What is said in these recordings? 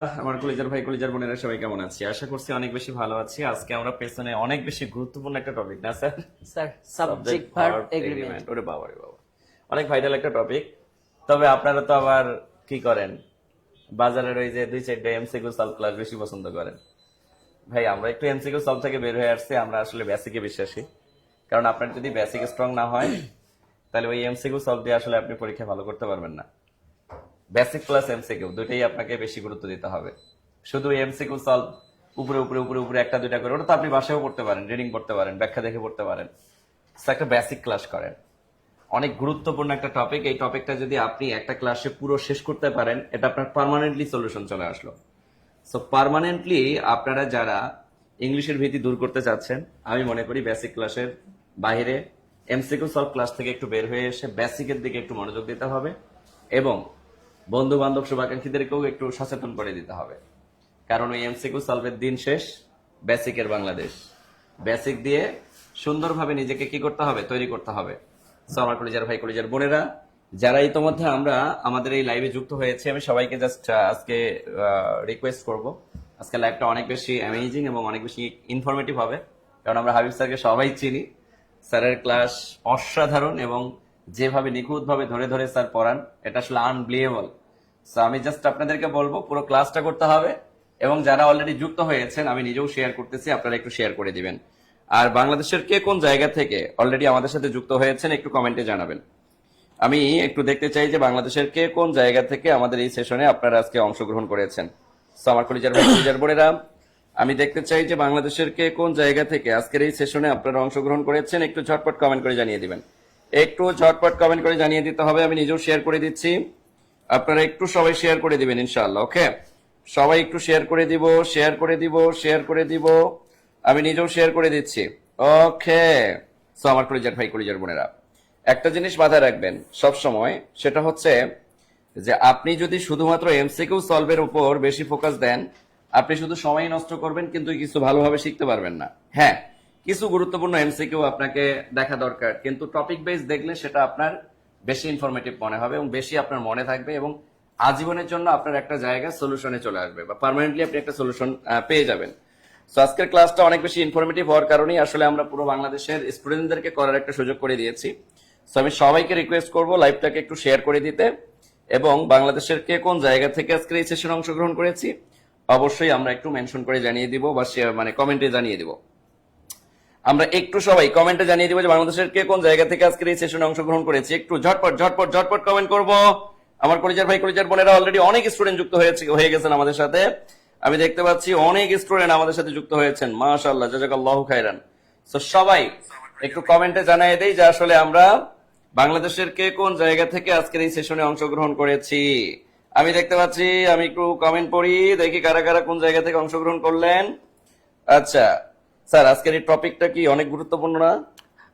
আমার কলিজার ভাই কলিজার বোনেরা সবাই কেমন আছি? আশা করছি অনেক বেশি ভালো আছি। আজকে আমরা পেছনে অনেক বেশি গুরুত্বপূর্ণ একটা টপিক না sir, sir subject subject verb verb agreement. Agreement. ওরে বাবা রে বাবা, অনেক ভাইটাল একটা টপিক। তবে আপনারা তো আবার কি করেন, বাজারের ওই যে দুই চারটা এমসিকিউ সলভ ক্লাস বেশি পছন্দ করেন। ভাই আমরা একটু এমসিকিউ সলভ থেকে বের হয়ে আসছি, আমরা আসলে বেসিকে বিশ্বাসী। কারণ আপনার যদি বেসিক স্ট্রং না হয় তাহলে ওই এমসিকিউ সলভ দিয়ে আসলে আপনি পরীক্ষা ভালো করতে পারবেন না। বেসিক প্লাস এমসিকিউ দুটোই আপনাকে বেশি গুরুত্ব দিতে হবে। শুধু এমসিকিউ সলভ উপরে উপরে উপরে উপরে একটা দুইটা করে, ওটা তো আপনি বাসায়ও পড়তে পারেন, রিডিং পড়তে পারেন, ব্যাখ্যা দেখে পড়তে পারেন। একটা বেসিক ক্লাস করেন, অনেক গুরুত্বপূর্ণ একটা টপিক। এই টপিকটা যদি আপনি একটা ক্লাসে পুরো শেষ করতে পারেন, এটা আপনার পার্মানেন্টলি সলিউশন চলে আসলো। সো পার্মানেন্টলি আপনারা যারা ইংলিশের ভীতি দূর করতে চাচ্ছেন, আমি মনে করি বেসিক ক্লাসের বাইরে এমসিকিউ সলভ ক্লাস থেকে একটু বের হয়ে এসে বেসিকের দিকে একটু মনোযোগ দিতে হবে এবং বন্ধু বান্ধব শুভাকাঙ্ক্ষীদেরকেও একটু সচেতন করে দিতে হবে। কারণ ওই এমসিকিউ সলভের দিন শেষ, বেসিকের বাংলাদেশ। বেসিক দিয়ে সুন্দরভাবে নিজেকে কি করতে হবে, তৈরি করতে হবে। সো আমার কলিজার ভাই কলিজার বোনেরা যারা ইতোমধ্যে আমরা আমাদের এই লাইভে যুক্ত হয়েছে, আমি সবাইকে জাস্ট আজকে রিকোয়েস্ট করব, আজকে লাইভটা অনেক বেশি অ্যামেজিং এবং অনেক বেশি ইনফরমেটিভ হবে। কারণ আমরা হাবিব স্যারকে সবাই চিনি, স্যারের ক্লাস অসাধারণ এবং যেভাবে নিখুঁতভাবে ধরে ধরে স্যার পড়ান, এটা আসলে আনবিলিভেবল। সো আমি জাস্ট আপনাদেরকে বলবো পুরো ক্লাসটা করতে হবে এবং যারা অলরেডি যুক্ত হয়েছেন, আমি নিজেও শেয়ার করতেছি, আপনারা একটু শেয়ার করে দিবেন। আর বাংলাদেশের কে কোন জায়গা থেকে অলরেডি আমাদের সাথে যুক্ত হয়েছেন একটু কমেন্টে জানাবেন। আমি একটু দেখতে চাই যে বাংলাদেশের কে কোন জায়গা থেকে আমাদের এই সেশনে আপনারা আজকে অংশগ্রহণ করেছেন। সো আমার কলিজার ভাই কলিজার বোনেরা, আমি দেখতে চাই যে বাংলাদেশের কে কোন জায়গা থেকে আজকের এই সেশনে আপনারা অংশগ্রহণ করেছেন, একটু ঝটপট কমেন্ট করে জানিয়ে দিবেন। একটু ঝটপট কমেন্ট করে জানিয়ে দিতে হবে, আমি নিজেও শেয়ার করে দিচ্ছি, আপনারা একটু সবাই শেয়ার করে দিবেন ইনশাআল্লাহ। ওকে, সবাই একটু শেয়ার করে দিব, শেয়ার করে দিব, শেয়ার করে দিব, আমি নিজেও শেয়ার করে দিচ্ছি। ওকে, সো আমার কলিজার ভাই কলিজার বোনেরা, একটা জিনিস মাথায় রাখবেন সব সময়, সেটা হচ্ছে যে আপনি যদি শুধুমাত্র এমসিকিউ সলভের উপর বেশি ফোকাস দেন, আপনি শুধু সময় নষ্ট করবেন কিন্তু কিছু ভালোভাবে শিখতে পারবেন না। হ্যাঁ, কিছু গুরুত্বপূর্ণ এমসিকিউ আপনাকে দেখা দরকার, কিন্তু টপিক বেস দেখলে সেটা আপনার বেশি ইনফরমেটিভ মনে হবে এবং বেশি আপনার মনে থাকবে এবং আজীবনের জন্য আপনার একটা জায়গা সলিউশনে চলে আসবে বা পার্মানেন্টলি আপনি একটা সলিউশন পেয়ে যাবেন। সো আজকের ক্লাসটা অনেক বেশি ইনফরমেটিভ হওয়ার কারণেই আসলে আমরা পুরো বাংলাদেশের স্টুডেন্টদেরকে করার একটা সুযোগ করে দিয়েছি। সো আমি সবাইকে রিকোয়েস্ট করব লাইভটাকে একটু শেয়ার করে দিতে এবং বাংলাদেশের কে কোন জায়গা থেকে আজকের এই সেশনে অংশগ্রহণ করেছি অবশ্যই আমরা একটু মেনশন করে জানিয়ে দিব বা মানে কমেন্টে জানিয়ে দিব। আমরা একটু সবাই কমেন্টে জানিয়ে দিব যে বাংলাদেশের কে কোন জায়গা থেকে আজকের এই সেশনে অংশগ্রহণ করেছি। একটু ঝটপট ঝটপট ঝটপট কমেন্ট করব। আমার কলিজার ভাই কলিজার বোনেরা অলরেডি অনেক স্টুডেন্ট যুক্ত হয়ে গেছেন আমাদের সাথে, আমি দেখতে পাচ্ছি অনেক স্টুডেন্ট আমাদের সাথে যুক্ত হয়েছেন, মাশাআল্লাহ, জাযাকাল্লাহু খাইরান। সো সবাই একটু কমেন্টে জানিয়ে দেই যে আসলে আমরা বাংলাদেশের কে কোন জায়গা থেকে আজকের এই সেশনে অংশগ্রহণ করেছি। আমি দেখতে পাচ্ছি, আমি একটু কমেন্ট পড়ি, দেখি কারা কারা কোন জায়গা থেকে অংশগ্রহণ করলেন। আচ্ছা স্যার, আজকের এই টপিকটা কি অনেক গুরুত্বপূর্ণ না?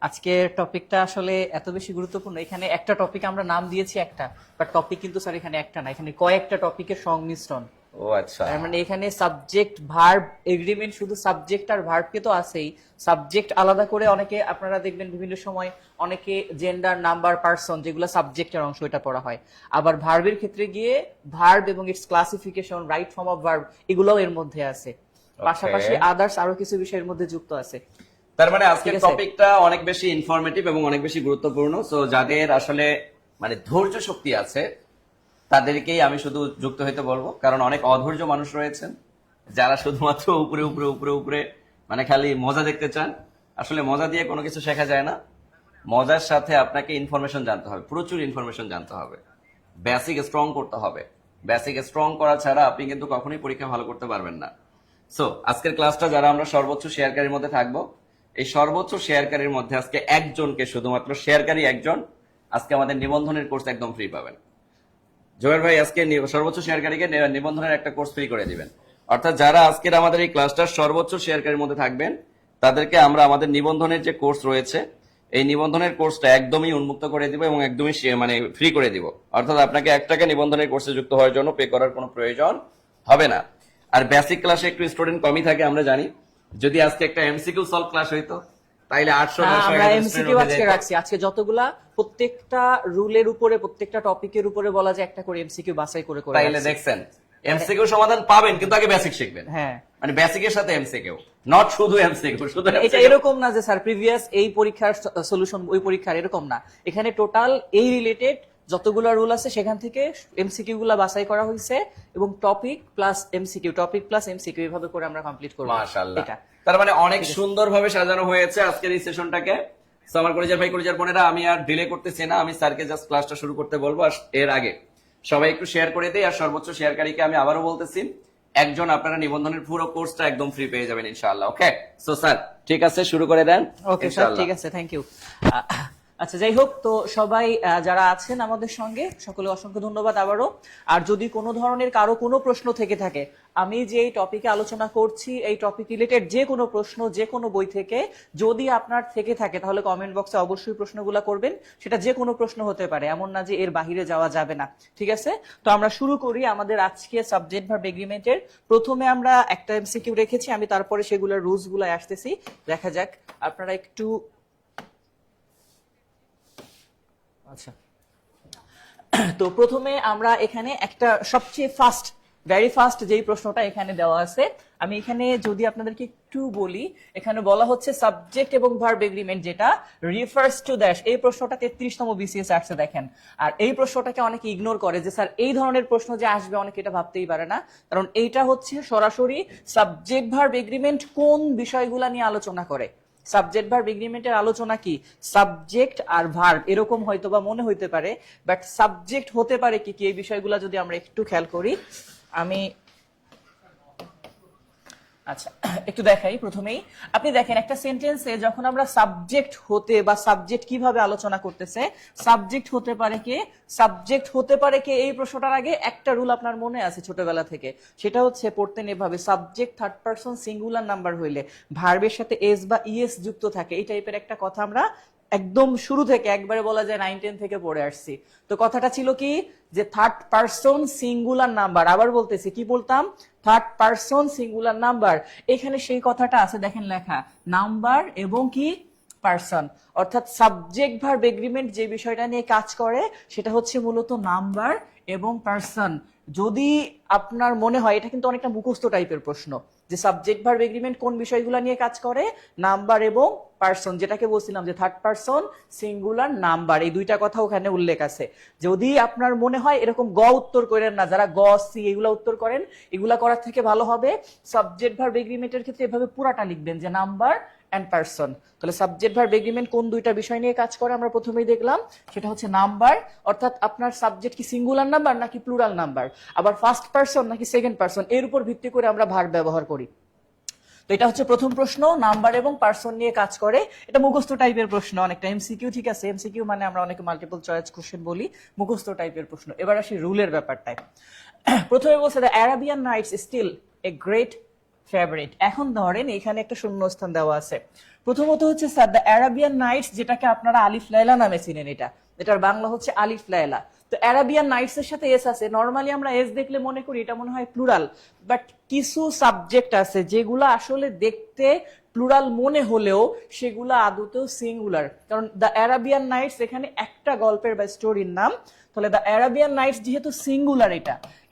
আজকের টপিকটা আসলে এত বেশি গুরুত্বপূর্ণ, এখানে একটা টপিক আমরা নাম দিয়েছি একটা, বাট টপিক কিন্তু স্যার এখানে একটা না, এখানে কয়েকটা টপিকের সংমিশ্রণ। ও আচ্ছা, তার মানে এখানে সাবজেক্ট ভার্ব এগ্রিমেন্ট, শুধু সাবজেক্ট আর ভার্বকে তো আছেই, সাবজেক্ট আলাদা করে অনেকে আপনারা দেখবেন বিভিন্ন সময় অনেকে জেন্ডার, নাম্বার, পার্সন, যেগুলো সাবজেক্টের অংশ, এটা পড়া হয়। আবার ভার্বের ক্ষেত্রে গিয়ে ভার্ব এবং it's classification, right form of verb, এগুলোও এর মধ্যে আছে। পাশাপাশি আদার্স আরো কিছু বিষয়ের মধ্যে যুক্ত আছে। তার মানে আজকের টপিকটা অনেক বেশি ইনফরমেটিভ এবং অনেক বেশি গুরুত্বপূর্ণ। সো যাদের আসলে মানে ধৈর্য শক্তি আছে তাদেরকেই আমি শুধু যুক্ত হইতে বলবো, কারণ অনেক অধৈর্য মানুষ রয়েছেন যারা শুধুমাত্র উপরে উপরে উপরে উপরে মানে খালি মজা দেখতে চান। আসলে মজা দিয়ে কোনো কিছু শেখা যায় না, মজার সাথে আপনাকে ইনফরমেশন জানতে হবে, প্রচুর ইনফরমেশন জানতে হবে, বেসিক স্ট্রং করতে হবে। বেসিক স্ট্রং করা ছাড়া আপনি কিন্তু কখনোই পরীক্ষা ভালো করতে পারবেন না। সো আজকের ক্লাসটা যারা আমরা সর্বোচ্চ শেয়ারকারীর মধ্যে থাকবো, এই সর্বোচ্চ শেয়ারকারীর মধ্যে আজকে একজনকে, শুধুমাত্র শেয়ারকারী একজন, আজকে আমাদের নিবন্ধনের কোর্স একদম ফ্রি পাবেন। জোয়ের ভাই আজকে সর্বোচ্চ শেয়ারকারীকে নিবন্ধনের একটা কোর্স ফ্রি করে দিবেন। অর্থাৎ যারা আজকের আমাদের এই ক্লাসটার সর্বোচ্চ শেয়ারকারীর মধ্যে থাকবেন তাদেরকে আমরা আমাদের নিবন্ধনের যে কোর্স রয়েছে, এই নিবন্ধনের কোর্সটা একদমই উন্মুক্ত করে দিব এবং একদমই মানে ফ্রি করে দিব। অর্থাৎ আপনাকে 1 টাকা নিবন্ধনের কোর্সে যুক্ত হওয়ার জন্য পে করার কোনো প্রয়োজন হবে না। আর বেসিক ক্লাসে একটু স্টুডেন্ট কমই থাকে আমরা জানি, যদি আজকে একটা এমসিকিউ সলভ ক্লাস হইতো তাইলে 800 আমরা এমসিকিউ আজকে রাখছি, আজকে যতগুলা প্রত্যেকটা রুলের উপরে, প্রত্যেকটা টপিকের উপরে বলা যায় একটা করে এমসিকিউ বাছাই করে করে তাইলে রাখছি। দেখছেন এমসিকিউ সমাধান পাবেন, কিন্তু আগে বেসিক শিখবেন। হ্যাঁ, মানে বেসিকের সাথে এমসিকিউ, নট শুধু এমসিকিউ। শুধু এটা এরকম না যে স্যার প্রিভিয়াস এই পরীক্ষার সলিউশন ওই পরীক্ষার, এরকম না। এখানে টোটাল এই রিলেটেড যতগুলো রুল আছে সেখান থেকে এমসিকিউ গুলা বাছাই করা হয়েছে এবং টপিক প্লাস এমসিকিউ এভাবে করে আমরা কমপ্লিট করব। মাশাআল্লাহ। এটা তার মানে অনেক সুন্দরভাবে সাজানো হয়েছে আজকের এই সেশনটাকে। সো আমার কলেজের ভাই কলেজের বোনেরা, আমি আর ডিলে করতেছি না, আমি স্যারকে জাস্ট ক্লাসটা শুরু করতে বলবো। আর এর আগে সবাই একটু শেয়ার করে দেই, আর সর্বোচ্চ শেয়ারকারীকে আমি আবারও বলতেছি, একজন আপনারা নিবন্ধনের পুরো কোর্সটা একদম ফ্রি পেয়ে যাবেন ইনশাআল্লাহ। ওকে, সো স্যার ঠিক আছে, শুরু করে দেন। ওকে স্যার, ঠিক আছে, থ্যাংক ইউ। আচ্ছা, যাই হোক, তো সবাই যারা আছেন আমাদের সঙ্গে সকলে অসংখ্য ধন্যবাদ আবারও। আর যদি কোনো ধরনের কারো কোনো প্রশ্ন থেকে থাকে, আমি যে এই টপিকে আলোচনা করছি এই টপিক রিলেটেড যে কোনো প্রশ্ন যে কোনো বই থেকে যদি আপনার থেকে থাকে, তাহলে কমেন্ট বক্সে অবশ্যই প্রশ্নগুলো করবেন। সেটা যে কোনো প্রশ্ন হতে পারে, এমন না যে এর বাহিরে যাওয়া যাবে না। ঠিক আছে, তো আমরা শুরু করি আমাদের আজকে সাবজেক্ট ভার্ব এগ্রিমেন্টের। প্রথমে আমরা একটা এমসিকিউ রেখেছি, আমি তারপরে সেগুলোর রুলস গুলো আসতেছি। দেখা যাক, আপনারা একটু আচ্ছা। তো প্রথমে আমরা এখানে একটা সবচেয়ে ভেরি ফার্স্ট যেই প্রশ্নটা এখানে দেওয়া আছে, আমি এখানে যদি আপনাদেরকে একটু বলি, এখানে বলা হচ্ছে সাবজেক্ট এবং ভার্ব এগ্রিমেন্ট যেটা রিফার্স টু দ্যাশ। এই প্রশ্নটা 33তম বিসিএস আসছে, দেখেন। আর এই প্রশ্নটাকে অনেকে ইগনোর করে যে স্যার এই ধরনের প্রশ্ন যে আসবে, অনেকে এটা ভাবতেই পারে না, কারণ এইটা হচ্ছে সরাসরি সাবজেক্ট ভার্ব এগ্রিমেন্ট কোন বিষয়গুলা নিয়ে আলোচনা করে। সাবজেক্ট ভার্ব এগ্রিমেন্টের আলোচনা কি, সাবজেক্ট আর ভার্ব এরকম হয়তো বা মনে হইতে পারে, বাট সাবজেক্ট হতে পারে কি কি, এই বিষয়গুলো যদি আমরা একটু খেয়াল করি, আমি আচ্ছা একটু দেখাই। প্রথমেই আপনি দেখেন একটা সেন্টেন্সে যখন আমরা সাবজেক্ট হতে বা সাবজেক্ট কিভাবে আলোচনা করতেছে, সাবজেক্ট হতে পারে কে এই প্রশ্নটার আগে একটা রুল আপনার মনে আছে ছোটবেলা থেকে, সেটা হচ্ছে পড়তেন এভাবে, subject third person singular number হইলে ভার্বের সাথে এস বা ইএস যুক্ত থাকে। এই টাইপের একটা কথা আমরা একদম শুরু থেকে, একবারে বলা যায় 9-10 থেকে পড়ে আসছি। তো কথাটা ছিল কি, যে থার্ড পারসন সিঙ্গুলার নাম্বার, আবার বলতেছি কি বলতাম, থার্ড পারসন সিঙ্গুলার নাম্বার। এখানে সেই কথাটা আছে, দেখেন লেখা, নাম্বার এবং কি পারসন। অর্থাৎ সাবজেক্ট ভার্ব এগ্রিমেন্ট যে বিষয়টা নিয়ে কাজ করে সেটা হচ্ছে মূলত নাম্বার এবং পারসন। যদি আপনার মনে হয়, এটা কিন্তু অনেকটা মুখস্থ টাইপের প্রশ্ন, যে সাবজেক্ট ভার্ব এগ্রিমেন্ট কোন বিষয়গুলো নিয়ে কাজ করে, নাম্বার এবং পারসন, যেটাকে বলছিলাম যে থার্ড পারসন সিঙ্গুলার নাম্বার, এই দুইটা কথা ওখানে উল্লেখ আছে। যদি আপনার মনে হয় এরকম গ উত্তর করেন না, যারা গ সি এগুলা উত্তর করেন, এগুলা করার থেকে ভালো হবে সাবজেক্ট ভার্ব এগ্রিমেন্টের ক্ষেত্রে এভাবে পুরাটা লিখবেন যে নাম্বার এন্ড পারসন। তাহলে সাবজেক্ট ভার্ব এগ্রিমেন্ট কোন দুইটা বিষয় নিয়ে কাজ করে আমরা প্রথমেই দেখলাম, সেটা হচ্ছে নাম্বার, অর্থাৎ আপনার সাবজেক্ট কি সিঙ্গুলার নাম্বার নাকি প্লুরাল নাম্বার, আবার ফার্স্ট পারসন নাকি সেকেন্ড পারসন, এর উপর ভিত্তি করে আমরা ভার্ব ব্যবহার করি। তো এটা হচ্ছে প্রথম প্রশ্ন, নাম্বার এবং পারসন নিয়ে কাজ করে। এটা মুখস্থ টাইপের প্রশ্ন, অনেকটা এমসিকিউ। ঠিক আছে, এমসিকিউ মানে আমরা অনেকে মাল্টিপল চয়েস কোশ্চেন বলি, মুখস্থ টাইপের প্রশ্ন। এবার আসি রুলের ব্যাপারটায়। প্রথমে বলছে the Arabian Nights still a great favourite. এখন ধরেন এখানে একটা শূন্যস্থান দেওয়া আছে। প্রথমত হচ্ছে স্যার দ্য অ্যারাবিয়ান নাইটস, যেটাকে আপনারা আলিফ লায়লা নামে চিনেন, এটার বাংলা হচ্ছে আলিফ লায়লা। তো অ্যারাবিয়ান নাইটস এর সাথে এস আছে, নরমালি আমরা এস দেখলে মনে করি এটা মনে হয় প্লুরাল, বাট কিছু সাবজেক্ট আছে যেগুলা আসলে দেখতে প্লুরাল মনে হলেও সেগুলা আদতেও সিঙ্গুলার, কারণ দ্য অ্যারাবিয়ান নাইটস এখানে একটা গল্পের বা স্টোরির নাম। তাহলে দ্য অ্যারাবিয়ান নাইটস যেহেতু সিঙ্গুলার,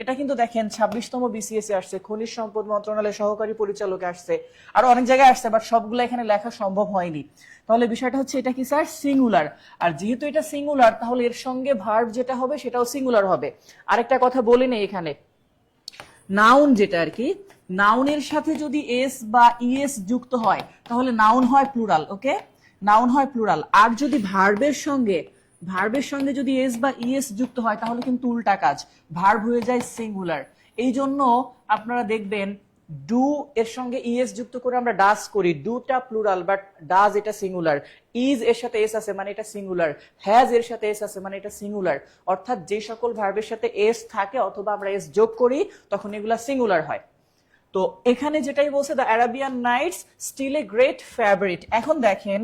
এটা কিন্তু দেখেন 26তম বিসিএস এ আসছে, খনিজ সম্পদ মন্ত্রণালয়ের সহকারী পরিচালকে আসছে, আর অনেক জায়গায় আসছে, বাট সবগুলো এখানে লেখা সম্ভব হয়নি। তাহলে বিষয়টা হচ্ছে এটা কি স্যার, সিঙ্গুলার। আর যেহেতু এটা সিঙ্গুলার, তাহলে এর সঙ্গে ভার্ব যেটা হবে সেটাও সিঙ্গুলার হবে। আরেকটা কথা বলি নেই, এখানে নাউন যেটা আর কি, নাউনের সাথে যদি এস বা ইএস যুক্ত হয় তাহলে নাউন হয় প্লুরাল। ওকে, নাউন হয় প্লুরাল। আর যদি ভার্বের সঙ্গে যদি এস বা ইএস যুক্ত হয় তাহলে কিন্তু উল্টা কাজ, ভার্ব হয়ে যায় সিঙ্গুলার। এই জন্য আপনারা দেখবেন ডু এর সঙ্গে ইএস যুক্ত করে আমরা ডাস করি, ডুটা প্লুরাল বাট ডাজ এটা সিঙ্গুলার। ইজ এর সাথে এস আছে মানে এটা সিঙ্গুলার, হ্যাজ এর সাথে এস আছে মানে এটা সিঙ্গুলার। অর্থাৎ যে সকল ভার্বের সাথে এস থাকে অথবা আমরা এস যোগ করি তখন এগুলা সিঙ্গুলার হয়। তো এখানে যেটাই বলছে the Arabian Nights still a great favourite. এখন দেখেন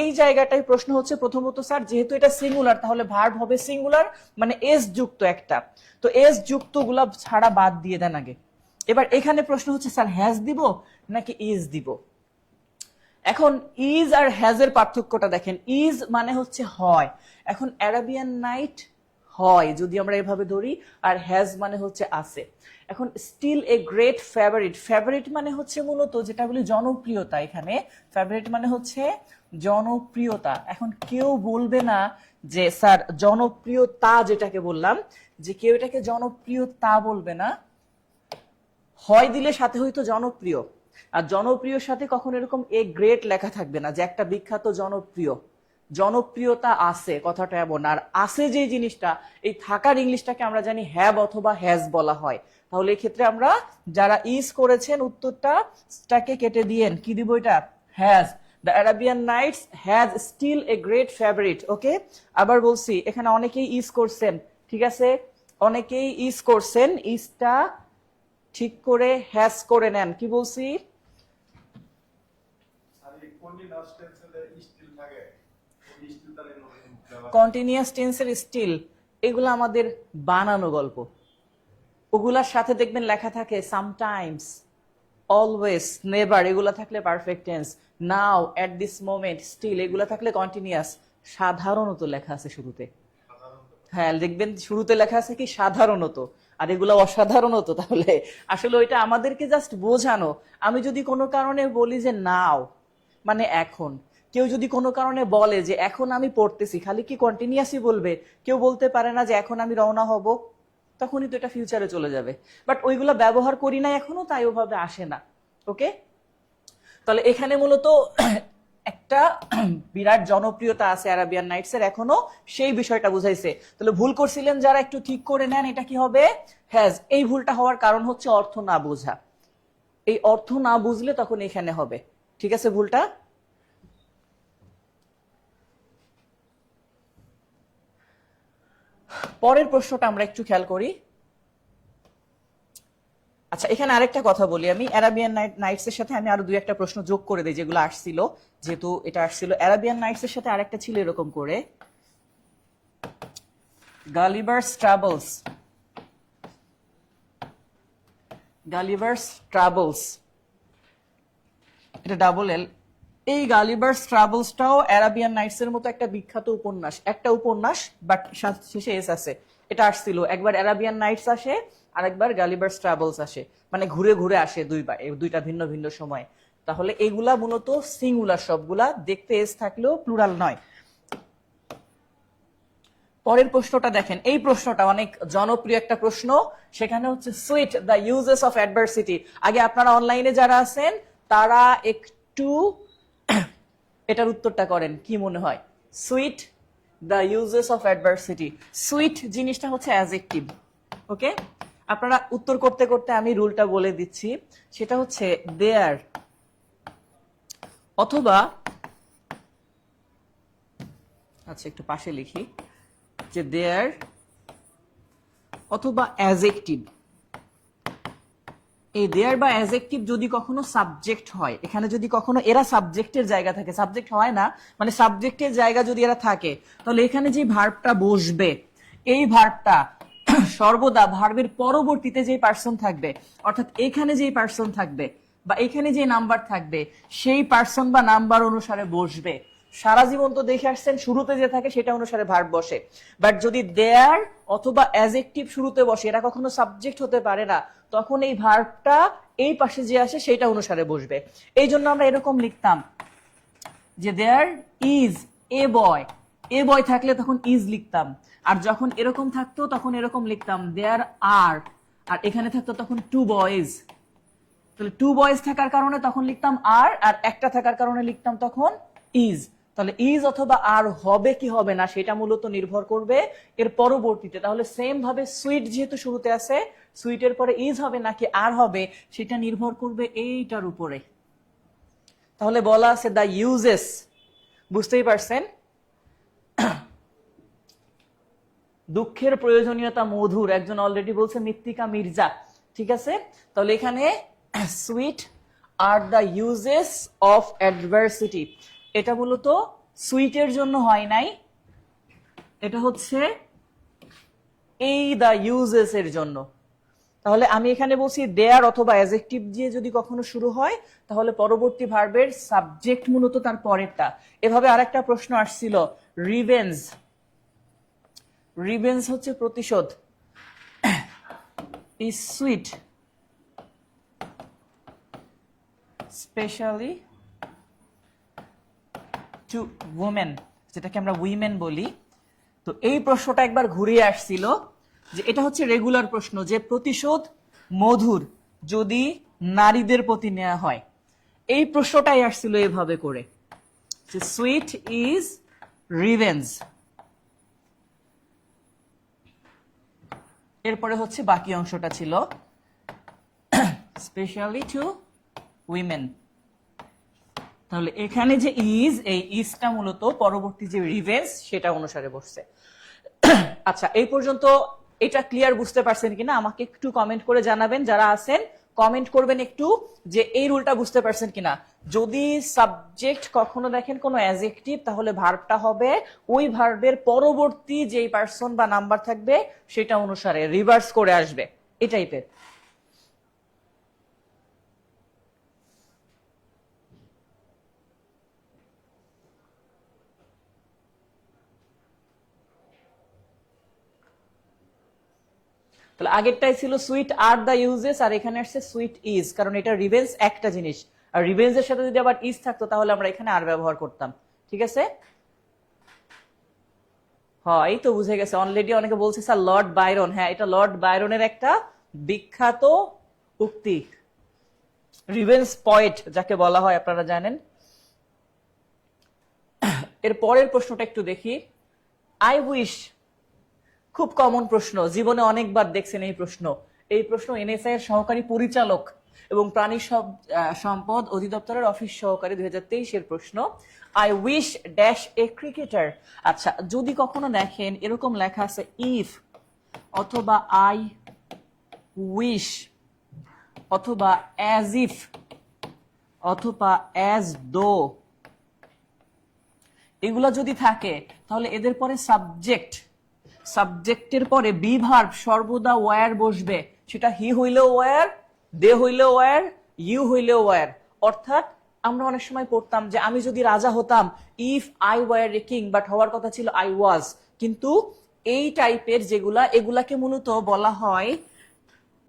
এই জায়গাটাই প্রশ্ন হচ্ছে, প্রথমত স্যার যেহেতু এটা সিঙ্গুলার তাহলে ভার্ব হবে সিঙ্গুলার, মানে এস যুক্ত একটা, তো এস যুক্ত গুলা ছাড়া বাদ দিয়ে দেন আগে। এবার এখানে প্রশ্ন হচ্ছে স্যার হ্যাজ দিব নাকি ইজ দিব। এখন ইজ আর হ্যাজ এর পার্থক্যটা দেখেন, ইজ মানে হচ্ছে হয়, এখন অ্যারাবিয়ান নাইট হয়, যদি আমরা এভাবে ধরি, আর হ্যাজ মানে হচ্ছে আছে। এখন still a great favourite, favourite মানে হচ্ছে মূলত যেটা বলি জনপ্রিয়তা, এখানে ফেভারিট মানে হচ্ছে জনপ্রিয়তা। এখন কেউ বলবে না যে স্যার জনপ্রিয়তা, যেটাকে বললাম যে কেউ এটাকে জনপ্রিয়তা বলবে না, হয় দিলে সাথে হয়তো জনপ্রিয়, আর জনপ্রিয়র সাথে কখনো এরকম এ গ্রেট লেখা থাকবে না যে একটা বিখ্যাত জনপ্রিয়। জনপ্রিয়তা আছে কথাটা এমন, আর আছে যে জিনিসটা, এই থাকার ইংলিশটাকে আমরা জানি হ্যাভ অথবা হ্যাজ বলা হয়। তাহলে এই ক্ষেত্রে আমরা যারা ইজ করেছেন উত্তরটাকে কেটে দিয়েন, কি দিব এটা, has. The Arabian Nights has still a great favourite. Okay, আবার বলছি এখানে অনেকেই ইজ করছেন, ঠিক আছে, অনেকেই ইজ করছেন, ইজটা ঠিক করে হ্যাজ করে নেন। কি বলছি, কন্টিনিউয়াস টেন্সের স্টিল, এগুলো আমাদের বানানো গল্প। ওগুলার সাথে দেখবেন লেখা থাকে সামটাইমস, অলওয়েজ, নেভার, এগুলা থাকলে perfect tense. Now, at this moment, still, এগুলা থাকলে কন্টিনিউয়াস। সাধারণত লেখা আছে শুরুতে, হ্যাঁ দেখবেন শুরুতে লেখা আছে কি সাধারণত, আর এগুলো অসাধারণত। তাহলে আসলে ওইটা আমাদেরকে জাস্ট বোঝানো। আমি যদি কোনো কারণে বলি যে নাও মানে এখন, কেউ যদি কোনো কারণে বলে যে এখন আমি পড়তেছি, খালি কি কন্টিনিউয়াসই বলবে? কেউ বলতে পারে না যে এখন আমি রওনা হব, তখনই তো এটা ফিউচারে চলে যাবে। বাট ওইগুলো ব্যবহার করি না এখনো, তাই ওভাবে আসে না। ওকে, তাহলে এখানে মূলত একটা বিরাট জনপ্রিয়তা আছে অ্যারাবিয়ান নাইটস এর, এখনো সেই বিষয়টা বুঝাইছে। তাহলে ভুল করছিলেন যারা, একটু ঠিক করে নেন, এটা কি হবে, হ্যাজ। এই ভুলটা হওয়ার কারণ হচ্ছে অর্থ না বোঝা। এই অর্থ না বুঝলে তখন এখানে হবে, ঠিক আছে ভুলটা। পরের প্রশ্নটা আমরা একটু খেয়াল করি। আচ্ছা, এখানে আরেকটা কথা বলি আমি, অ্যারাবিয়ান নাইটস এর সাথে আমি আরো দুই একটা প্রশ্ন যোগ করে দিই যেগুলো আসছিল, যেহেতু এটা আসছিল অ্যারাবিয়ান নাইটস এর সাথে আরেকটা ছিল এরকম করে, গালিভার্স ট্রাভেলস, গালিভার্স ট্রাভেলস, এটা ডাবল এল। এই গালিভার্স ট্রাভেলসটাও অ্যারাবিয়ান নাইটস এর মতো একটা বিখ্যাত উপন্যাস, একটা উপন্যাস, বাট শেষে এস আছে। এটা আসছিল একবার অ্যারাবিয়ান নাইটস আসে, আর একবার গালিভার্স ট্রাভেলস আসে, মানে ঘুরে ঘুরে আসে দুইবার, দুইটা ভিন্ন ভিন্ন সময়। তাহলে এইগুলা মূলত সিঙ্গুলার, সবগুলা দেখতে এস থাকলেও প্লুরাল নয়। পরের প্রশ্নটা দেখেন, এই প্রশ্নটা অনেক জনপ্রিয় একটা প্রশ্ন, সেখানে হচ্ছে sweet the uses of adversity. আগে আপনারা অনলাইনে যারা আছেন তারা একটু এটার উত্তরটা করেন, কি মনে হয়, sweet the uses of adversity. Sweet জিনিসটা হচ্ছে অ্যাডজেক্টিভ। ওকে, আপনারা উত্তর করতে করতে আমি রুলটা বলে দিচ্ছি, সেটা হচ্ছে দেয়ার অথবা, আচ্ছা একটু পাশে লিখি, যে দেয়ার অথবা অ্যাডজেক্টিভ। এই দেয়ার বা অ্যাডজেক্টিভ যদি কখনো সাবজেক্ট হয়, এখানে যদি কখনো এরা সাবজেক্টের জায়গা থাকে, সাবজেক্ট হয় না মানে সাবজেক্টের জায়গা যদি এরা থাকে, তাহলে এখানে যে ভার্বটা বসবে, এই ভার্বটা সর্বদা ভার্বের পরবর্তীতে যে পার্সন থাকবে, অর্থাৎ এখানে যে পার্সন থাকবে বা এখানে যে নাম্বার থাকবে, সেই পার্সন বা নাম্বার অনুসারে বসবে। সারা জীবন তো দেখে আসছেন শুরুতে যে থাকে সেটা অনুসারে ভার্ব বসে, বাট যদি দেয়ার অথবা অ্যাডজেক্টিভ শুরুতে বসে, এরা কখনো সাবজেক্ট হতে পারে না, তখন এই ভার্বটা এই পাশে যে আসে সেটা অনুসারে বসবে। এই জন্য আমরা এরকম লিখতাম যে দেয়ার ইজ এ বয়, এ বয় থাকলে তখন ইজ লিখতাম, আর যখন এরকম থাকতো তখন এরকম লিখতাম দেয়ার আর, আর এখানে থাকতো তখন টু বয়েজ। তাহলে টু বয়েজ থাকার কারণে তখন লিখতাম আর, আর একটা থাকার কারণে লিখতাম তখন ইজ। তাহলে ইজ অথবা আর হবে কি হবে না সেটা মূলত নির্ভর করবে এর পরবর্তীতে। তাহলে সেম ভাবে সুইট যেহেতু শুরুতে আছে, সুইটের পরে ইজ হবে নাকি আর হবে সেটা নির্ভর করবে এইটার উপরে। তাহলে বলা আছে দা ইউজেস, বুঝতেই পারছেন, দুঃখের প্রয়োজনীয়তা মধুর, একজন অলরেডি বলছে মৃত্তিকা মির্জা, ঠিক আছে। তাহলে এখানে sweet are the uses of adversity, এটা মূলত সুইটের জন্য হয় নাই, এটা হচ্ছে এই দ্য ইউজেস এর জন্য। তাহলে আমি এখানে বলছি দেয়ার অথবা অ্যাডজেক্টিভ দিয়ে যদি কখনো শুরু হয়, তাহলে পরবর্তী ভার্বের সাবজেক্ট মূলত তার পরেরটা। এভাবে আরেকটা প্রশ্ন আসছিল, রিভেঞ্জ, রিভেঞ্জ হচ্ছে প্রতিশোধ, is sweet specially to women, যেটাকে আমরা উইমেন বলি। তো এই প্রশ্নটা একবার ঘুরিয়ে আসছিল যে এটা হচ্ছে রেগুলার প্রশ্ন, যে প্রতিশোধ মধুর যদি নারীদের প্রতি নেওয়া হয়। এই প্রশ্নটাই আসছিল এভাবে করে, যে সুইট ইজ রিভেঞ্জ। এরপরে হচ্ছে বাকি অংশটা ছিল স্পেশালি টু উইমেন। তাহলে এখানে যে ইজ, এই ইজটা মূলত পরবর্তী যে রিভেঞ্জ সেটা অনুসারে বসছে। আচ্ছা, এই পর্যন্ত এটা ক্লিয়ার বুঝতে পারছেন কিনা আমাকে একটু কমেন্ট করে জানাবেন, যারা আছেন কমেন্ট করবেন একটু যে এই রুলটা বুঝতে পারছেন কিনা। যদি সাবজেক্ট কখনো দেখেন কোনো অ্যাডজেক্টিভ, তাহলে ভার্বটা হবে ওই ভার্বের পরবর্তী যেই পার্সন বা নাম্বার থাকবে সেটা অনুসারে রিভার্স করে আসবে, এই টাইপের। তাহলে আগেরটাই ছিল সুইট আর দ্য ইউজেস, আর এখানে আসছে সুইট ইজ, কারণ এটা রিভেঞ্জ একটা জিনিস, আর রিভেঞ্জের সাথে যদি আবার ইজ থাকতো তাহলে আমরা এখানে আর ব্যবহার করতাম। ঠিক আছে, হ্যাঁ এই তো বুঝে গেছে অলরেডি। অনেকে বলছে স্যার লর্ড বাইরন, হ্যাঁ এটা লর্ড বাইরনের একটা বিখ্যাত উক্তি, রিভেঞ্জ পয়েট যাকে বলা হয়, আপনারা জানেন। এর পরের প্রশ্নটা একটু দেখি। আই উইশ, খুব কমন প্রশ্ন, জীবনে অনেকবার দেখছেন এই প্রশ্ন। এই প্রশ্ন এনএসআই এর সহকারী পরিচালক এবং প্রাণী সম্পদ অধিদপ্তরের অফিস সহকারী 2023 প্রশ্ন। I wish dash a cricketer. আচ্ছা, যদি কখনো দেখেন এরকম লেখা আছে ইফ অথবা আই উইশ অথবা অ্যাজ ইফ অথবা অ্যাজ দো, এগুলা যদি থাকে তাহলে এদের পরে সাবজেক্ট, সাবজেক্টের পরে বি ভার্ব সর্বদা ওয়্যার বসবে। সেটা হি হইলেও ওয়্যার, দে হইলেও ওয়্যার, ইউ হইলেও ওয়্যার। অর্থাৎ আমরা অনেক সময় পড়তাম যে আমি যদি রাজা হতাম, if I were a king, but হওয়ার কথা ছিল আই ওয়াজ। কিন্তু এই টাইপের যেগুলা, এগুলাকে মূলত বলা হয়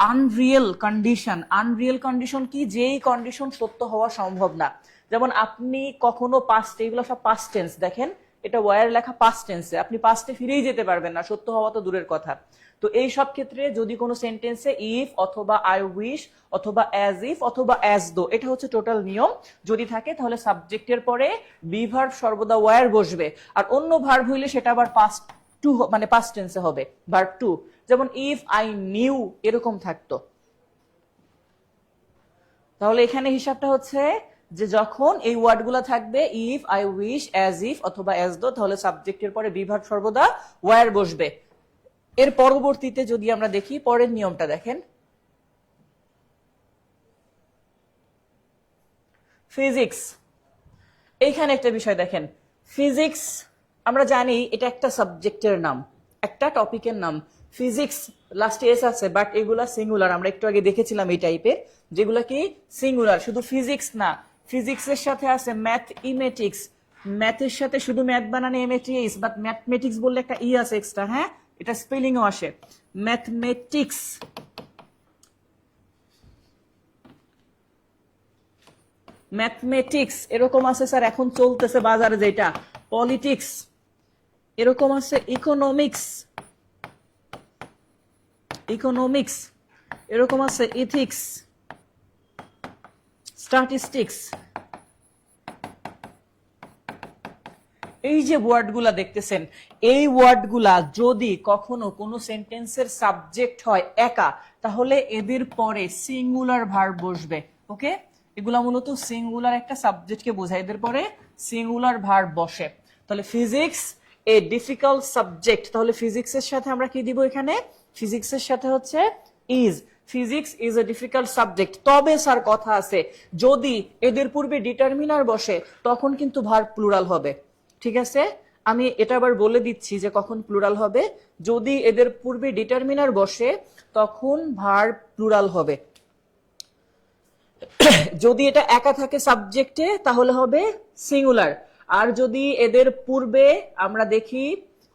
আনরিয়েল কন্ডিশন। আনরিয়েল কন্ডিশন কি? যেই কন্ডিশন সত্য হওয়া সম্ভব না। যেমন আপনি কখনো পাস্ট, এগুলো সব পাস্ট টেন্স, দেখেন এটা ওয়্যার লেখা পাস্ট টেন্সে, আপনি পাস্টে ফিরেই যেতে পারবেন না, সত্য হওয়া তো দূরের কথা। তো এই সব ক্ষেত্রে যদি কোনো সেন্টেন্সে ইফ অথবা আই উইশ অথবা অ্যাজ ইফ অথবা অ্যাজ দো, এটা হচ্ছে টোটাল নিয়ম, যদি থাকে তাহলে সাবজেক্টের পরে বি ভার্ব সর্বদা ওয়্যার বসবে। আর অন্য ভার্ব হইলে সেটা আবার পাস্ট টু, মানে পাস্ট টেন্সে হবে, ভার্ব টু। যেমন ইফ আই নিউ এরকম থাকতো। তাহলে এখানে হিসাবটা হচ্ছে যে যখন এই ওয়ার্ডগুলো থাকবে if, I wish, as if অথবা অ্যাজ দো, তাহলে সাবজেক্টের পরে বি ভার্ব সর্বদা ওয়্যার বসবে। এর পরবর্তীতে যদি আমরা দেখি পরের নিয়মটা দেখেন, ফিজিক্স। এইখানে একটা বিষয় দেখেন, ফিজিক্স আমরা জানি এটা একটা সাবজেক্টের নাম, একটা টপিকের নাম। ফিজিক্স লাস্টে এস আছে, বাট এগুলা সিঙ্গুলার, আমরা একটু আগে দেখেছিলাম এই টাইপের, যেগুলা কি সিঙ্গুলার। শুধু ফিজিক্স না, ফিজিক্সের সাথে আছে ম্যাথমেটিক্স, ম্যাথের সাথে শুধু ম্যাথ বানানে এমএটিএস, বাট ম্যাথমেটিক্স বললে একটা ই আছে এক্সট্রা, হ্যাঁ এটা স্পেলিংও আসে, ম্যাথমেটিক্স। ম্যাথমেটিক্স এরকম আছে স্যার এখন চলতেছে বাজারে যেটা পলিটিক্স, এরকম আছে ইকোনমিক্স, ইকোনমিক্স এরকম আছে ইথিক্স, স্ট্যাটিস্টিক্স। এই যে ওয়ার্ডগুলা দেখতেছেন, এই ওয়ার্ডগুলা যদি কখনো কোনো সেন্টেন্সের সাবজেক্ট হয় একা, তাহলে এদের পরে সিঙ্গুলার ভার্ব বসবে। ওকে, এগুলা মূলত সিঙ্গুলার একটা সাবজেক্টকে বোঝায়, এদের পরে সিঙ্গুলার ভার্ব বসে। তাহলে ফিজিক্স এ ডিফিকাল্ট সাবজেক্ট, তাহলে ফিজিক্সের সাথে আমরা কি দিব এখানে? ফিজিক্সের সাথে হচ্ছে is, physics is a difficult subject. তবে স্যার কথা আছে, যদি এদের পূর্বে ডিটারমিনার বসে তখন কিন্তু ভার্ব প্লুরাল হবে। ঠিক আছে, আমি এটা আবার বলে দিচ্ছি যে কখন প্লুরাল হবে। যদি এদের পূর্বে ডিটারমিনার বসে তখন ভার্ব প্লুরাল হবে। যদি এটা একা থাকে সাবজেক্টে তাহলে হবে সিঙ্গুলার। আর যদি এদের পূর্বে আমরা দেখি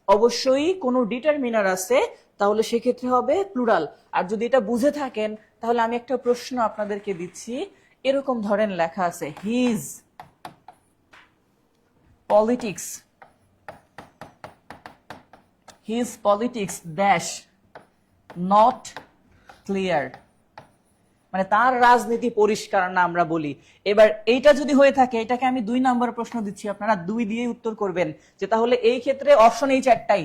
অবশ্যই কোনো ডিটারমিনার আছে, তাহলে সেক্ষেত্রে হবে প্লুরাল। আর যদি এটা বুঝে থাকেন তাহলে আমি একটা প্রশ্ন আপনাদেরকে দিচ্ছি। এরকম ধরেন লেখা আছে his politics, his politics dash not clear, মানে তার রাজনীতি পরিষ্কার না আমরা বলি। এবার এইটা যদি হয়ে থাকে, এটাকে আমি 2 নম্বর প্রশ্ন দিচ্ছি, আপনারা 2 দিয়ে উত্তর করবেন। যে তাহলে এই ক্ষেত্রে অপশন এই চারটাই,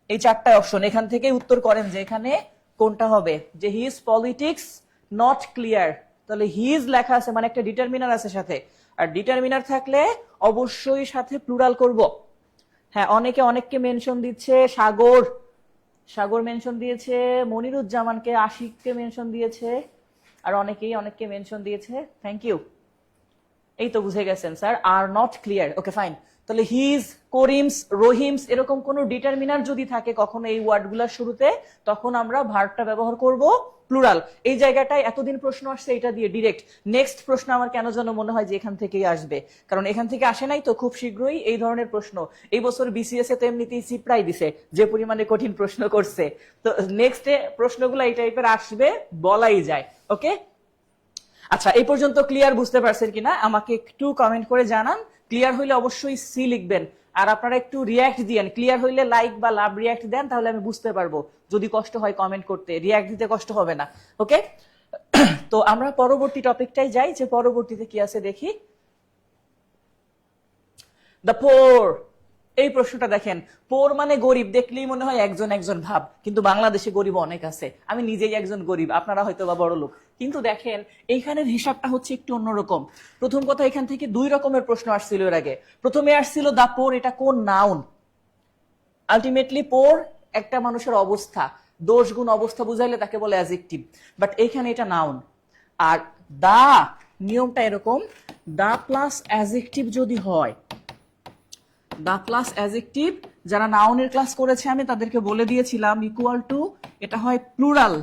এই চারটায় অপশন, এখান থেকে উত্তর করেন যে এখানে কোনটা হবে। যে হিজ পলিটিক্স নট ক্লিয়ার, তাহলে হিজ লেখা আছে মানে একটা ডিটারমিনার আছে সাথে, আর ডিটারমিনার থাকলে অবশ্যই সাথে প্লুরাল করব। হ্যাঁ, অনেকে অনেককে মেনশন দিচ্ছে, সাগর, সাগর মেনশন দিয়েছে, মনিরুজ্জামানকে, আশিককে মেনশন দিয়েছে, আর অনেকেই অনেককে মেনশন দিয়েছে। Thank you. এই তো বুঝে গেছেন স্যার, আর নট ক্লিয়ার। Okay fine. তাহলে হিজ, করিমস, রহিমস এরকম কোন ডিটারমিনার যদি থাকে কখনো এই ওয়ার্ডগুলোর শুরুতে, তখন আমরা ভার্বটা ব্যবহার করব প্লুরাল। এই জায়গাটায় এতদিন প্রশ্ন আসছে এটা দিয়ে ডিরেক্ট। নেক্সট প্রশ্ন আমার কেন যেন মনে হয় যে এখান থেকেই আসবে, কারণ এখান থেকে আসে নাই তো খুব শীঘ্রই এই ধরনের প্রশ্ন। এই বছর বিসিএস এ তো এমনিতেই সিপ্রাই দিছে, যে পরিমাণে কঠিন প্রশ্ন করছে। তো নেক্সটে প্রশ্নগুলো এই টাইপের আসবে বলাই যায়। ওকে, আচ্ছা, এই পর্যন্ত ক্লিয়ার বুঝতে পারছেন কিনা আমাকে একটু কমেন্ট করে জানান। ক্লিয়ার হইলে অবশ্যই সি লিখবেন, আর আপনারা একটু রিয়্যাক্ট দিয়েন। ক্লিয়ার হইলে লাইক বা লাভ রিয়্যাক্ট দেন, তাহলে আমি বুঝতে পারবো। যদি কষ্ট হয় কমেন্ট করতে, রিয়্যাক্ট দিতে কষ্ট হবে না। ওকে, তো আমরা পরবর্তী টপিকটাই যাই, যে পরবর্তীতে কি আছে দেখি। দ্য পোর, এই প্রশ্নটা দেখেন। পোর মানে গরিব, দেখলেই মনে হয় একজন একজন ভাব, কিন্তু বাংলাদেশে গরিব অনেক আছে। আমি নিজেই একজন গরিব, আপনারা হয়তো বা বড় লোক, কিন্তু দেখেন এইখানের হিসাবটা হচ্ছে একটু অন্যরকম। প্রথম কথা, এখান থেকে 2 রকমের প্রশ্ন আসছিল এর আগে। প্রথমে আসছিল দা পোর, এটা কোন নাউন? আলটিমেটলি পোর একটা মানুষের অবস্থা, দোষ গুণ অবস্থা বুঝাইলে তাকে বলে অ্যাডজেক্টিভ, বাট এখানে এটা নাউন। আর দা, নিয়মটা এরকম, দা প্লাস অ্যাডজেক্টিভ যদি হয়, দা প্লাস অ্যাডজেক্টিভ, যারা নাউনের ক্লাস করেছে আমি তাদেরকে বলে দিয়েছিলাম, ইকুয়াল টু এটা হয় প্লুরাল।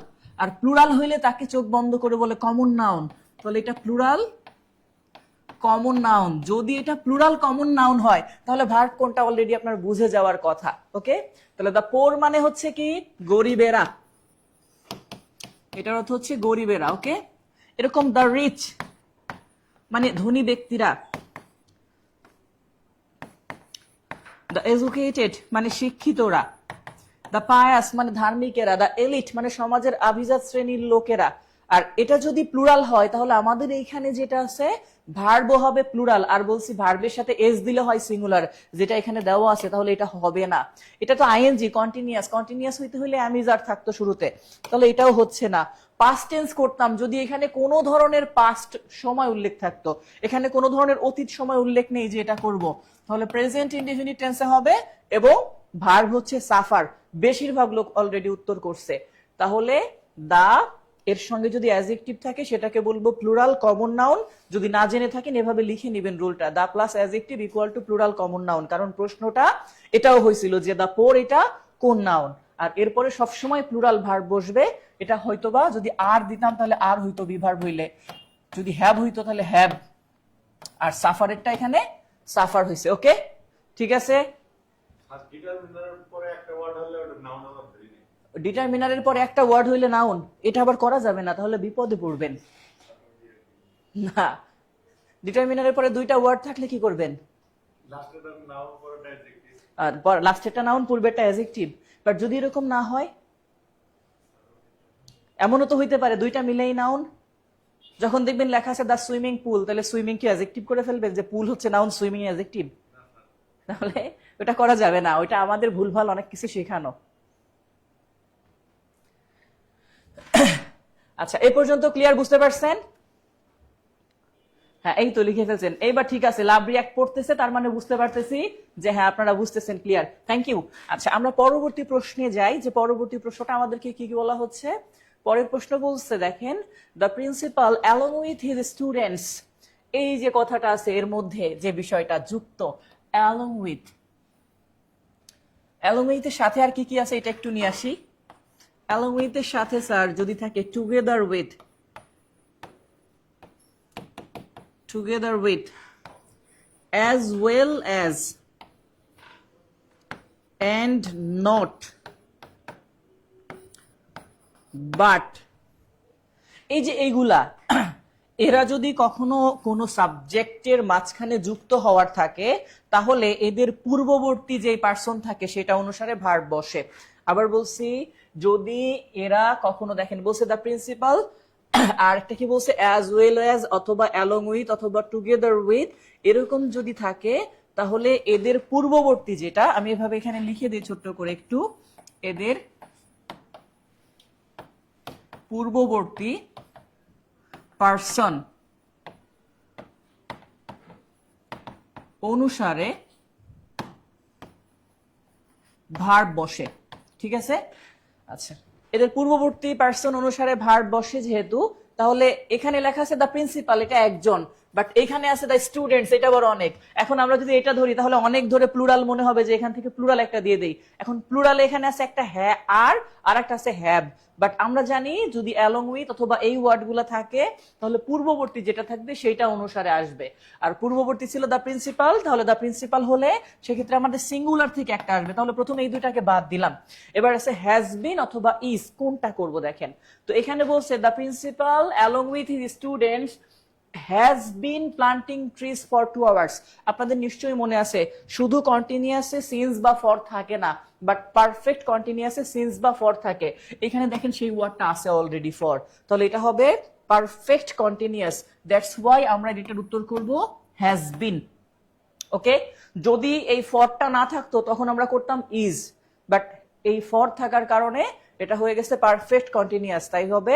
আর প্লুরাল হইলে তাকে চোখ বন্ধ করে বলে কমন নাউন। তাহলে এটা প্লুরাল কমন নাউন। যদি এটা প্লুরাল কমন নাউন হয় তাহলে ভার্ব কোনটা অলরেডি আপনার বুঝে যাওয়ার কথা। ওকে, তাহলে দা পোর মানে হচ্ছে কি গরিবেরা, এটার অর্থ হচ্ছে গরিবেরা। ওকে, এরকম দা রিচ মানে ধনী ব্যক্তিরা, দ্য এডুকেটেড মানে শিক্ষিতরা, দ্য পায়াস মানে ধার্মিকেরা, দ্য এলিট মানে সমাজের আভিজাত শ্রেণীর লোকেরা। আর এটা যদি প্লুরাল হয় তাহলে আমাদের এইখানে যেটা আছে ভার্বও হবে প্লুরাল, আর বলছি ভার্বের সাথে এস দিলে হয় সিঙ্গুলার, যেটা এখানে দেওয়া আছে, তাহলে এটা হবে না। এটা তো আইএনজি কন্টিনিউয়াস, কন্টিনিউয়াস হইতে হলে অ্যামিজার থাকতো শুরুতে, তাহলে এটাও হচ্ছে না। পাস্ট টেন্স করতাম যদি এখানে কোনো ধরনের পাস্ট সময় উল্লেখ থাকতো, এখানে কোনো ধরনের অতীত সময় উল্লেখ নেই যে এটা করব, তাহলে প্রেজেন্ট ইনডেফিনিট টেন্সে হবে। এবং ভার্ব হচ্ছে সাফার, বেশিরভাগ লোক অলরেডি উত্তর করছে। তাহলে দা এর সঙ্গে যদি অ্যাডজেক্টিভ থাকে সেটাকে বলবো প্লুরাল কমন নাউন। যদি না জেনে থাকেন এভাবে লিখে নেবেন রুলটা, the plus adjective equal to plural common noun, কারণ প্রশ্নটা এটাও হয়েছিল যে দা পোর এটা কোন নাউন, আর এরপরে সবসময় প্লুরাল ভার্ব বসবে। এটা হয়তোবা যদি আর দিতাম তাহলে আর হইতো বিভার্ব হইলে, যদি হ্যাভ হইতো তাহলে হ্যাভ, আর সাফারেরটা এখানে সাফার হয়েছে। ওকে, ঠিক আছে। ডিটারমিনারের পরে একটা ওয়ার্ড হইলে নাউন, এটা আবার করা যাবে না, তাহলে বিপদে পড়বেন। না, ডিটারমিনারের পরে 2টা ওয়ার্ড থাকলে কি করবেন? লাস্টেরটা নাউন পূর্বেরটা অ্যাডজেক্টিভ। বাট যদি এরকম না হয়, এমনও তো হইতে পারে 2টা মিলেই নাউন। যখন দেখবেন লেখা আছে দা সুইমিং পুল, তাহলে সুইমিং কি অ্যাডজেক্টিভ করে ফেলবেন যে পুল হচ্ছে নাউন, সুইমিং অ্যাডজেক্টিভ? তাহলে ওটা করা যাবে না, ওইটা আমাদের ভুলভাল অনেক কিছু শেখানো। আচ্ছা, এই পর্যন্ত ক্লিয়ার বুঝতে পারছেন? হ্যাঁ, এই তো লিখে ফেলছেন। এইবার ঠিক আছে, লাভ রিঅ্যাক্ট পড়তেছে, তার মানে বুঝতে পারতেছি যে হ্যাঁ আপনারা বুঝতেছেন, ক্লিয়ার, থ্যাংক ইউ। আচ্ছা, আমরা পরবর্তী প্রশ্নে যাই, যে পরবর্তী প্রশ্নটা আমাদেরকে কি কি বলা হচ্ছে। পরের প্রশ্ন বলছে দেখেন, the principal along with his students, এই যে কথাটা আছে এর মধ্যে যে বিষয়টা যুক্ত, অ্যালং উইথ, অ্যালং উইথের সাথে আর কি কি আছে এটা একটু নিয়ে আসি। অ্যালং উইথের সাথে স্যার যদি থাকে together with, together with, as well and not but এই যে এইগুলা এরা যদি কখনো কোনো সাবজেক্টের মাঝখানে যুক্ত হওয়ার থাকে তাহলে এদের পূর্ববর্তী যে পার্সন থাকে সেটা অনুসারে ভার্ব বসে। আবার বলছি, যদি এরা কখনো দেখেন বলছে দ্য প্রিন্সিপাল, আর একটা কি বলছে অ্যাজ ওয়েল অ্যাজ অথবা অ্যালং উইথ অথবা টুগেদার উইথ, এরকম যদি থাকে তাহলে এদের পূর্ববর্তী যেটা আমি এভাবে এখানে লিখে দিই ছোট্ট করে একটু, এদের পূর্ববর্তী পার্সন অনুসারে ভার্ব বসে। ঠিক আছে, আচ্ছা এদের পূর্ববর্তী পার্সন অনুসারে ভার্ব বসে যেহেতু, তাহলে এখানে লেখা আছে দ্য প্রিন্সিপাল, এটা একজন, বাট এখানে আছে দ্য স্টুডেন্টস, এটা বড় অনেক। এখন আমরা যদি এটা ধরি তাহলে অনেক ধরে প্লুরাল মনে হবে, যে এখান থেকে প্লুরাল একটা দিয়ে দেই। এখন প্লুরাল এখানে আছে একটা হ্যাঁ আর একটা আছে হ্যাভ, বাট আমরা জানি যদি অ্যালং উইথ অথবা এই ওয়ার্ডগুলো থাকে তাহলে পূর্ববর্তী যেটা থাকবে সেটা অনুসারে আসবে। আর পূর্ববর্তী ছিল দ্য প্রিন্সিপাল, তাহলে দ্য প্রিন্সিপাল হলে সেক্ষেত্রে আমাদের সিঙ্গুলার থেকে একটা আসবে, তাহলে প্রথমে এই দুইটাকে বাদ দিলাম। এবার আছে হ্যাজ বিন অথবা ইজ, কোনটা করব দেখেন। তো এখানে বলছে the principal along with his students has been planting trees for 2 hours. আপনাদের নিশ্চয়ই মনে আছে শুধু কন্টিনিউয়াসে সিন্স বা ফর থাকে না, বাট পারফেক্ট কন্টিনিউয়াসে সিন্স বা ফর থাকে। এখানে দেখেন সেই ওয়ার্ডটা আছে অলরেডি ফর, তাহলে এটা হবে পারফেক্ট কন্টিনিউয়াস। দ্যাটস ওয়াই আমরা এটার উত্তর করব হ্যাজ বিন। ওকে, যদি এই ফরটা না থাকতো তখন আমরা করতাম ইজ, বাট এই ফর থাকার কারণে এটা হয়ে গেছে পারফেক্ট কন্টিনিউয়াস, তাই হবে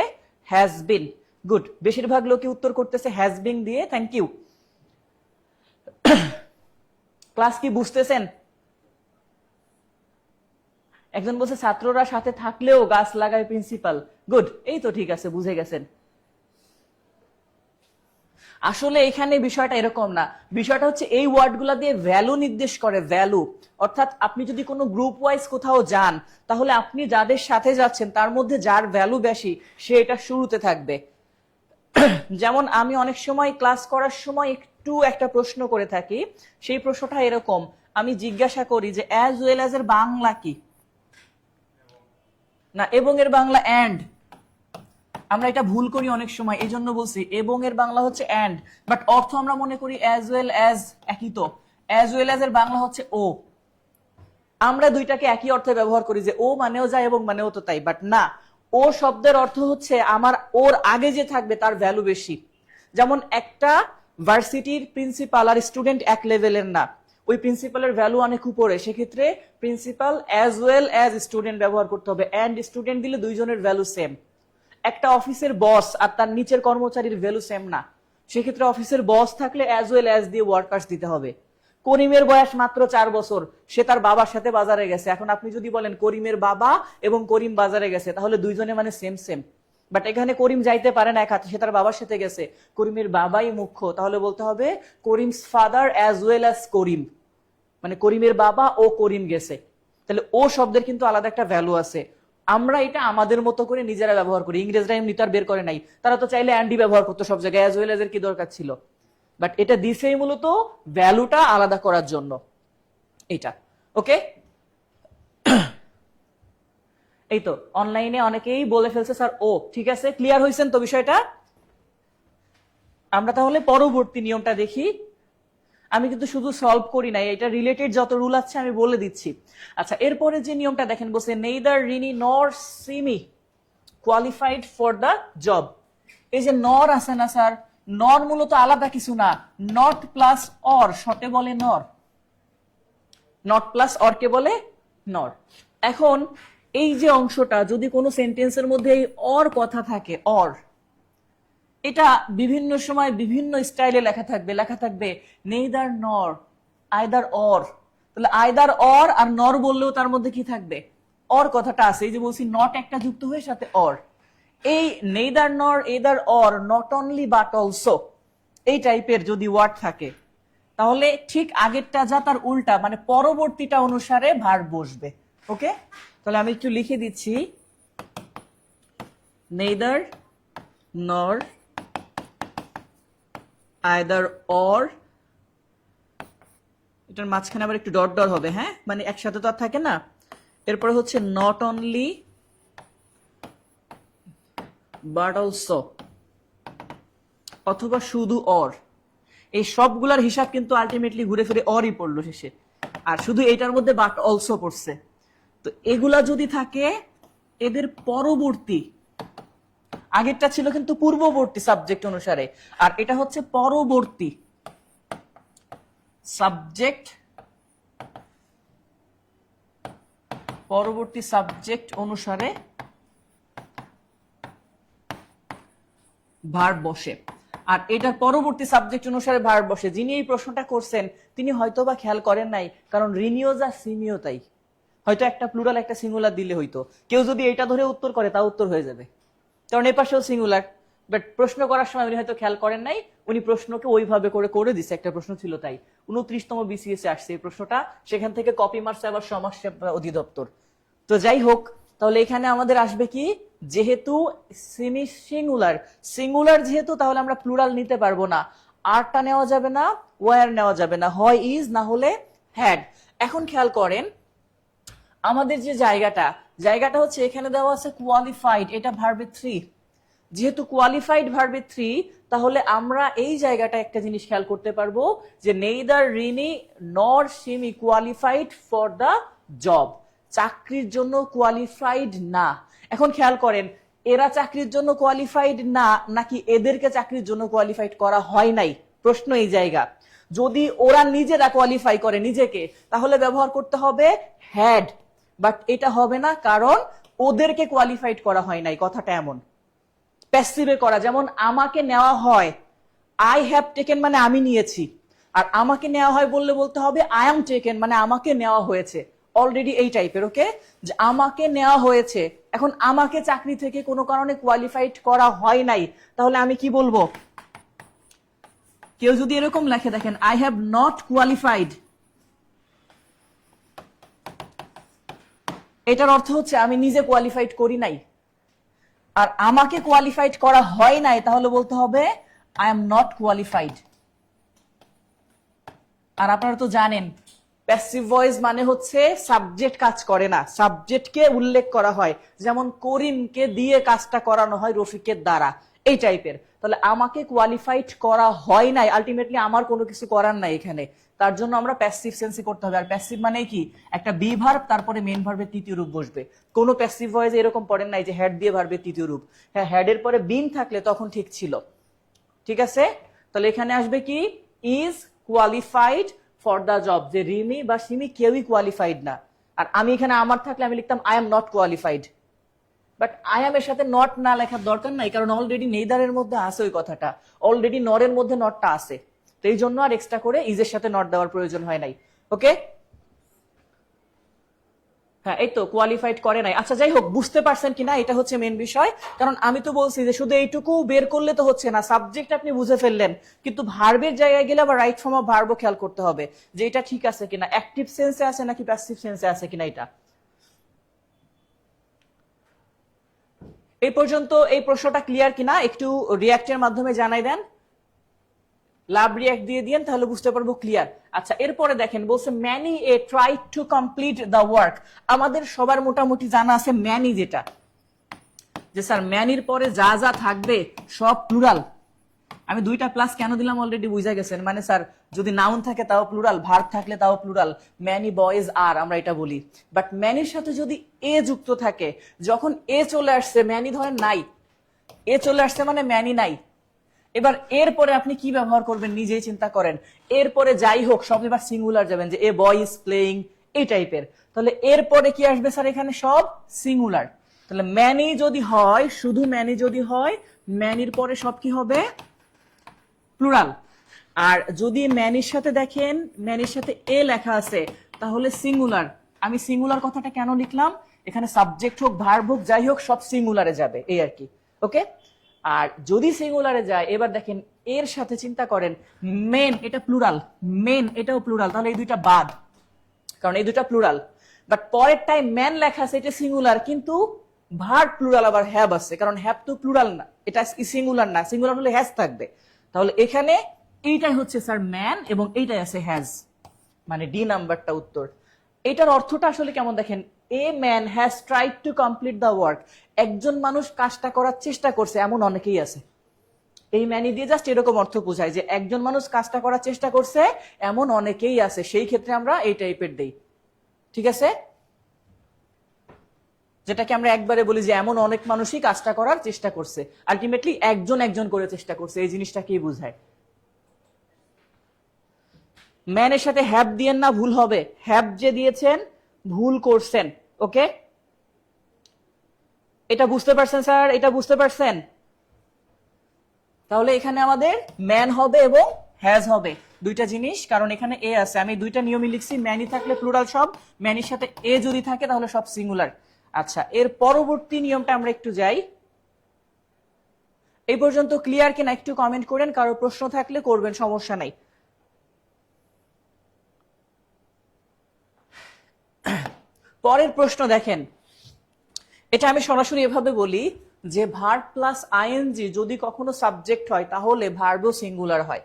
হ্যাজ বিন। গুড, বেশিরভাগ লোকই উত্তর করতেছে হ্যাজ বিন দিয়ে, থ্যাংক ইউ। ক্লাস কি বুঝতেছেন? একজন বলছে ছাত্ররা সাথে থাকলেও গাছ লাগায় প্রিন্সিপাল। গুড, এই তো ঠিক আছে, বুঝে গেছেন। আসলে এখানে বিষয়টা এরকম না, বিষয়টা হচ্ছে এই ওয়ার্ডগুলা দিয়ে ভ্যালু নির্দেশ করে, ভ্যালু। অর্থাৎ আপনি যদি কোনো গ্রুপ ওয়াইজ কোথাও যান তাহলে আপনি যাদের সাথে যাচ্ছেন তার মধ্যে যার ভ্যালু বেশি সে এটা শুরুতে থাকবে। যেমন আমি অনেক সময় ক্লাস করার সময় একটু একটা প্রশ্ন করে থাকি, সেই প্রশ্নটা এরকম, আমি জিজ্ঞাসা করি যে অ্যাজ ওয়েল অ্যাজ এর বাংলা কি, না এবং এর বাংলা অ্যান্ড। আমরা এটা ভুল করি অনেক সময়, এই জন্য বলছি এবং এর বাংলা হচ্ছে অ্যান্ড, বাট অর্থ আমরা মনে করি অ্যাজ ওয়েল অ্যাজ একই। তো অ্যাজ ওয়েল অ্যাজ এর বাংলা হচ্ছে ও। আমরা দুইটাকে একই অর্থে ব্যবহার করি যে ও মানেও যায় এবং মানেও তো তাই, বাট না, ও শব্দের অর্থ হচ্ছে আমার ওর আগে যে থাকবে তার ভ্যালু বেশি। যেমন একটা ভার্সিটির প্রিন্সিপাল আর স্টুডেন্ট এক লেভেলের না, ওই প্রিন্সিপালের ভ্যালু অনেক উপরে, সেক্ষেত্রে principal as well as student ব্যবহার করতে হবে, অ্যান্ড স্টুডেন্ট দিলে দুইজনের ভ্যালু সেম। একটা অফিসের বস আর তার নিচের কর্মচারীর ভ্যালু সেম না, সেক্ষেত্রে অফিসের বস থাকলে অ্যাজ ওয়েল অ্যাজ দিয়ে ওয়ার্কার্স দিতে হবে। করিমের বয়স মাত্র 4 বছর, সে তার বাবার সাথে বাজারে গেছে। এখন আপনি যদি বলেন করিমের বাবা এবং করিম বাজারে গেছে তাহলে দুইজনে মানে সেম সেম, বাট এখানে করিম যাইতে পারে না এক হাতে, সে তার বাবার সাথে গেছে, করিমের বাবাই মুখ্য, তাহলে বলতে হবে Karim's father as well as Karim, মানে করিমের বাবা ও করিম গেছে। তাহলে ও শব্দের কিন্তু আলাদা একটা ভ্যালু আছে। আমরা এটা আমাদের মতো করে নিজেরা ব্যবহার করি, ইংরেজরা এমনি তো আর বের করে নাই, তারা তো চাইলে অ্যান্ডি ব্যবহার করতো সব জায়গায়, অ্যাজ ওয়েল অ্যাজ এর কি দরকার ছিল, বাট এটা দিছেই মূলত ভ্যালুটা আলাদা করার জন্য এটা। ওকে, এই তো অনলাইনে অনেকেই বলে ফেলছে স্যার ও, ঠিক আছে, ক্লিয়ার হয়েছেন তো বিষয়টা? আমরা তাহলে পরবর্তী নিয়মটা দেখি। আমি কিন্তু শুধু সলভ করি নাই, এটা রিলেটেড যত রুল আছে আমি বলে দিচ্ছি। আচ্ছা, এরপরে যে নিয়মটা দেখেন বলছে নেইদার রিনি নর Simi qualified for the job. এই যে নর আছে না স্যার, নর মূলত আলাদা কিছু না, নট প্লাস অর শর্টে বলে নর, নট প্লাস অর কে বলে নর। এখন এই যে অংশটা যদি কোনো সেন্টেন্সের মধ্যে এই অর কথা থাকে, অর, এটা বিভিন্ন সময় বিভিন্ন স্টাইলে লেখা থাকবে, লেখা থাকবে নেইদার নর আইদার অর, তাহলে আইদার অর আর নর বললেও তার মধ্যে কি থাকবে, অর কথাটা আছে। এই যে বলছি নট একটা যুক্ত হয়ে সাথে অর, এই neither nor either or not only but also, এই টাইপের যদি ওয়ার্ড থাকে তাহলে ঠিক আগেরটা যা তার উল্টা, মানে পরবর্তীটা অনুসারে ভার্ব বসবে। ওকে, তাহলে আমি একটু লিখে দিচ্ছি নেইদার নর either or এটার মাঝখানে আবার একটু ডট ডট হবে, হ্যাঁ, মানে একসাথে তো আর থাকে না। এরপরে হচ্ছে নট অনলি বাট অলসো, অথবা শুধু অর। এই সবগুলার হিসাব কিন্তু আলটিমেটলি ঘুরে ফিরে অরই পড়লো শেষে, আর শুধু এটার মধ্যে বাট অলসো পড়ছে। তো এগুলা যদি থাকে, এদের পরবর্তী, আগেরটা ছিল কিন্তু পূর্ববর্তী সাবজেক্ট অনুসারে, আর এটা হচ্ছে পরবর্তী সাবজেক্ট, পরবর্তী সাবজেক্ট অনুসারে ভার্ব বসে। আর এটার পরবর্তী সাবজেক্ট অনুসারে ভার্ব বসে। যিনি এই প্রশ্নটা করছেন তিনি হয়তোবা খেয়াল করেন নাই, কারণ রিনিও যা সিমিও তাই। হয়তো একটা প্লুরাল একটা সিঙ্গুলার দিলে হইতো, কেউ যদি এটা ধরে উত্তর করে তা উত্তর হয়ে যাবে, কারণ এ পাশেও সিঙ্গুলার। বাট প্রশ্ন করার সময় উনি হয়তো খেয়াল করেন নাই, উনি প্রশ্নকে ওইভাবে করে দিছে, একটা প্রশ্ন ছিল তাই। 29তম বিসিএস আসছে এই প্রশ্নটা, সেখান থেকে কপি মারছে আবার সমাজ সেবা অধিদপ্তর। তো যাই হোক, তাহলে এখানে আমাদের আসবে কি, যেহেতু সেমি সিঙ্গুলার, সিঙ্গুলার যেহেতু, তাহলে আমরা প্লুরাল নিতে পারবো না। আরটা নেওয়া যাবে না, ওয়ার নেওয়া যাবে না, হয় ইজ না হলে হ্যাড। এখন খেয়াল করেন আমাদের যে জায়গাটা হচ্ছে এখানে দেওয়া আছে কোয়ালিফাইড, এটা ভার্বে 3। যেহেতু কোয়ালিফাইড ভার্বে 3, তাহলে আমরা এই জায়গাটা একটা জিনিস খেয়াল করতে পারবো যে নেইদার রিনি নর Simi qualified for the job, চাকরির জন্য কোয়ালিফাইড না। এখন খেয়াল করেন এরা চাকরির জন্য কোয়ালিফাইড না, নাকি এদেরকে চাকরির জন্য কোয়ালিফাইড করা হয় নাই, প্রশ্ন এই জায়গা। যদি ওরা নিজেরা কোয়ালিফাই করে নিজেকে, তাহলে ব্যবহার করতে হবে হ্যাড, বাট এটা হবে না, কারণ ওদেরকে কোয়ালিফাইড করা হয় নাই, কথাটা এমন। প্যাসিভে করা, যেমন আমাকে নেওয়া হয়, আই হ্যাভ টেকেন মানে আমি নিয়েছি, আর আমাকে নেওয়া হয় বললে বলতে হবে আই এম টেকেন মানে আমাকে নেওয়া হয়েছে। অলরেডি এই টাইপের, ওকে, যে আমাকে নেওয়া হয়েছে। এখন আমাকে চাকরি থেকে কোনো কারণে কোয়ালিফাইড করা হয় নাই, তাহলে আমি কি বলবো? কেউ যদি এরকম লেখে, দেখেন, আই হ্যাভ নট কোয়ালিফাইড, এটার অর্থ হচ্ছে আমি নিজে কোয়ালিফাইড করি নাই। আর আমাকে কোয়ালিফাইড করা হয় নাই, তাহলে বলতে হবে আই এম নট কোয়ালিফাইড। আর আপনারা তো জানেন প্যাসিভ ভয়েস মানে হচ্ছে সাবজেক্ট কাজ করে না, সাবজেক্টকে উল্লেখ করা হয়, যেমন করিমকে দিয়ে কাজটা করানো হয় রফিকের দ্বারা, এই টাইপের। তাহলে আমাকে কোয়ালিফাইড করা হয় নাই, আলটিমেটলি আমার কোনো কিছু করার নাই এখানে, তার জন্য আমরা প্যাসিভ সেন্সে করতে হবে। আর প্যাসিভ মানে কি, একটা বি ভার্ব তারপরে মেইন ভার্বের তৃতীয় রূপ বসবে। কোনো প্যাসিভ ভয়েস এরকম পড়েন নাই যে হ্যাড দিয়ে ভার্বের তৃতীয় রূপ, হ্যাঁ হ্যাডের পরে বিন থাকলে তখন ঠিক ছিল। ঠিক আছে, তাহলে এখানে আসবে কি, is qualified for the job, যে রিমি বা সিমি কেউই কোয়ালিফাইড না। আর আমি এখানে আমার থাকলে আমি লিখতাম I am not qualified, but I am এর সাথে নট না লেখার দরকার নাই, কারণ অলরেডি নেইদারের মধ্যে আছে ওই কথাটা, অলরেডি নরের মধ্যে নটটা আছে, তো এই জন্য আর এক্সট্রা করে ইজের সাথে নট দেওয়ার প্রয়োজন হয় নাই। ওকে, হ্যাঁ এই তো কোয়ালিফাইড করে নাই। আচ্ছা যাই হোক, বুঝতে পারছেন কিনা এটা হচ্ছে মেন বিষয়। কারণ আমি তো বলছি যে শুধু এইটুকু বের করলে তো হচ্ছে না, সাবজেক্ট আপনি বুঝে ফেললেন, কিন্তু ভার্বের জায়গায় গেলে আবার রাইট ফর্ম অফ ভার্বও খেয়াল করতে হবে যে এটা ঠিক আছে কিনা, অ্যাক্টিভ সেন্সে আছে নাকি প্যাসিভ সেন্সে আছে কিনা। এটা এই পর্যন্ত এই প্রশ্নটা ক্লিয়ার কিনা একটু রিয়াক্টের মাধ্যমে জানাই দেন, লাভ রিয়াক্ট দিয়ে দিয়েন, তাহলে বুঝতে পারবো ক্লিয়ার। আচ্ছা এরপরে দেখেন বলছে many a try to complete the work. আমাদের সবার মোটামুটি জানা আছে ম্যানি, যেটা যে স্যার ম্যানির পরে যা যা থাকবে সব প্লুরাল। আমি দুইটা প্লাস কেন দিলাম অলরেডি বুঝা গেছেন, মানে স্যার যদি নাউন থাকে তাও প্লুরাল, ভার্ব থাকলে তাও প্লুরাল, ম্যানি বয়েজ আর আমরা এটা বলি। বাট ম্যানির সাথে যদি এ যুক্ত থাকে, যখন এ চলে আসছে, ম্যানি ধরেন নাই, এ চলে আসছে মানে ম্যানি নাই। এবার এরপরে আপনি কি ব্যবহার করবেন নিজেই চিন্তা করেন। এরপরে যাই হোক সব এবার সিঙ্গুলার যাবেন, যে এ বয় ইজ প্লেইং এই টাইপের। তাহলে এরপরে কি আসবে স্যার, এখানে সব সিঙ্গুলার। তাহলে ম্যানি যদি হয়, শুধু ম্যানি যদি হয়, ম্যানির পরে সব কি হবে, প্লুরাল। আর যদি ম্যানির সাথে দেখেন, ম্যানির সাথে এ লেখা আছে, তাহলে সিঙ্গুলার। আমি সিঙ্গুলার কথাটা কেন লিখলাম, এখানে সাবজেক্ট হোক ভার্ব হোক যাই হোক সব সিঙ্গুলারে যাবে, এই আর কি। ওকে, আর যদি সিঙ্গুলারে যায়, এবার দেখেন এর সাথে চিন্তা করেন, মেন এটা প্লুরাল, মেন এটাও প্লুরাল, তাহলে এই দুইটা বাদ, কারণ এই দুইটা প্লুরাল। বাট পরের টাইম ম্যান লেখা আছে, এটা সিঙ্গুলার, কিন্তু ভার্ব প্লুরাল আবার হ্যাভ আছে, কারণ হ্যাভ তো প্লুরাল না, এটা সিঙ্গুলার না, সিঙ্গুলার হলে হ্যাজ থাকবে। তাহলে এখানে এইটাই হচ্ছে স্যার ম্যান এবং এইটাই আছে হ্যাজ। মানে ডি নাম্বারটা উত্তর। এটার অর্থটা আসলে কেমন দেখেন, a man has tried to complete the work, একজন মানুষ কাজটা করার চেষ্টা করছে, এমন অনেকেই আছে। এই ম্যানি দিয়ে জাস্ট এরকম অর্থ বোঝায় যে একজন মানুষ কাজটা করার চেষ্টা করছে, এমন অনেকেই আছে, সেই ক্ষেত্রে আমরা এই টাইপের দেই। ঠিক আছে, যেটাকে আমরা একবারে বলি যে এমন অনেক মানুষই কাজটা করার চেষ্টা করছে, আলটিমেটলি একজন একজন করে চেষ্টা করছে, এই জিনিসটাকেই বোঝায়। ম্যানের সাথে হ্যাভ দিয়েন না, ভুল হবে। হ্যাভ যে দিয়েছেন ভুল করছেন। ওকে, এটা বুঝতে পারছেন স্যার? এটা বুঝতে পারছেন? তাহলে এখানে আমাদের ম্যান হবে এবং হ্যাজ হবে, দুইটা জিনিস, কারণ এখানে এ আছে। আমি দুইটা নিয়মই লিখছি, ম্যানি থাকলে প্লুরাল সব, ম্যানির সাথে এ যদি থাকে তাহলে সব সিঙ্গুলার। আচ্ছা, এর পরবর্তী নিয়মটা আমরা একটু যাই। এই পর্যন্ত ক্লিয়ার কিনা একটু কমেন্ট করেন, কারো প্রশ্ন থাকলে করবেন, সমস্যা নাই। পরের প্রশ্ন দেখেন, এটা আমি সরাসরি এভাবে বলি যে ভার্ব প্লাস আইএনজি যদি কখনো সাবজেক্ট হয় তাহলে ভার্বও সিঙ্গুলার হয়।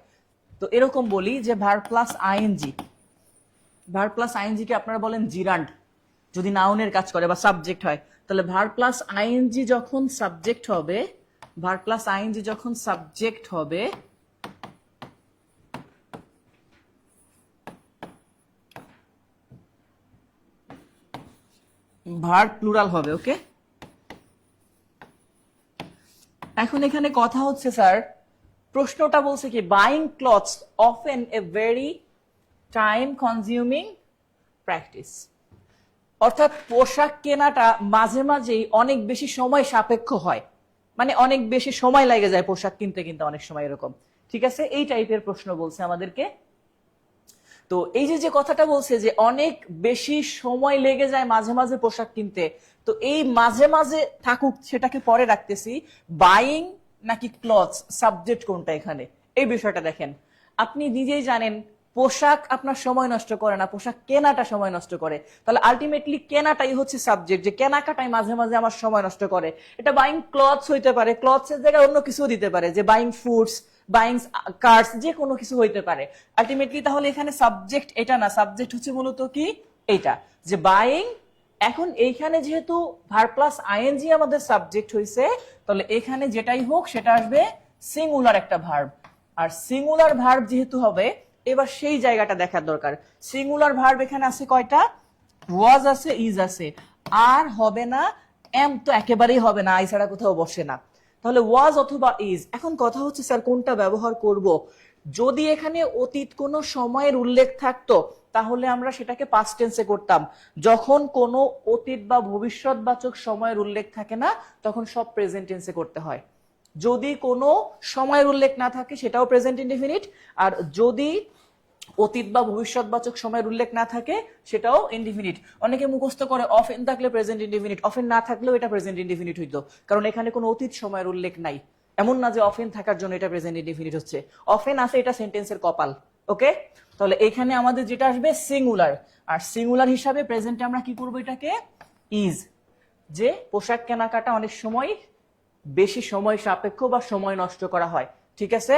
তো এরকম বলি যে verb plus ING, verb plus ING কে আপনারা বলেন জিরান্ড, যদি নাউনের কাজ করে বা সাবজেক্ট হয়, তাহলে ভার্ব প্লাস আইএনজি যখন সাবজেক্ট হবে, ভার্ব প্লাস আইএনজি যখন সাবজেক্ট হবে, ভার্ব প্লুরাল হবে। ওকে, এখন এখানে কথা হচ্ছে স্যার, প্রশ্নটা বলছে কি, বাইং ক্লথস অফেন এ ভেরি টাইম কনজিউমিং প্র্যাকটিস, অর্থাৎ পোশাক কেনাটা মাঝে মাঝেই অনেক বেশি সময় সাপেক্ষ হয়, মানে অনেক বেশি সময় লাগে যায় পোশাক কিনতে কিনতে অনেক সময় এরকম। ঠিক আছে, এই টাইপের প্রশ্ন বলছে আমাদেরকে। তো এই যে কথাটা বলছে যে অনেক বেশি সময় লেগে যায় মাঝে মাঝে পোশাক কিনতে, তো এই মাঝে মাঝে থাকুক সেটাকে পরে রাখতেছি, বাইং নাকি ক্লথস, সাবজেক্ট কোনটা এখানে, এই বিষয়টা দেখেন। আপনি নিজেই জানেন পোশাক আপনার সময় নষ্ট করে না, পোশাক কেনাটা সময় নষ্ট করে, তাহলে আলটিমেটলি কেনাটাই হচ্ছে সাবজেক্ট, যে কেনাকাটাই মাঝে মাঝে আমার সময় নষ্ট করে। এটা বাইং ক্লথস হইতে পারে, ক্লথস এর জায়গায় অন্য কিছু দিতে পারে, যে বাইং ফুডস, বাইং কার্স, যে কোনো কিছু হইতে পারে আলটিমেটলি। তাহলে এখানে সাবজেক্ট এটা না, সাবজেক্ট হচ্ছে মূলত কি এইটা, যে বাইং। এখন এইখানে যেহেতু ভার্ব প্লাস আইএনজি আমাদের সাবজেক্ট হইছে, তাহলে এখানে যেটাই হোক সেটা আসবে সিঙ্গুলার একটা ভার্ব, আর সিঙ্গুলার ভার্ব যেহেতু হবে, এবার সেই জায়গাটা দেখার দরকার। সিঙ্গুলার ভার্ব এখানে আছে কয়টা, ওয়াজ আছে, ইজ আছে, আর হবে না, এম তো একেবারেই হবে না, আই ছাড়া কোথাও বসে না, তাহলে ওয়াজ অথবা ইজ। এখন কথা হচ্ছে স্যার কোনটা ব্যবহার করব, যদি এখানে অতীত কোনো সময়ের উল্লেখ থাকতো তাহলে আমরা সেটাকে পাস্ট টেন্সে করতাম। যখন কোনো অতীত বা ভবিষ্যৎবাচক সময়ের উল্লেখ থাকে না তখন সব প্রেজেন্ট টেন্সে করতে হয়। যদি কোনো সময়ের উল্লেখ না থাকে সেটাও প্রেজেন্ট ইনডেফিনিট, আর যদি অতীত বা ভবিষ্যৎবাচক সময়ের উল্লেখ না থাকে সেটাও ইনডিফিনিট। অনেকে মুখস্থ করে অফেন থাকলে প্রেজেন্ট ইনডিফিনিট, অফেন না থাকলেও এটা প্রেজেন্ট ইনডিফিনিট হইতো, কারণ এখানে কোনো অতীত সময়ের উল্লেখ নাই। এমন না যে অফেন থাকার জন্য এটা প্রেজেন্ট ইনডিফিনিট হচ্ছে, অফেন আছে এটা সেন্টেন্সের কপাল। ওকে, তাহলে এখানে আমাদের যেটা আসবে সিঙ্গুলার, আর সিঙ্গুলার হিসাবে প্রেজেন্টে আমরা কি করবো, এটাকে ইজ, যে পোশাক কেনাকাটা অনেক সময় বেশি সময় সাপেক্ষ বা সময় নষ্ট করা হয়। ঠিক আছে,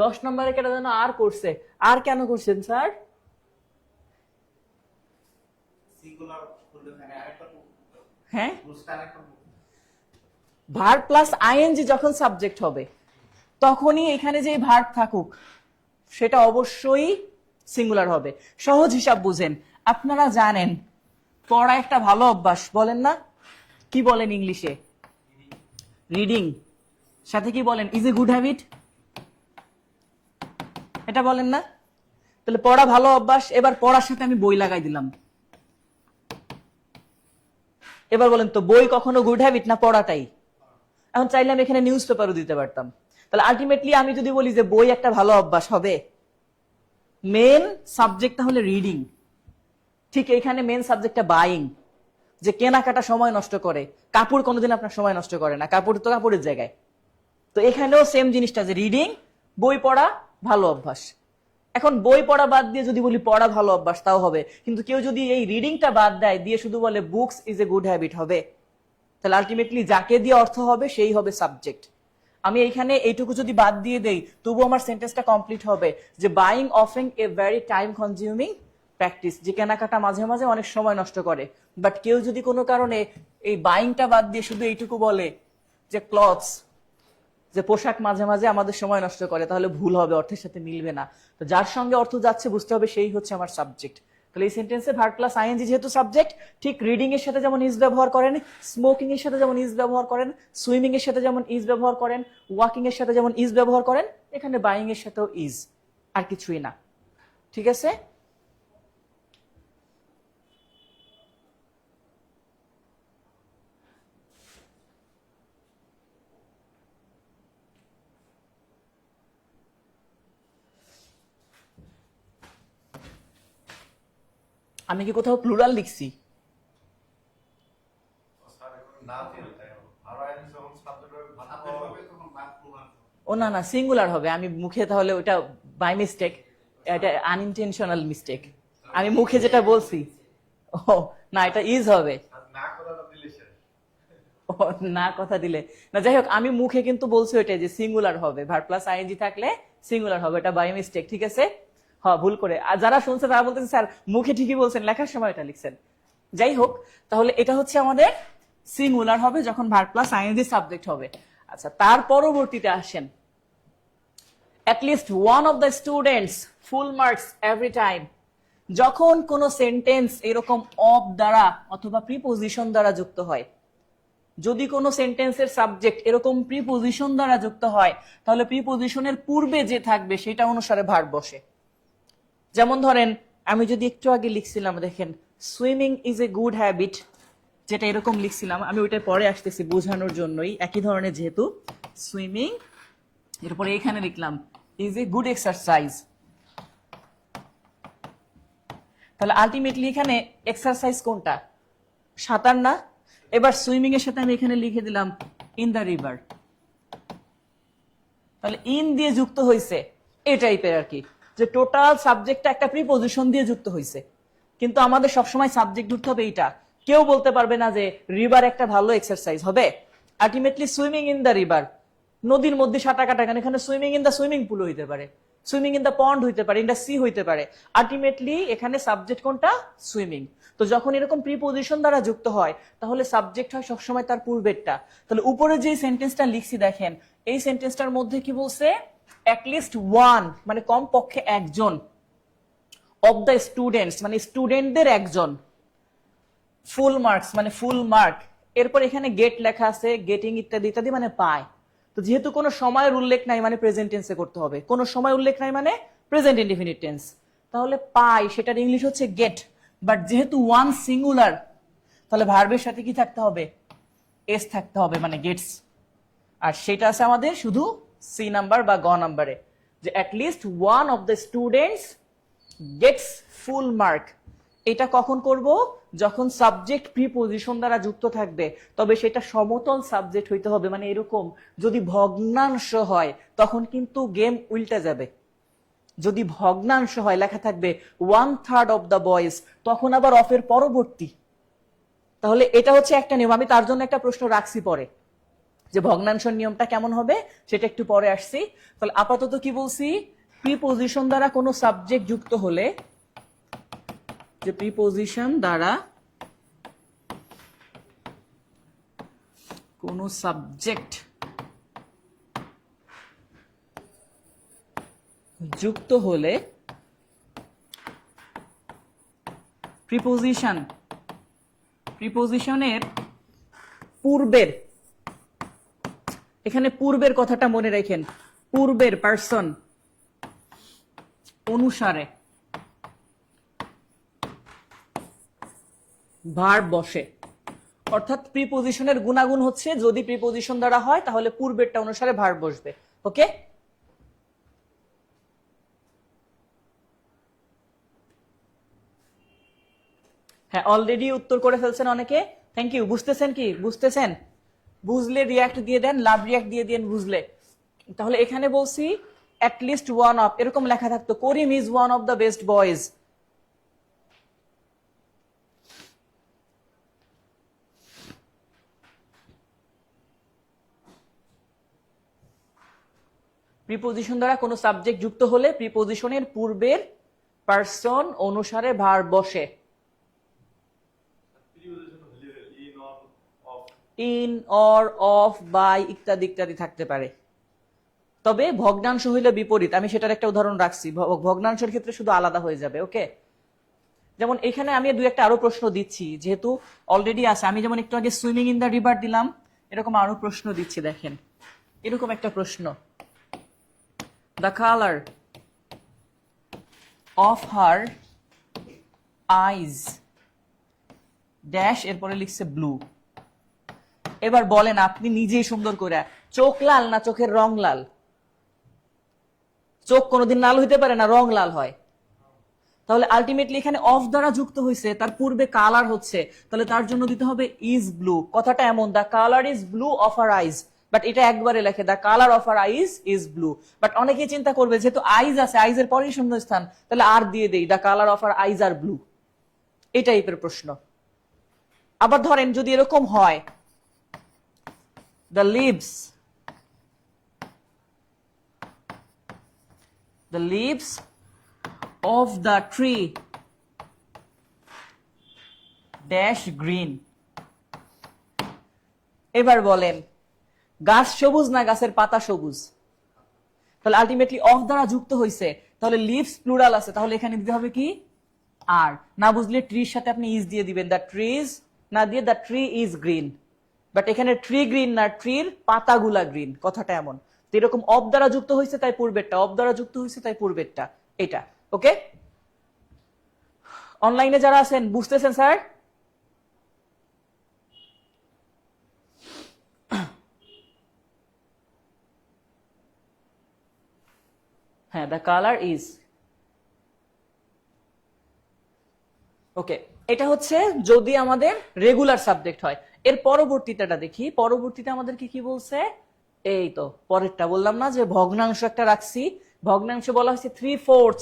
10 নম্বরে কেটা যেন আর করছে, আর কেন করছেন স্যার? হ্যাঁ, ভার্ব প্লাস আইএনজি যখন সাবজেক্ট হবে তখনই এখানে যে ভার্ব থাকুক সেটা অবশ্যই সিঙ্গুলার হবে। সহজ হিসাব বুঝেন, আপনারা জানেন পড়া একটা ভালো অভ্যাস, বলেন না? কি বলেন ইংলিশে? রিডিং। সাথে কি বলেন? ইজ এ গুড হ্যাবিট, এটা বলেন না? তাহলে পড়া ভালো অভ্যাস, এবার পড়ার সাথে আমি বই লাগাই দিলাম। এবার বলেন তো বই কখনো গুড হ্যাবিট না পড়াটাই? এখন চাইলে আমি এখানে নিউজ পেপারও দিতে পারতাম। তাহলে আলটিমেটলি আমি যদি বলি যে বই একটা ভালো অভ্যাস হবে, মেন সাবজেক্ট তাহলে রিডিং, ঠিক এখানে মেন সাবজেক্টটা বাইং, যে কেনাকাটা সময় নষ্ট করে। কাপড় কোনোদিন আপনার সময় নষ্ট করে না, কাপড় তো কাপড়ের জায়গায়। তো এখানেও সেম জিনিসটা, যে রিডিং, বই পড়া ভালো অভ্যাস। এখন বই পড়া বাদ দিয়ে যদি বলি পড়া ভালো অভ্যাস, তাও হবে, কিন্তু কেউ যদি এই রিডিংটা বাদ দেয়, দিয়ে শুধু বলে books is a good habit, হবে? তাহলে আলটিমেটলি যাকে দিয়ে অর্থ হবে সেই হবে সাবজেক্ট। আমি এইখানে এইটুকু যদি বাদ দিয়ে দেই তবু আমার সেন্টেন্সটা কমপ্লিট হবে, যে buying offing a very time consuming practice, যে কেনাকাটা মাঝে মাঝে অনেক সময় নষ্ট করে। বাট কেউ যদি কোনো কারণে এই বাইংটা বাদ দিয়ে শুধু এইটুকু বলে যে ক্লথস, যে পোশাক মাঝে মাঝে আমাদের সময় নষ্ট করে, তাহলে ভুল হবে, অর্থের সাথে মিলবে না। তো যার সঙ্গে অর্থ যাচ্ছে বুঝতে হবে সেই হচ্ছে আমার সাবজেক্ট। তাহলে এই সেন্টেন্সে ভার্ব প্লাস আইএনজি যেহেতু সাবজেক্ট, ঠিক রিডিং এর সাথে যেমন ইজ ব্যবহার করেন, স্মোকিং এর সাথে যেমন ইজ ব্যবহার করেন, সুইমিং এর সাথে যেমন ইজ ব্যবহার করেন, ওয়াকিং এর সাথে যেমন ইজ ব্যবহার করেন, এখানে বাইং এর সাথেও ইজ, আর কিছুই না। ঠিক আছে? আমি কি কোথাও প্লুরাল লিখছি? ও না না, সিঙ্গুলার হবে। আমি মুখে তাহলে ওটা বাই মিস্টেক, এটা আনইনটেনশনাল মিস্টেক। আমি মুখে যেটা বলছি, ও না, এটা ইজ হবে। ও না কথা দিলে না, যাই হোক, আমি মুখে কিন্তু বলছি ওইটাই যে সিঙ্গুলার হবে, ভার্ব প্লাস আইএনজি থাকলে সিঙ্গুলার হবে, এটা বাই মিস্টেক। ঠিক আছে? হ্যাঁ, ভুল করে। আর যারা শুনছে তারা বলতেছে স্যার মুখে ঠিকই বলছেন, লেখার সময় এটা লিখছেন। যাই হোক, তাহলে এটা হচ্ছে আমাদের সিঙ্গুলার হবে যখন ভার্ব প্লাস আইএনজি সাবজেক্ট হবে। আচ্ছা, তার পরবর্তীতে আসেন, at least one of the students full marks every time। যখন কোন সেন্টেন্স এরকম অফ দ্বারা অথবা প্রিপোজিশন দ্বারা যুক্ত হয়, যদি কোনো সেন্টেন্সের সাবজেক্ট এরকম প্রিপোজিশন দ্বারা যুক্ত হয়, তাহলে প্রিপোজিশনের পূর্বে যে থাকবে সেটা অনুসারে ভার্ব বসে। যেমন ধরেন, আমি যদি একটু আগে লিখছিলাম, দেখেন, swimming is a good habit, যেটা এরকম লিখছিলাম, আমি ওইটা পরে আসতেছি বোঝানোর জন্যই, একই ধরনের যেহেতু সুইমিং, এরপরে এখানে লিখলাম ইজ এ গুড এক্সারসাইজ। তাহলে আলটিমেটলি এখানে এক্সারসাইজ কোনটা? সাঁতার না? এবার সুইমিং এর সাথে আমি এখানে লিখে দিলাম ইন দ্য রিভার। তাহলে ইন দিয়ে যুক্ত হয়েছে, এই টাইপের আর কি, যে টোটাল সাবজেক্টটা একটা প্রিপোজিশন দিয়ে যুক্ত হয়েছে। কিন্তু আমাদের সবসময় সাবজেক্ট ধরতে হবে এইটা। কেউ বলতে পারবে না যে রিভার একটা ভালো এক্সারসাইজ হবে। Ultimately swimming in the river, নদীর মধ্যে সাঁতার কাটা, এখানে swimming in the swimming pool হইতে পারে, সুইমিং ইন দ্য পন্ড হইতে পারে, ইন দ্য সি হইতে পারে। আলটিমেটলি এখানে সাবজেক্ট কোনটা? সুইমিং। তো যখন এরকম প্রিপোজিশন দ্বারা যুক্ত হয়, তাহলে সাবজেক্ট হয় সবসময় তার পূর্বেরটা। তাহলে উপরে যে সেন্টেন্সটা লিখছি দেখেন, এই সেন্টেন্সটার মধ্যে কি বলছে? অ্যাটলিস্ট ওয়ান, মানে কমপক্ষে একজন, অফ দ্য স্টুডেন্টস মানে স্টুডেন্টদের একজন, ফুল মার্কস মানে ফুল মার্ক, এরপর এখানে গেট লেখা আছে, গেটিং ইত্যাদি ইত্যাদি মানে পায়। তো যেহেতু কোনো সময়ের উল্লেখ নাই, মানে প্রেজেন্ট টেন্সে করতে হবে, কোনো সময় উল্লেখ নাই মানে প্রেজেন্ট ইনডিফিনিট টেন্স। তাহলে পাই, সেটার ইংলিশ হচ্ছে গেট। বাট যেহেতু ওয়ান সিঙ্গুলার, তাহলে ভার্বের সাথে কি থাকতে হবে? এস থাকতে হবে, মানে গেটস। আর সেটা আছে আমাদের শুধু সি নাম্বার বা গ নাম্বারে, যে at least one of the students gets full mark. এটা কখন করব? যখন সাবজেক্ট প্রিপোজিশন দ্বারা যুক্ত থাকবে, তবে সেটা সমতল সাবজেক্ট হইতে হবে। মানে এরকম, যদি ভগ্নাংশ হয় তখন কিন্তু গেম উল্টে যাবে। যদি ভগ্নাংশ হয়, লেখা থাকবে 1/3 অফ দ্য বয়েজ, তখন আবার অফের পরবর্তী। তাহলে এটা হচ্ছে একটা নিয়ম। আমি তার জন্য একটা প্রশ্ন রাখছি পরে, যে ভগ্নাংশের নিয়মটা কেমন হবে সেটা একটু পরে আসছি। তাহলে আপাতত কি বলছি? প্রিপোজিশন দ্বারা কোনো সাবজেক্ট যুক্ত হলে, যে প্রিপোজিশন দ্বারা কোনো সাবজেক্ট যুক্ত হলে প্রিপোজিশনের পূর্বের, এখানে পূর্বের কথাটা মনে রাখেন, পূর্বের পার্সন অনুসারে ভার্ব বসে। অর্থাৎ প্রিপোজিশনের গুণাগুণ হচ্ছে, যদি প্রিপোজিশন দ্বারা হয় তাহলে পূর্বেরটা অনুসারে ভার্ব বসবে। ওকে? হ্যাঁ, অলরেডি উত্তর করে ফেলছেন অনেকে, থ্যাংক ইউ। বুঝতেছেন কি? বুঝতেছেন? বুঝলে রিয়াক্ট দিয়ে দেন, লাভ রিয়াক্ট দিয়ে দেন বুঝলে। তাহলে এখানে বলছি অ্যাটলিস্ট ওয়ান অফ, এরকম লেখা থাকতো Karim is one of the best boys. Preposition দ্বারা কোনো সাবজেক্ট যুক্ত হলে প্রিপোজিশনের পূর্বের পার্সন অনুসারে ভার্ব বসে। ইন, অর, অফ, বাই ইত্যাদি ইত্যাদি থাকতে পারে। তবে ভগ্নাংশ হইলে বিপরীত, আমি সেটার একটা উদাহরণ রাখছি, ভগ্নাংশের ক্ষেত্রে শুধু আলাদা হয়ে যাবে। ওকে, যেমন এখানে আমি দুই একটা আরো প্রশ্ন দিচ্ছি, যেহেতু অলরেডি আছে। আমি যেমন একটু আগে সুইমিং ইন দ্য রিভার দিলাম, এরকম আরো প্রশ্ন দিচ্ছি। দেখেন এরকম একটা প্রশ্ন, the colour of her eyes dash, এরপরে লিখছে ব্লু। এবার বলেন আপনি নিজেই সুন্দর করে, চোখ লাল না চোখের রং লাল? চোখ কোনোদিন লাল হইতে পারে না, রং লাল হয়। তাহলে আলটিমেটলি এখানে অফ দ্বারা যুক্ত হয়েছে, তার পূর্বে কালার হচ্ছে, তাহলে তার জন্য দিতে হবে ইজ ব্লু। কথাটা এমন, the colour is blue of our eyes, but এটা একবারে লেখে the colour of our eyes is blue. But অনেকে চিন্তা করবে যেহেতু আইজ আছে, আইজের পরেই শূন্যস্থান, তাহলে আর দিয়ে দেই the colour of our eyes are blue. এই টাইপের প্রশ্ন। আবার ধরেন যদি এরকম হয়, the leaves of the tree dash green। এবার বলেন গাছ সবুজ না গাছের পাতা সবুজ? তাহলে আলটিমেটলি অফ দ্বারা যুক্ত হয়েছে, তাহলে লিভস প্লুরাল আছে, তাহলে এখানে দিতে হবে কি আর। না বুঝলে ট্রির সাথে আপনি ইজ দিয়ে দিবেন, দ্য ট্রিজ না দিয়ে the tree is green. But এখানে ট্রি গ্রিন না, ট্রির পাতাগুলা গ্রিন, কথাটা এমন। এরকম অফ দ্বারা যুক্ত হয়েছে তাই পূর্বেরটা, অফ দ্বারা যুক্ত হয়েছে তাই পূর্বেরটা, এটা। ওকে, অনলাইনে যারা আছেন বুঝতেছেন স্যার? হ্যাঁ, দ্য কালার ইজ। ওকে, এটা হচ্ছে যদি আমাদের রেগুলার সাবজেক্ট হয়। এর পরবর্তীটা দেখি, পরবর্তীতে আমাদেরকে কি বলছে? এই তো পরেরটা বললাম না যে ভগ্নাংশ একটা রাখছি, ভগ্নাংশ বলা হচ্ছে 3/4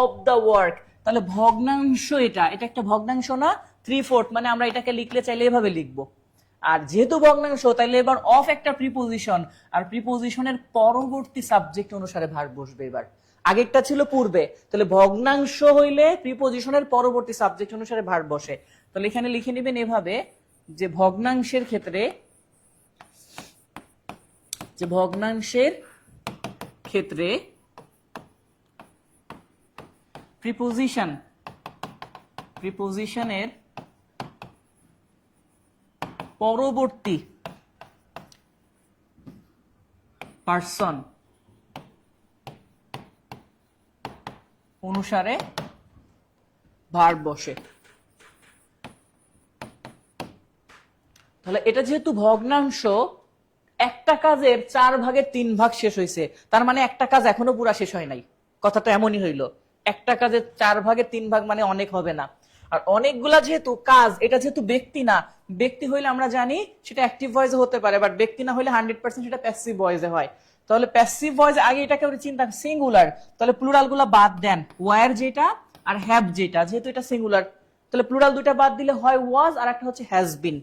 অফ দ্য ওয়ার্ক। তাহলে ভগ্নাংশ এটা একটা ভগ্নাংশ না? 3/4 মানে আমরা এটাকে লিখলে চাইলে এভাবে লিখবো। আর যেহেতু ভগ্নাংশ, তাইলে এবার অফ একটা প্রিপোজিশন, আর প্রিপোজিশনের পরবর্তী সাবজেক্ট অনুসারে ভার্ব বসবে। এবার আগেরটা ছিল পূর্বে, তাহলে ভগ্নাংশ হইলে প্রিপোজিশনের পরবর্তী সাবজেক্ট অনুসারে ভার্ব বসে। তাহলে এখানে লিখে নেবেন এভাবে যে ভগ্নাংশের ক্ষেত্রে প্রিপোজিশনের পরবর্তী পার্সন অনুসারে ভার্ব বসে। তাহলে এটা যেহেতু ভগ্নাংশ, একটা কাজের 4/3 শেষ হয়েছে, তার মানে একটা কাজ এখনো পুরা শেষ হয় নাই। কথাটা এমনই হইলো, একটা কাজের 4/3 মানে অনেক হবে না। আর অনেকগুলা যেহেতু কাজ, এটা যেহেতু ব্যক্তি না, ব্যক্তি হইলে আমরা জানি সেটা অ্যাক্টিভ ভয়েসে হতে পারে, বাট ব্যক্তি না হইলে 100% সেটা প্যাসিভ ভয়েসে হয়। তাহলে প্যাসিভ ভয়েসে আগে এটাকে চিন্তা সিঙ্গুলার, তাহলে প্লুরাল গুলা বাদ দেন, ওয়ার যেটা আর হ্যাভ যেটা, যেহেতু এটা সিঙ্গুলার, তাহলে প্লুরাল দুইটা বাদ দিলে হয় ওয়াজ আর একটা হচ্ছে হ্যাজ বিন।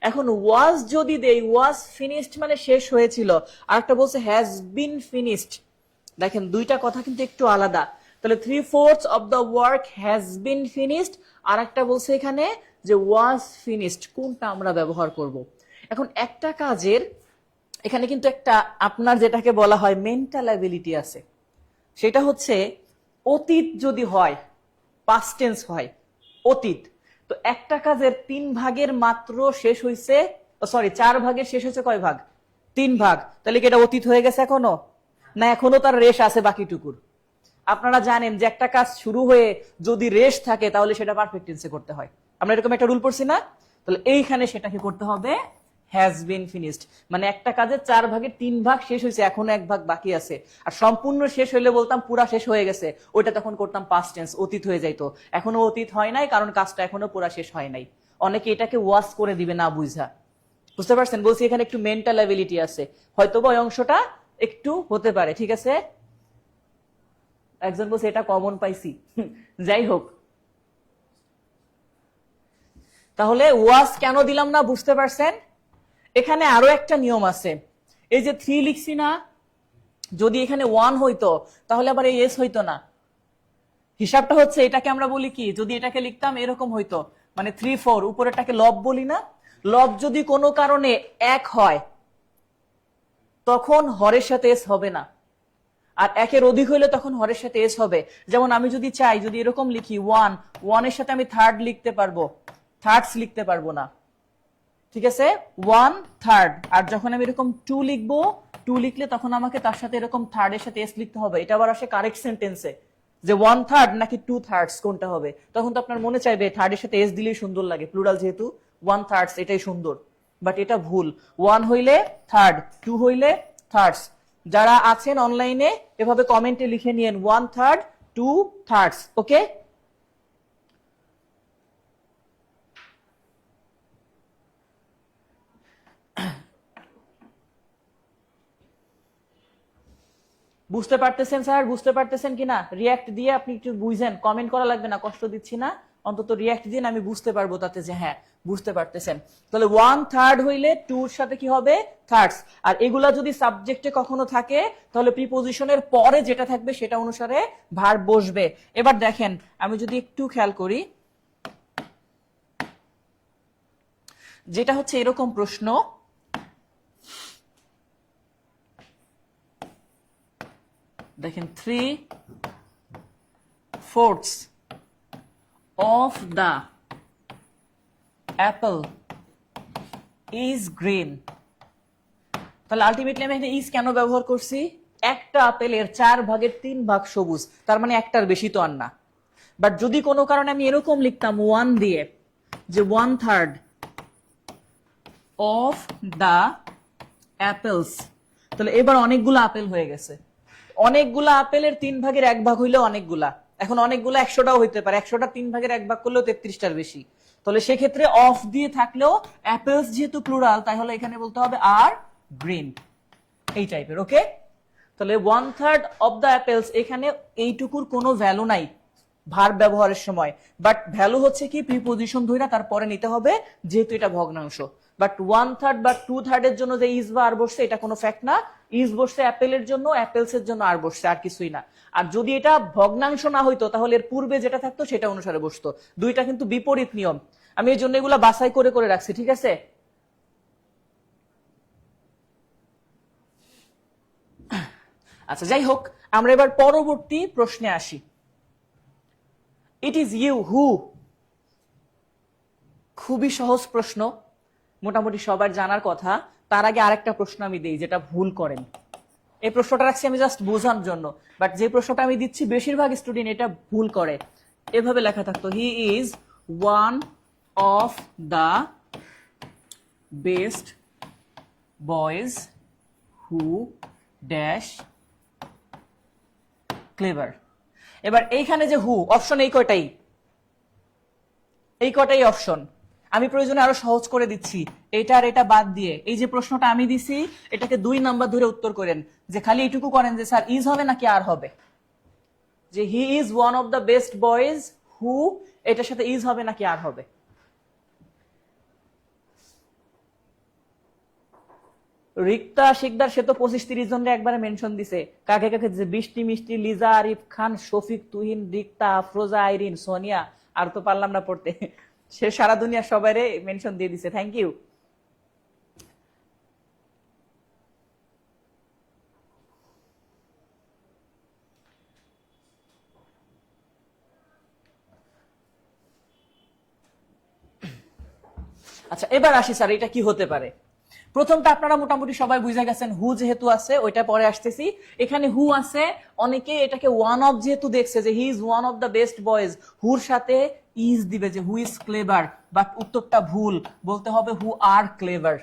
এখন ওয়াজ যদি দেই, ওয়াজ ফিনিশড মানে শেষ হয়েছিল, আর একটা বলছে হ্যাজ বিন ফিনিশড। দেখেন দুইটা কথা কিন্তু একটু আলাদা। তাহলে 3/4 of the work has been finished, আর একটা বলছে এখানে যে ওয়াজ ফিনিশড। কোনটা আমরা ব্যবহার করব? এখন একটা কাজের এখানে কিন্তু একটা আপনার যেটাকে বলা হয় মেন্টাল অ্যাবিলিটি আছে, সেটা হচ্ছে অতীত যদি হয়, পাস্ট টেন্স হয়, অতীত, তো একটা কাজের 3 ভাগের মাত্র শেষ হয়েছে, সরি 4 ভাগের শেষ হয়েছে কয় ভাগ? 3 ভাগ। তাহলে কি এটা অতীত হয়ে গেছে এখনো? না, এখনো তার রেশ আছে বাকিটুকুর। আপনারা জানেন যে একটা কাজ শুরু হয়ে যদি রেশ থাকে তাহলে সেটা পারফেক্ট টেন্সে করতে হয়। আমরা এরকম একটা রুল পড়ছি না? তাহলে এইখানে সেটাকে করতে হবে হ্যাজ বিন ফিনিশড, মানে একটা কাজের 4/3 শেষ হয়েছে, এখনো 1 ভাগ বাকি আছে। আর সম্পূর্ণ শেষ হইলে বলতাম পুরা শেষ হয়ে গেছে, ওইটা তখন করতাম পাস্ট টেন্স, অতীত হয়ে যাইতো। এখনো অতীত হয় নাই, কারণ কাজটা এখনো পুরা শেষ হয় নাই। অনেকে এটাকে ওয়াশ করে দিবে না বুঝা। বুঝতে পারছেন? বলছি এখানে একটু মেন্টাল অ্যাবিলিটি আছে, হয়তো ওই অংশটা একটু হতে পারে। ঠিক আছে, একজন বলছে এটা কমন পাইছি। যাই হোক, তাহলে ওয়াজ কেন দিলাম না বুঝতে পারছেন? এখানে আরো একটা নিয়ম আছে, এই যে 3 লিখছি না, যদি এখানে 1 হইতো তাহলে আবার এই এস হইতো না। হিসাবটা হচ্ছে এটাকে আমরা বলি কি, যদি এটাকে লিখতাম এরকম হইতো, মানে 3 4, উপরেরটাকে লব বলি না, লব যদি কোনো কারণে 1 হয় তখন হরের সাথে এস হবে না, আর 1-এর অধিক হইলে তখন হরের সাথে এস হবে। যেমন আমি যদি চাই, যদি এরকম লিখি 1 এর সাথে আমি থার্ড লিখতে পারবো, থার্ডস লিখতে পারবো না, ঠিক আছে, 1/3। আর যখন আমি এরকম 2 লিখবো, 2 লিখলে তখন আমাকে তার সাথে এরকম থার্ডের সাথে এস লিখতে হবে। এটা আবার আসে কারেক্ট সেন্টেন্সে, যে 1/3 নাকি 2/3 কোনটা হবে। তখন তো আপনার মনে চাইবে থার্ডের সাথে এস দিলেই সুন্দর লাগে, প্লুরাল যেহেতু 1/3 এটাই সুন্দর, বাট এটা ভুল। 1 হইলে থার্ড, 2 হইলে থার্ডস। যারা আছেন অনলাইনে এভাবে কমেন্টে লিখে নিয়েন 1/3 2/3, ওকে। বুঝতে পারতেছেন স্যার, বুঝতে পারতেছেন কিনা? রিয়াক্ট দিয়ে আপনি একটু বুঝেন, কমেন্ট করা লাগবে না, কষ্ট দিচ্ছি না, অন্তত রিয়াক্ট দিন, আমি বুঝতে পারবো তাতে যে হ্যাঁ বুঝতে পারতেছেন। তাহলে 1/3 হইলে 2 এর সাথে কি হবে, থার্ডস। আর এগুলা যদি সাবজেক্টে কখনো থাকে তাহলে প্রিপোজিশনের পরে যেটা থাকবে সেটা অনুসারে ভার্ব বসবে। এবার দেখেন, আমি যদি একটু খেয়াল করি, যেটা হচ্ছে এরকম প্রশ্ন, দেখেন 3/4 of the apple is green। তাহলে আলটিমেটলি আমি এখানে ইজ কেন ব্যবহার করছি? একটা আপেলের 4/3 সবুজ, তার মানে একটার বেশি তো আর না। বাট যদি কোনো কারণে আমি এরকম লিখতাম 1 দিয়ে, যে 1/3 of the apples, তাহলে এবার অনেকগুলো আপেল হয়ে গেছে। অনেকগুলা আপেলের 3/1 হইলেও অনেকগুলা, এখন অনেকগুলা 100টাও হইতে পারে, 100টা 3/1 করলেও 33টার বেশি। তাহলে সেক্ষেত্রে অফ দিয়ে থাকলেও অ্যাপেলস যেহেতু প্লুরাল, তাই হলে এখানে বলতে হবে আর গ্রিন, এই টাইপের, ওকে। তাহলে 1/3 অফ দ্য অ্যাপেলস, এখানে এইটুকুর কোনো ভ্যালু নাই ভার্ব ব্যবহারের সময়, বাট ভ্যালু হচ্ছে কি প্রিপোজিশন ধইরা তারপরে নিতে হবে, যেহেতু এটা ভগ্নাংশ। বাট 1/3 বা 2/3 এর জন্য যে ইজ বা আর বসছে এটা কোনো ফ্যাক্ট না, ইজ বসছে অ্যাপেলের জন্য, অ্যাপেলস এর জন্য আর বসছে, আর কিছুই না। আর যদি এটা ভগ্নাংশ না হইতো তাহলে এর পূর্বে যেটা থাকতো সেটা অনুসারে বসতো। দুইটা কিন্তু বিপরীত নিয়ম, আমি এই জন্য এগুলা বাছাই করে করে রাখছি, ঠিক আছে। আচ্ছা যাই হোক, আমরা এবার পরবর্তী প্রশ্নে আসি। ইট ইজ ইউ হু, খুবই সহজ প্রশ্ন, মোটামুটি সবার জানার কথা। তার আগে আরেকটা প্রশ্ন আমি দিই যেটা ভুল করেন। এই প্রশ্নটা রাখছি আমি জাস্ট বোঝার জন্য, বাট যে প্রশ্নটা আমি দিচ্ছি বেশিরভাগ স্টুডেন্ট এটা ভুল করে। এভাবে লেখা থাকতো, he is one of the best boys who dash clever. এবার এইখানে যে হু অপশন, এই কটাই অপশন। আমি প্রয়োজনে আরো সহজ করে দিচ্ছি, এটা আর এটা বাদ দিয়ে এই যে প্রশ্নটা আমি দিছি এটাকে 2 নাম্বার ধরে উত্তর করেন, যে খালি এটুকু করেন যে স্যার ইজ হবে নাকি আর হবে, যে he is one of the best boys হু, এটার সাথে ইজ হবে নাকি আর হবে। রিক্তা শিকদার সে তো 25-30 জনের একবারে মেনশন দিছে, কাকে কাকে দিছে, বৃষ্টি মিষ্টি, লিজা, আরিফ খান, শফিক, তুহিন, রিক্তা, আফরোজা, আইরিন, সোনিয়া, আর তো পারলাম না পড়তে, সে সারা দুনিয়া সবাইরে মেনশন দিয়ে দিছে, থ্যাংক ইউ। আচ্ছা এবার আসি স্যার এটা কি হতে পারে। প্রথমটা আপনারা মোটামুটি সবাই বুঝে গেছেন, হু যেহেতু আছে ওইটা পরে আসতেছি। এখানে হু আছে, অনেকে এটাকে ওয়ান অফ যেহেতু দেখছে যে he is one of the best boys, হুর সাথে ইজ দিবে যে হু ইজ ক্লেভার, বাট উত্তরটা ভুল, বলতে হবে হু আর ক্লেভার।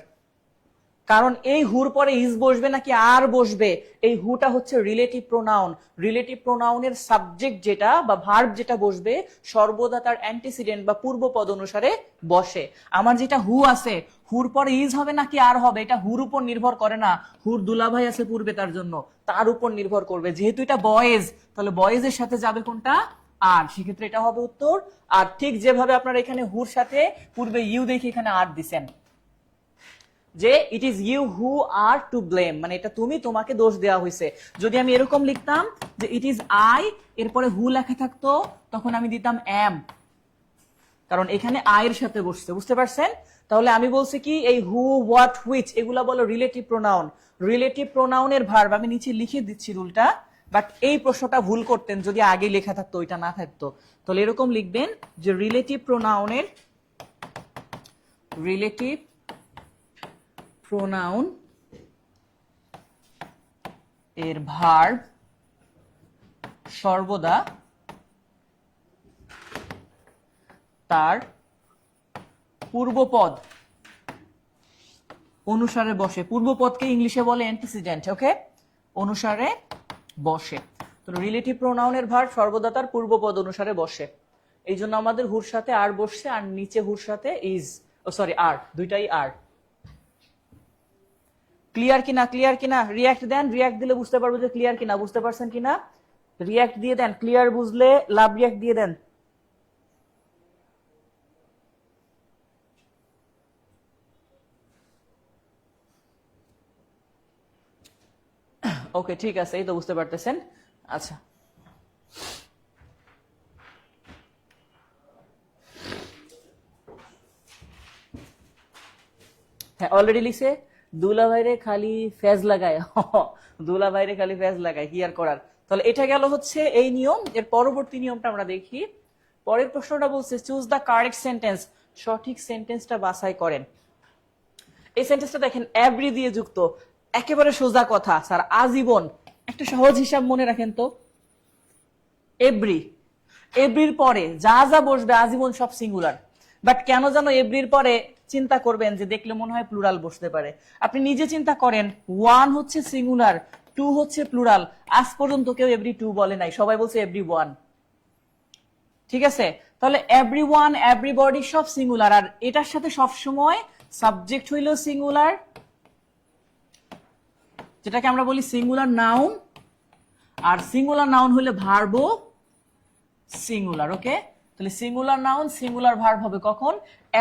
কারণ এই হুর পরে ইজ বসবে নাকি আর বসবে, এই হুটা হচ্ছে রিলেটিভ প্রোনাউন, রিলেটিভ প্রোনাউনের সাবজেক্ট যেটা বা ভার্ব যেটা বসবে সর্বদা তার অ্যান্টিসিডেন্ট বা পূর্বপদ অনুসারে বসে। আমার যেটা হু আছে, হুর পরে ইজ হবে নাকি আর হবে এটা হুর উপর নির্ভর করে না, হুর দুলাভাই আছে পূর্বে তার জন্য, তার উপর নির্ভর করবে। যেহেতু এটা বয়েজ, তাহলে বয়েজের সাথে যাবে কোনটা, আর, সেক্ষেত্রে এটা হবে উত্তর। আর ঠিক যেভাবে আপনারা এখানে হুর সাথে পূর্বে ইউ দেখে এখানে আর দিছেন, যে it is you who are to blame, মানে এটা তুমি, তোমাকে দোষ দেওয়া হয়েছে। যদি আমি এরকম লিখতাম যে ইট ইজ আই, এরপরে হু লেখা থাকতো, তখন আমি দিতাম এম, কারণ এখানে আই এর সাথে বসছে, বুঝতে পারছেন? তাহলে আমি বলছি কি এই হু, হোয়াট, হুইচ এগুলা বলো রিলেটিভ প্রোনাউন। রিলেটিভ প্রোনাউনের ভার্ব আমি নিচে লিখে দিচ্ছি রুলটা, বাট এই প্রশ্নটা ভুল করতেন যদি আগে লেখা থাকতো, ওইটা না থাকতো। তাহলে এরকম লিখবেন যে রিলেটিভ প্রোনাউন এর ভার্ব সর্বদা তার পূর্বপদ অনুসারে বসে। পূর্বপদকে ইংলিশে বলে অ্যান্টিসিডেন্ট, ওকে? অনুসারে বসে। তো রিলেটিভ প্রোনাউনের ভার্ব সর্বদা তার পূর্বপদ অনুসারে বসে। এই জন্য আমাদের হুর সাথে আর বসছে, আর নিচে হুর সাথে ইজ, ও সরি আর, দুইটাই আর। ক্লিয়ার কিনা? ক্লিয়ার কিনা? রিয়াক্ট দেন, রিয়াক্ট দিলে বুঝতে পারবো যে ক্লিয়ার কিনা। বুঝতে পারছেন কিনা? রিয়াক্ট দিয়ে দেন, ক্লিয়ার বুঝলে লাভ রিয়াক্ট দিয়ে দেন। ওকে, ঠিক আছে, এই তো বুঝতে পারতেছেন। আচ্ছা, হ্যাঁ অলরেডি লিখছে দুলা ভাইরে খালি ফেজ লাগায়। দুলা ভাইরে খালি ফেজ লাগায়, কি আর করার। তাহলে এটা গেল হচ্ছে এই নিয়ম। এর পরবর্তী নিয়মটা আমরা দেখি। পরের প্রশ্নটা বলছে চুজ দ্য কারেক্ট সেন্টেন্স, সঠিক সেন্টেন্সটা বাছাই করেন। এই সেন্টেন্সটা দেখেন এভরি দিয়ে যুক্ত, একেবারে সোজা কথা স্যার, আজীবন। একটা সহজ হিসাব মনে রাখেন তো, এভরি, এভরির পরে যা যা বসবে আজীবন সব সিঙ্গুলার। বাট কেন জানো এভরির পরে চিন্তা করবেন যে দেখলে মনে হয় প্লুরাল বসতে পারে। আপনি নিজে চিন্তা করেন, ওয়ান হচ্ছে সিঙ্গুলার, টু হচ্ছে প্লুরাল, আজ পর্যন্ত কেউ এভরি টু বলে নাই, সবাই বলছে এভরি ওয়ান। ঠিক আছে, তাহলে এভরি ওয়ান, এভরিবডি সব সিঙ্গুলার, আর এটার সাথে সবসময় সাবজেক্ট হইল সিঙ্গুলার, যেটাকে আমরা বলি সিঙ্গুলার নাউন, আর সিঙ্গুলার নাউন হলে ভার্বও সিঙ্গুলার। ওকে, তাহলে সিঙ্গুলার নাউন সিঙ্গুলার ভার্ব হবে কখন?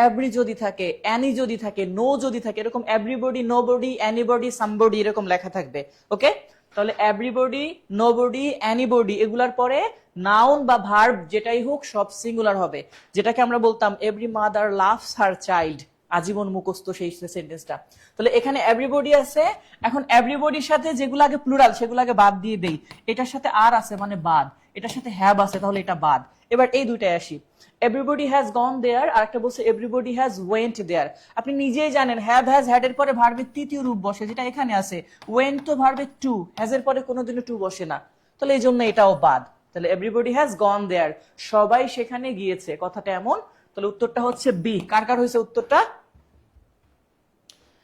এভরি যদি থাকে, অ্যানি যদি থাকে, নো যদি থাকে, এরকম এভরিবডি, নোবডি, অ্যানিবডি, সামবডি এরকম লেখা থাকবে। ওকে, তাহলে এভরিবডি, নোবডি, অ্যানিবডি এগুলার পরে নাউন বা ভার্ব যেটাই হোক সব সিঙ্গুলার হবে। যেটাকে আমরা বলতাম every mother loves her child, আজীবন মুখস্থ সেই সেন্টেন্সটা। তাহলে এখানে এভরিবডি আছে, এখন এভরিবডির সাথে যেগুলো আগে প্লুরাল সেগুলো আগে বাদ দিয়ে দেই। এটার সাথে আর আছে মানে বাদ, এটার সাথে হ্যাভ আছে তাহলে এটা বাদ। এবার এই দুইটাই আসি, এভরিবডি হ্যাজ গন দেয়ার, আর একটা বলছে এভরিবডি হ্যাজ ওয়েন্ট দেয়ার। আপনি নিজেই জানেন হ্যাভ, হ্যাজ, হ্যাড এর পরে ভার্বের তৃতীয় রূপ বসে, যেটা এখানে আছে। ওয়েন্ট তো ভার্বের টু, হ্যাজ এর পরে কোনোদিনও টু বসে না, তাহলে এই জন্য এটাও বাদ। তাহলে এভরিবডি হ্যাজ গন দেয়ার, সবাই সেখানে গিয়েছে, কথাটা এমন। তাহলে উত্তরটা হচ্ছে বি। কার কার হয়েছে উত্তরটা?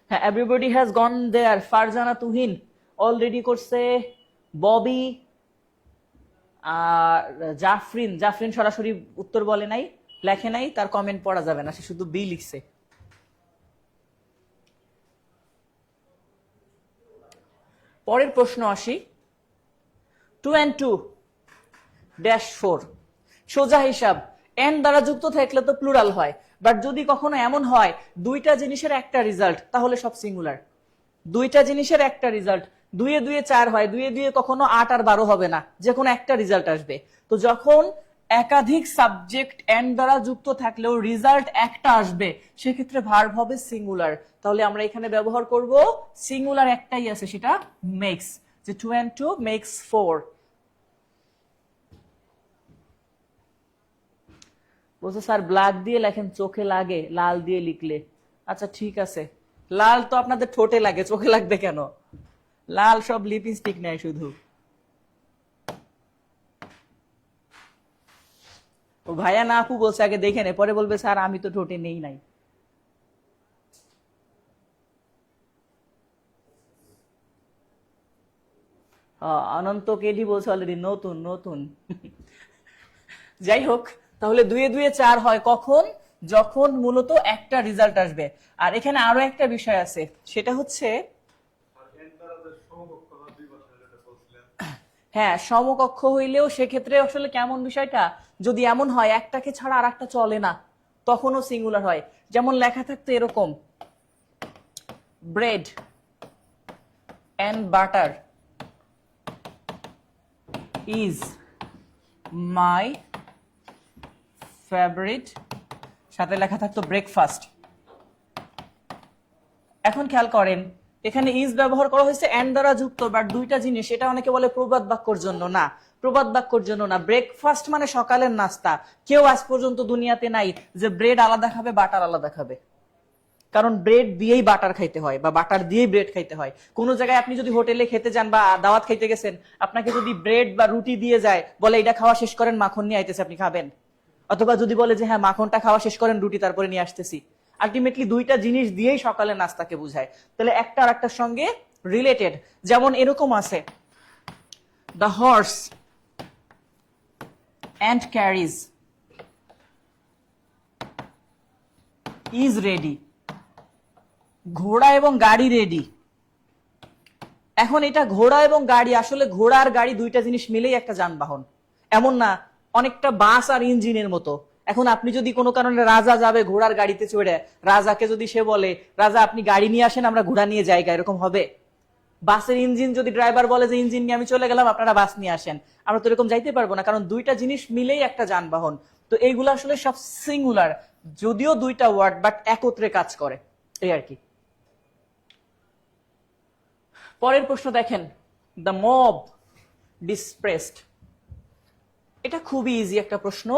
হ্যাঁ, everybody has gone there, Farzana Tuhin already করছে, ববি আর জাফরিন, জাফরিন সরাসরি উত্তর বলে নাই, লেখে নাই, তার কমেন্ট পড়া যাবে না, সে শুধু বি লিখছে। পরের প্রশ্ন আসি, 2 and 2 -4, সোজা হিসাব। এন দ্বারা যুক্ত থাকলে তো প্লুরাল হয়, বাট যদি কখনো এমন হয় দুইটা জিনিসের একটা রেজাল্ট, তাহলে সব সিঙ্গুলার। দুইটা জিনিসের একটা রেজাল্ট, 2 এ 2 এ 4 হয়, 2 এ 2 এ কখনো 8 আর 12 হবে না, যে কোনো একটা রেজাল্ট আসবে। তো যখন একাধিক সাবজেক্ট এন দ্বারা যুক্ত থাকলেও রেজাল্ট একটা আসবে, সেক্ষেত্রে ভার্ব হবে সিঙ্গুলার। তাহলে আমরা এখানে ব্যবহার করব সিঙ্গুলার একটাই আছে, সেটা মেক্স, যে 2 and 2 makes 4। বলছে স্যার ব্ল্যাক দিয়ে লেখেন, চোখে লাগে লাল দিয়ে লিখলে। আচ্ছা ঠিক আছে, লাল তো আপনাদের ঠোঁটে লাগে, চোখে লাগবে কেন? লাল সব লিপস্টিক নেয় শুধু। ও ভাইয়া না আপু বলছে আগে দেখে নে, পরে বলবে স্যার আমি তো ঠোঁটে নেই নাই। অনন্ত কেডি বলছে অলরেডি নতুন নতুন। যাই হোক, তাহলে 2 এ 2 এ 4 হয় কখন? যখন মূলত একটা রেজাল্ট আসবে। আর এখানে আরো একটা বিষয় আছে, সেটা হচ্ছে হ্যাঁ সমকক্ষ হইলেও সেক্ষেত্রে আসলে কেমন বিষয়টা, যদি এমন হয় একটাকে ছাড়া আর একটা চলে না, তখনও সিঙ্গুলার হয়। যেমন লেখা থাকতো এরকম, bread and butter is my favorite, সাথে লেখা থাকতো ব্রেকফাস্ট। এখন খেয়াল করেন এখানে ইজ ব্যবহার করা হয়েছে এন্ড দ্বারা যুক্ত, বাট দুইটা জিনিস, এটা অনেকে বলে প্রবাদ বাক্যর জন্য, না প্রবাদ বাক্যর জন্য না। ব্রেকফাস্ট মানে সকালের নাস্তা। কেউ আজ পর্যন্ত দুনিয়াতে নাই যে ব্রেড আলাদা খাবে বাটার আলাদা খাবে, কারণ ব্রেড দিয়েই বাটার খাইতে হয় বা বাটার দিয়েই ব্রেড খাইতে হয়। কোনো জায়গায় আপনি যদি হোটেলে খেতে যান বা দাওয়াত খাইতে গেছেন, আপনাকে যদি ব্রেড বা রুটি দিয়ে যায়, বলে এটা খাওয়া শেষ করেন, মাখন নিয়ে আইতেছে, আপনি খাবেন? অথবা যদি বলে যে হ্যাঁ মাখনটা খাওয়া শেষ করেন, রুটি তারপরে নিয়ে আসতেছি, আলটিমেটলি দুইটা জিনিস দিয়েই সকালে নাস্তাকে বুঝায়। তাহলে একটা আর একটার সঙ্গে রিলেটেড। যেমন এরকম আছে, the horse and carriage is ready, ঘোড়া এবং গাড়ি রেডি। এখন এটা ঘোড়া এবং গাড়ি, আসলে ঘোড়া আর গাড়ি দুইটা জিনিস মিলেই একটা যানবাহন, এমন না, অনেকটা বাস আর ইঞ্জিনের মতো। এখন আপনি যদি কোনো কারণে রাজা যাবে ঘোড়ার গাড়িতে চড়ে, রাজাকে যদি সে বলে রাজা আপনি গাড়ি নিয়ে আসেন আমরা ঘোড়া নিয়ে যাই, এরকম হবে? বাসের ইঞ্জিন যদি ড্রাইভার বলে যে ইঞ্জিন নিয়ে আমি চলে গেলাম আপনারা বাস নিয়ে আসেন, আমরা তো এরকম যাইতে পারবো না, কারণ দুইটা জিনিস মিলেই একটা যানবাহন। তো এইগুলো আসলে সব সিঙ্গুলার, যদিও দুইটা ওয়ার্ড বাট একত্রে কাজ করে, এই আর কি। পরের প্রশ্ন দেখেন, দ্য মব ডিসপ্রেসড। এটা খুবই ইজি একটা প্রশ্ন।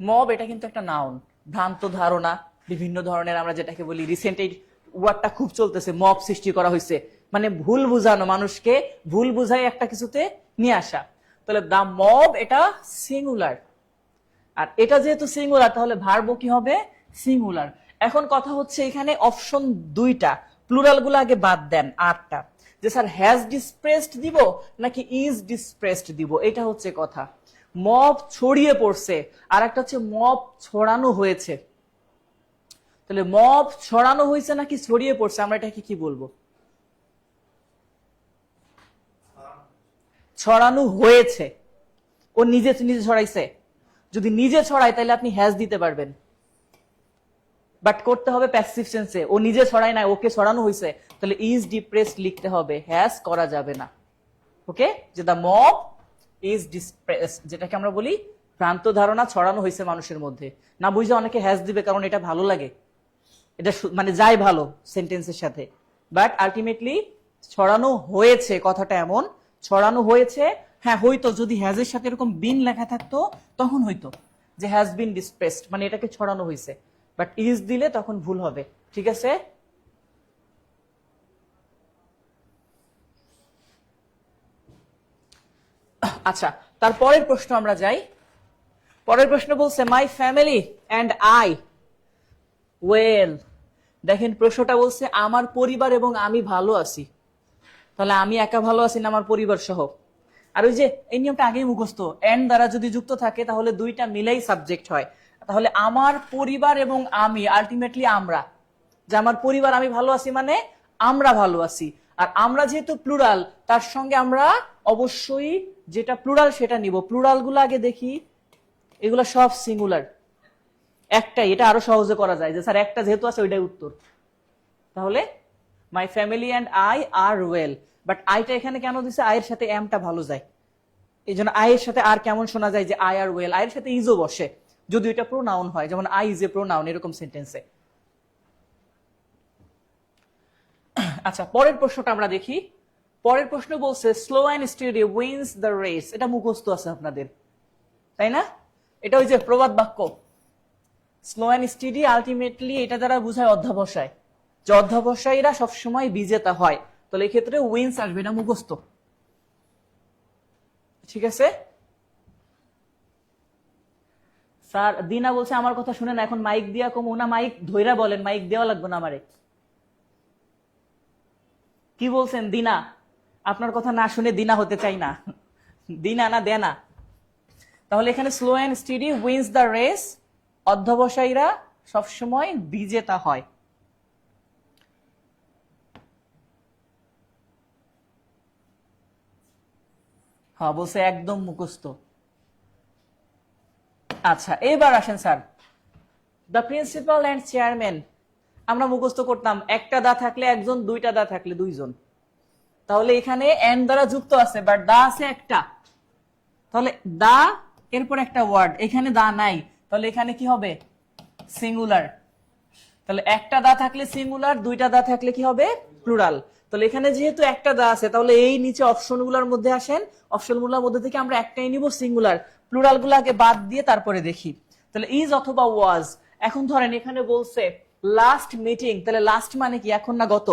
মব এটা কিন্তু একটা নাউন, ভ্রান্ত ধারণা, বিভিন্ন ধরনের আমরা যেটাকে বলি, রিসেন্ট এই ওয়ার্ডটা খুব চলতেছে, মব সৃষ্টি করা হয়েছে, মানে ভুল বুঝানো, মানুষকে ভুল বুঝাই একটা কিছুতে নিয়ে আসা। তাহলে দ্য মব এটা সিঙ্গুলার, আর এটা যেহেতু সিঙ্গুলার তাহলে ভার্বও কি হবে? সিঙ্গুলার। এখন কথা হচ্ছে এখানে অপশন দুইটা, প্লুরাল গুলো আগে বাদ দেন, আটটা, যে স্যার হ্যাজ ডিসপ্রেসড দিব নাকি ইজ ডিসপ্রেসড দিব, এটা হচ্ছে কথা। মব ছড়িয়ে পড়ছে, আর একটা হচ্ছে মব ছড়ানো হয়েছে। তাহলে মব ছড়ানো হয়েছে নাকি ছড়িয়ে পড়ছে, আমরা এটাকে কি বলবো? ছড়ানো হয়েছে। ও নিজে নিজে ছড়াইছে? যদি নিজে ছড়ায় তাহলে আপনি হ্যাজ দিতে পারবেন, বাট করতে হবে প্যাসিভ টেন্সে। ও নিজে ছড়ায় না, ওকে ছড়ানো হয়েছে, তাহলে ইজ ডিপ্রেসড লিখতে হবে, হ্যাজ করা যাবে না। ওকে, যে দ্য মব ইজ ডিপ্রেসড, যেটাকে আমরা বলি ভ্রান্ত ধারণা ছড়ানো হয়েছে মানুষের মধ্যে। না বুঝে অনেকে হ্যাজ দিবে কারণ এটা ভালো লাগে, এটা মানে যায় ভালো সেন্টেন্সের সাথে, বাট আলটিমেটলি ছড়ানো হয়েছে কথাটা এমন, ছড়ানো হয়েছে। হ্যাঁ হয়তো যদি হ্যাজের সাথে এরকম বিন লেখা থাকতো তখন হয়তো যে হ্যাজ বিন ডিসপ্রেসড, মানে এটাকে ছড়ানো হয়েছে, বাট ইজ দিলে তখন ভুল হবে। ঠিক আছে, আচ্ছা তারপরের প্রশ্ন আমরা যাই। পরের প্রশ্ন বলছে মাই ফ্যামিলি অ্যান্ড আই ওয়েল। দেখেন প্রশ্নটা বলছে আমার পরিবার এবং আমি ভালো আছি, তাহলে আমি একা ভালো আছি না আমার পরিবার সহ? আর ওই যে এই নিয়মটা আগেই মুখস্থ, এন্ড দ্বারা যদি যুক্ত থাকে তাহলে দুইটা মিলেই সাবজেক্ট হয়। তাহলে আমার পরিবার এবং আমি, আলটিমেটলি আমরা, যে আমার পরিবার আমি ভালো আছি মানে আমরা ভালো আছি। আর আমরা যেহেতু প্লুরাল, তার সঙ্গে আমরা অবশ্যই যেটা প্লুরাল সেটা নিব। প্লুরাল গুলো আগে দেখি, এগুলো সব সিঙ্গুলার, একটাই, এটা আরো সহজে করা যায় যে স্যার একটা যেহেতু আছে ওইটাই উত্তর। তাহলে my family and I are well, but আইটা এখানে কেন দিছে? আয়ের সাথে এমটা ভালো যায়, এই জন্য আয়ের সাথে আর কেমন শোনা যায় যে আই আর ওয়েল, আয়ের সাথে ইজও বসে যদি এটা প্রোনাউন হয়, যেমন আই ইজ এ প্রোনাউন এরকম সেন্টেন্সে। আচ্ছা পরের প্রশ্নটা আমরা দেখি। পরের প্রশ্ন বলছে slow and steady wins the race. এটা মুখস্থ আছে আপনাদের, তাই না? এটা ওই যে প্রবাদ বাক্য, স্লো অ্যান্ড স্টেডি আলটিমেটলি এটা দ্বারা বোঝায় অধ্যাবসায়, যে অধ্যাবসায়ীরা সবসময় বিজেতা হয়। তাহলে এই ক্ষেত্রে উইন্স আসবে, এটা মুখস্থ। ঠিক আছে স্যার, দিনা বলছে আমার কথা শুনে না, এখন মাইক দিয়া কমু না, মাইক ধইরা বলেন, মাইক দেওয়া লাগবে না আমারে। কি বলছেন দিনা? আপনার কথা না শুনে দিনা হতে চাই না, দিনা না দেনা। তাহলে এখানে slow and steady wins the race, অধ্যবসায়ীরা সবসময় বিজেতা হয়। হ্যাঁ বলছে একদম মুখস্থ। আচ্ছা এবার আসেন sir, the principal and chairman আমরা মুখস্থ করতাম একটা দা থাকলে একজন, দুইটা দা থাকলে দুইজন। তাহলে এখানে এন্ড দ্বারা যুক্ত আছে, বাট দা আছে একটা। তাহলে দা এরপর একটা ওয়ার্ড, এখানে দা নাই, তাহলে এখানে কি হবে? সিঙ্গুলার। তাহলে একটা দা থাকলে সিঙ্গুলার, দুইটা দা থাকলে কি হবে? প্লুরাল। তাহলে এখানে যেহেতু একটা দা আছে, তাহলে এই নিচে অপশনগুলোর মধ্যে আসেন, অপশনগুলোর মধ্যে থেকে আমরা একটাই নিব সিঙ্গুলার, প্লুরাল গুলাকে বাদ দিয়ে তারপরে দেখি। তাহলে ইজ অথবা ওয়াজ। এখন ধরেন এখানে বলছে লাস্ট মিটিং, তাহলে লাস্ট মানে কি? এখন না গত?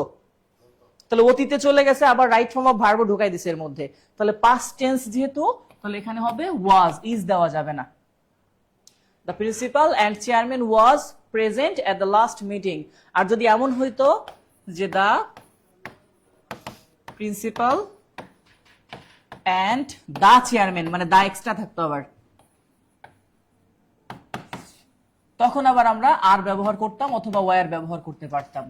তাহলে অতীতে চলে গেছে, আবার রাইট ফর্ম অফ ভার্ব ঢুকাই দিছে এর মধ্যে। তাহলে পাস্ট টেন্স যেহেতু, তাহলে এখানে হবে ওয়াজ, ইজ দেওয়া যাবে না। The principal and chairman was present at the last meeting. আর যদি এমন হইতো যে the principal and the chairman, মানে the এক্সট্রা থাকতো আবার, তখন আবার আমরা আর ব্যবহার করতাম অথবা ওয়ার ব্যবহার করতে পারতাম।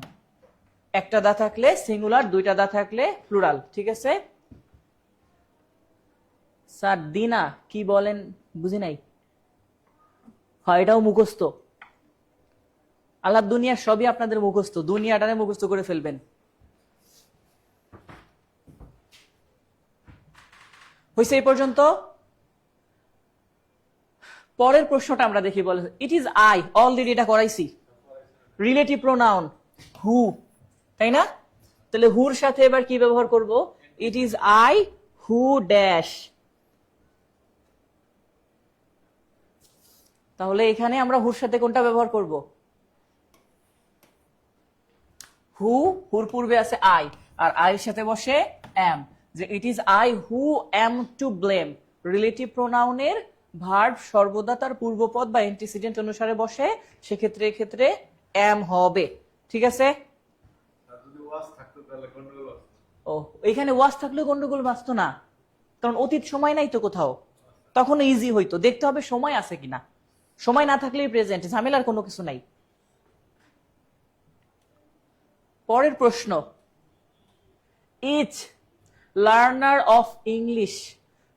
একটা দা থাকলে সিঙ্গুলার, দুইটা দা থাকলে প্লুরাল। ঠিক আছে স্যার? দিনা কি বলেন বুঝি নাই। হয় এটাও মুখস্থ, আল্লাহ দুনিয়ার সবই আপনাদের মুখস্থ, দুনিয়াটারে মুখস্থ করে ফেলবেন। হয়েছে এই পর্যন্ত? পরের প্রশ্নটা আমরা দেখি। বলে ইট ইজ আই, অলরেডি এটা করাইছি। রিলেটিভ প্রোনাউন হু, তাই না? তাহলে হুর সাথে এবার কি ব্যবহার করব? ইট ইজ আই হু ড্যাশ। তাহলে এখানে আমরা হুর সাথে কোনটা ব্যবহার করব? হু, হুর পূর্বে আছে আই, আর আইয়ের সাথে বসে এম। যে it is I who am to blame, relative প্রোনাউনের ভার্ব সর্বদা তার পূর্বপদ বা অ্যান্টিসিডেন্ট অনুসারে বসে, সেক্ষেত্রে এক্ষেত্রে এম হবে। ঠিক আছে? ও, এখানে ওয়াজ থাকলেও গন্ডগোল বাঁচতো না, কারণ অতীত সময় নাই তো কোথাও, তখন ইজি হইতো। দেখতে হবে সময় আছে কিনা, সময় না থাকলেই প্রেজেন্ট, ঝামেলার কোনো কিছু নাই। পরের প্রশ্ন, ইচ লার্নার অফ ইংলিশ।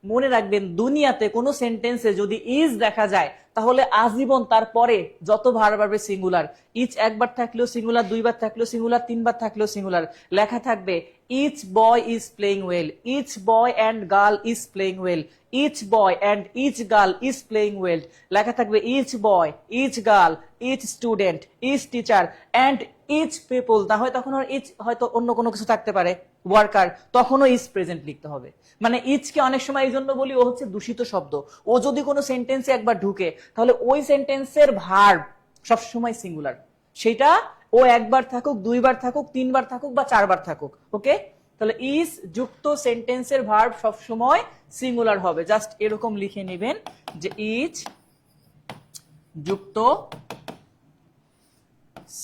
মনে রাখবেন দুনিয়াতে কোনো সেন্টেন্সে যদি ইজ দেখা যায়, তাহলে আজীবন তারপরে যত ভার্ব আসবে সিঙ্গুলার। ইচ একবার থাকলেও সিঙ্গুলার, দুইবার থাকলেও সিঙ্গুলার, তিনবার থাকলেও সিঙ্গুলার। লেখা থাকবে each boy is playing well, each boy and girl is playing well, each boy and each girl is playing well. লেখা থাকবে each boy, each girl, each student, each teacher and each people. তাহলে তখন each হয়তো অন্য কোনো কিছু থাকতে পারে, ওয়ার্কার, তখনও ইজ প্রেজেন্ট লিখতে হবে। মানে ইচকে অনেক সময় এই জন্য বলি ও হচ্ছে দূষিত শব্দ। ও যদি কোনো সেন্টেন্সে একবার ঢুকে, তাহলে ওই সেন্টেন্সের ভার্ব সবসময় সিঙ্গুলার। সেটা ও একবার থাকুক, দুইবার থাকুক, তিনবার থাকুক বা চারবার থাকুক। ওকে? তাহলে ইজ যুক্ত সেন্টেন্সের ভার্ব সবসময় সিঙ্গুলার হবে। জাস্ট এরকম লিখে নেবেন যে ইজ যুক্ত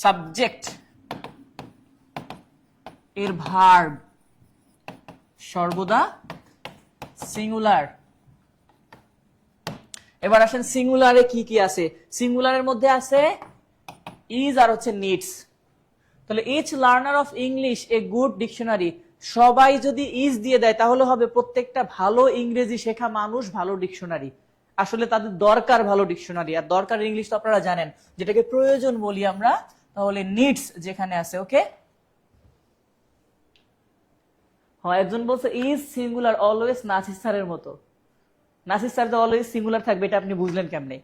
সাবজেক্ট এর ভার্ব সর্বদা সিঙ্গুলার। এবার আসেন সিঙ্গুলারে কি কি আছে। সিঙ্গুলারের মধ্যে আছে ইজ আর হচ্ছে নিডস। তাহলে each learner of English a good dictionary. সবাই যদি ইজ দিয়ে দেয় তাহলে হবে প্রত্যেকটা ভালো ইংরেজি শেখা মানুষ ভালো ডিকশনারি। আসলে তাদের দরকার ভালো ডিকশনারি, আর দরকার ইংলিশ তো আপনারা জানেন, যেটাকে প্রয়োজন বলি আমরা। তাহলে নিডস যেখানে আছে, ওকে। হ্যাঁ, একজন বলছে ইজ সিঙ্গুলার অলওয়েজ নাসির স্যারের মতো। নাসির স্যার তো অলওয়েজ সিঙ্গুলার থাকবে, এটা আপনি বুঝলেন কেমনে?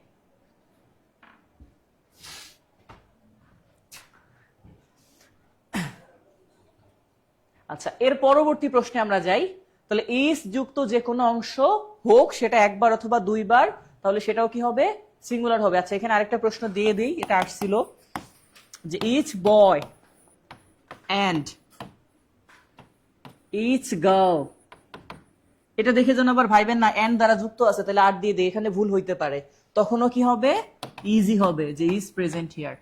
আচ্ছা, এর পরবর্তী প্রশ্নে আমরা যাই। তাহলে ইজ যুক্ত যে কোনো অংশ হোক, সেটা একবার অথবা দুইবার, তাহলে সেটাও কি হবে? সিঙ্গুলার হবে। আচ্ছা, এখানে আরেকটা প্রশ্ন দিয়ে দিই, এটা আসছিল যে each boy and each girl. এটা দেখে যেন আবার ভাইবেন না এন্ড দ্বারা যুক্ত আছে, তাহলে আর দিয়ে দিই, এখানে ভুল হইতে পারে। তখনও কি হবে? ইজি হবে, যে ইজ প্রেজেন্ট হিয়ার।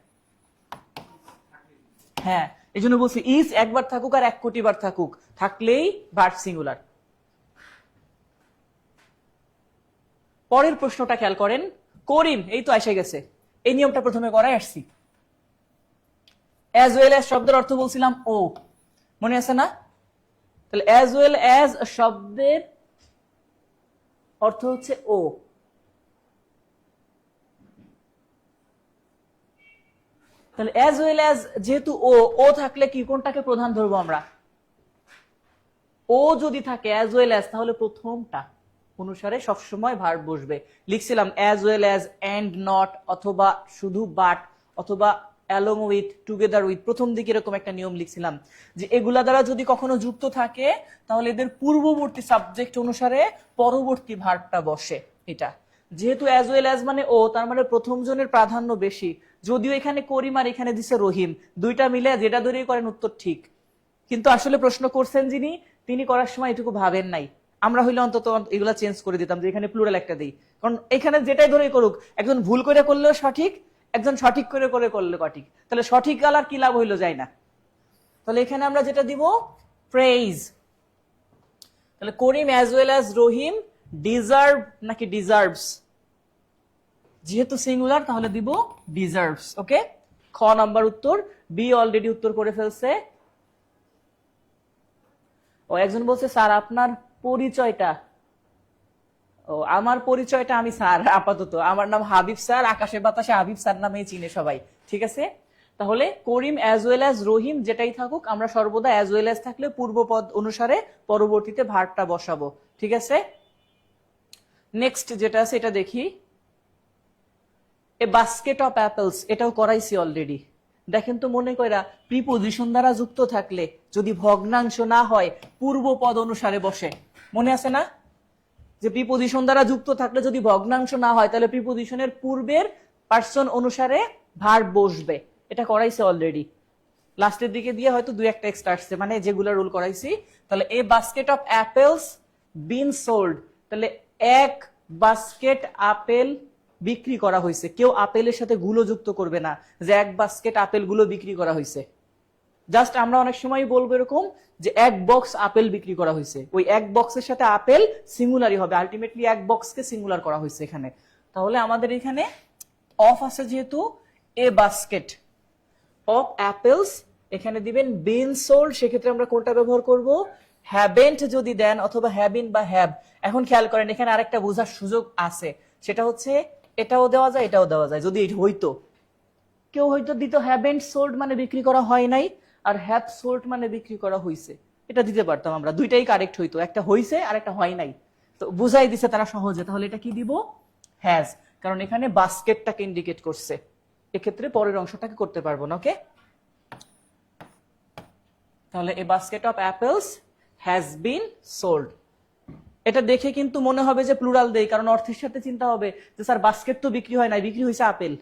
হ্যাঁ, এই জন্য বলছি ইজ একবার থাকুক আর 1 কোটি বার থাকুক, থাকলেই ভার্ব সিঙ্গুলার। পরের প্রশ্নটা খেয়াল করেন। করিম এই তো এসে গেছে, এই নিয়মটা প্রথমে করাই আসছি। অ্যাজ ওয়েল অ্যাজ শব্দের অর্থ বলছিলাম ও, মনে আছে না? তাহলে অ্যাজ ওয়েল অ্যাজ শব্দের অর্থ হচ্ছে ও। তাহলে অ্যাজ ওয়েল অ্যাজ, যেহেতু ও ও থাকলে কি কোনটাকে প্রধান ধরবো আমরা? ও যদি থাকে অ্যাজ ওয়েল অ্যাজ, তাহলে প্রথমটা অনুসারে সবসময় ভার্ব বসবে। লিখছিলাম as well as, and not, অথবা শুধু বাট, অথবা অ্যালং উইথ, টুগেদার উইথ, প্রথম দিকে এরকম একটা নিয়ম লিখছিলাম যে এগুলা দ্বারা যদি কখনো যুক্ত থাকে তাহলে এদের পূর্ববর্তী সাবজেক্ট অনুসারে পরবর্তী ভার্বটা বসে। এটা যেহেতু অ্যাজ ওয়েল অ্যাজ মানে ও, তার মানে প্রথম জনের প্রাধান্য বেশি। যদিও এখানে করিম আর এখানে দিছে রহিম, দুইটা মিলে যেটা ধরেই করেন উত্তর ঠিক, কিন্তু আসলে প্রশ্ন করছেন যিনি, তিনি করার সময় এটুকু ভাবেন নাই। আমরা হইলে অন্তত এগুলা চেঞ্জ করে দিতাম যে এখানে প্লুরাল একটা দিই, কারণ এখানে যেটাই ধরেই করুক, একজন ভুল করে করলেও সঠিক, একজন সঠিক করে করে করলে সঠিক, তাহলে সঠিক গালার কি লাভ হইলো, যায় না। তাহলে এখানে আমরা যেটা দিব প্রেইজ। তাহলে করিম অ্যাজ ওয়েল অ্যাজ রহিম ডিজার্ভ নাকি ডিজার্ভস? যেহেতু সিঙ্গুলার তাহলে দিব ডিজার্ভস। ওকে, খ নাম্বার উত্তর। বি অলরেডি উত্তর করে ফেলছে। ও একজন বলছে স্যার আপনার পরিচয়টা। ও আমার পরিচয়টা, আমি স্যার আপাতত আমার নাম হাবিব স্যার, আকাশে বাতাসে হাবিব স্যার নামেই চিনে সবাই, ঠিক আছে। তাহলে করিম অ্যাজ ওয়েল অ্যাজ রহিম যেটাই থাকুক, আমরা সর্বদা অ্যাজ ওয়েল অ্যাজ থাকলে পূর্বপদ অনুসারে পরবর্তীতে ভার্বটা বসাবো, ঠিক আছে। নেক্সট যেটা আছে এটা দেখি, এ বাস্কেট অফ অ্যাপেলস, এটাও করাইছি অলরেডি। দেখেন তো মনে কইরা প্রিপোজিশন দ্বারা যুক্ত থাকলে যদি ভগ্নাংশ না হয় পূর্বপদ অনুসারে বসে, মনে আছে না যে প্রিপোজিশন দ্বারা যুক্ত থাকলে যদি ভগ্নাংশ না হয় তাহলে প্রিপোজিশনের পূর্বের পার্সন অনুসারে ভার্ব বসবে। এটা করাইছে অলরেডি, লাস্টের দিকে দিয়ে হয়তো দুই একটা এক্সট্রা আসছে, মানে যেগুলো রুল করাইছি। তাহলে a basket of apples been sold, তাহলে এক বাস্কেট আপেল বিক্রি করা হয়েছে। কেউ আপেলের সাথে গুলো যুক্ত করবে না যে এক বাস্কেট আপেল গুলো বিক্রি করা হয়েছে। জাস্ট আমরা অনেক সময় বলবো এরকম যে এক বক্স আপেল বিক্রি করা হয়েছে, ওই এক বক্সের সাথে আপেল সিঙ্গুলারই হবে, আলটিমেটলি এক বক্সকে সিঙ্গুলার করা হয়েছে এখানে। তাহলে আমাদের এখানে অফ আছে যেহেতু, এ বাস্কেট অফ অ্যাপেলস, এখানে দিবেন বিন সোল্ড, সেক্ষেত্রে আমরা কোনটা ব্যবহার করব? হ্যাভেন্ট যদি দেন, অথবা হ্যাবিন বা হ্যাভ। এখন খেয়াল করেন এখানে আরেকটা বোঝার সুযোগ আছে, সেটা হচ্ছে এটাও দেওয়া যায় এটাও দেওয়া যায়। যদি হইতো, কেউ হয়তো দিত হ্যাভেন্ট সোল্ড মানে বিক্রি করা হয় নাই, আর হ্যাভ সোল্ড মানে বিক্রি করা হয়েছে, এটা দিতে পারতাম আমরা, দুইটাই কারেক্ট হইতো, একটা হইছে আর একটা হয় নাই, তো বুঝাই দিছে তারা সহজে। তাহলে এটা কি দিব? হ্যাজ, কারণ এখানে বাস্কেটটাকে ইন্ডিকেট করছে, এক্ষেত্রে পরের অংশটাকে করতে পারবো না। ওকে, তাহলে a basket of apples has been sold. এটা দেখে কিন্তু মনে হবে যে প্লুরাল দেই, কারণ অর্থের সাথে চিন্তা হবে যে স্যার বাস্কেট তো বিক্রি হয় নাই, বিক্রি হয়েছে আপেল,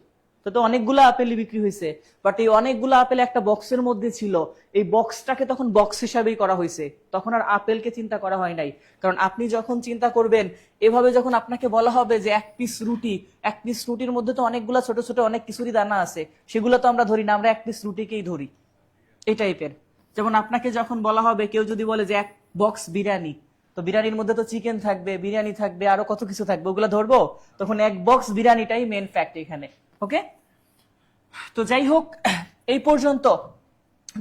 তো অনেকগুলো আপেলই বিক্রি হয়েছে, বাট এই অনেকগুলো আপেল একটা বক্সের মধ্যে ছিল, এই বক্সটাকে তখন বক্স হিসাবেই করা হয়েছে, তখন আর আপেলকে চিন্তা করা হয় নাই। কারণ আপনি যখন চিন্তা করবেন এভাবে, যখন আপনাকে বলা হবে যে এক পিস রুটি, এক পিস রুটির মধ্যে তো অনেকগুলো ছোট ছোট অনেক কিছুরই দানা আছে, সেগুলো তো আমরা ধরি না, আমরা এক পিস রুটিকেই ধরি, এই টাইপের। যেমন আপনাকে যখন বলা হবে, কেউ যদি বলে যে এক বক্স বিরিয়ানি, তো বিরিয়ানির মধ্যে তো চিকেন থাকবে, বিরিয়ানি থাকবে, আরো কত কিছু থাকবে, ওগুলো ধরবো, তখন এক বক্স বিরিয়ানিটাই মেন ফ্যাক্ট এখানে। ওকে, তো যাই হোক, এই পর্যন্ত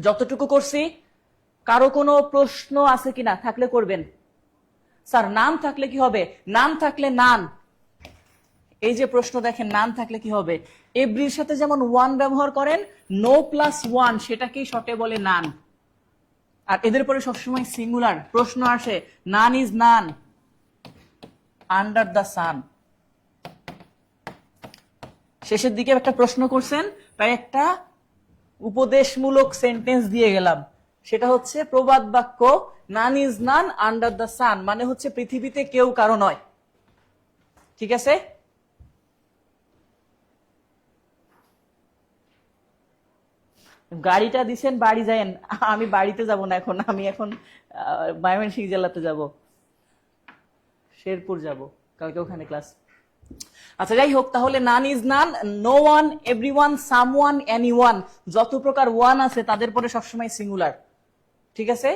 যতটুকু করছি, কারো কোনো প্রশ্ন আছে কিনা? থাকলে করবেন। স্যার নাম থাকলে কি হবে? নাম থাকলে নান, এই যে প্রশ্ন দেখেন, নান থাকলে কি হবে? এভরির সাথে যেমন ওয়ান ব্যবহার করেন, নো প্লাস ওয়ান সেটাকেই শর্টে বলে নান। আর এদের পরে সবসময় সিঙ্গুলার প্রশ্ন আসে, নান is naan under the sun. শেষের দিকে একটা প্রশ্ন করছেন, তাই একটা উপদেশমূলক সেন্টেন্স দিয়ে গেলাম, সেটা হচ্ছে প্রবাদ বাক্য, নান is naan under the sun, মানে হচ্ছে পৃথিবীতে কেউ কারো নয়, ঠিক আছে। গাড়িটা দিছেন, বাড়ি যায়েন, আমি বাড়িতে যাব না এখন, আমি এখন ময়মনসিংহ জেলাতে যাব, শেরপুর যাব, কালকে ওখানে ক্লাস। আচ্ছা যাই হোক, তাহলে none is none, no one, everyone, someone, anyone, যত প্রকার ওয়ান আছে তাদের পরে সবসময় সিঙ্গুলার, ঠিক আছে।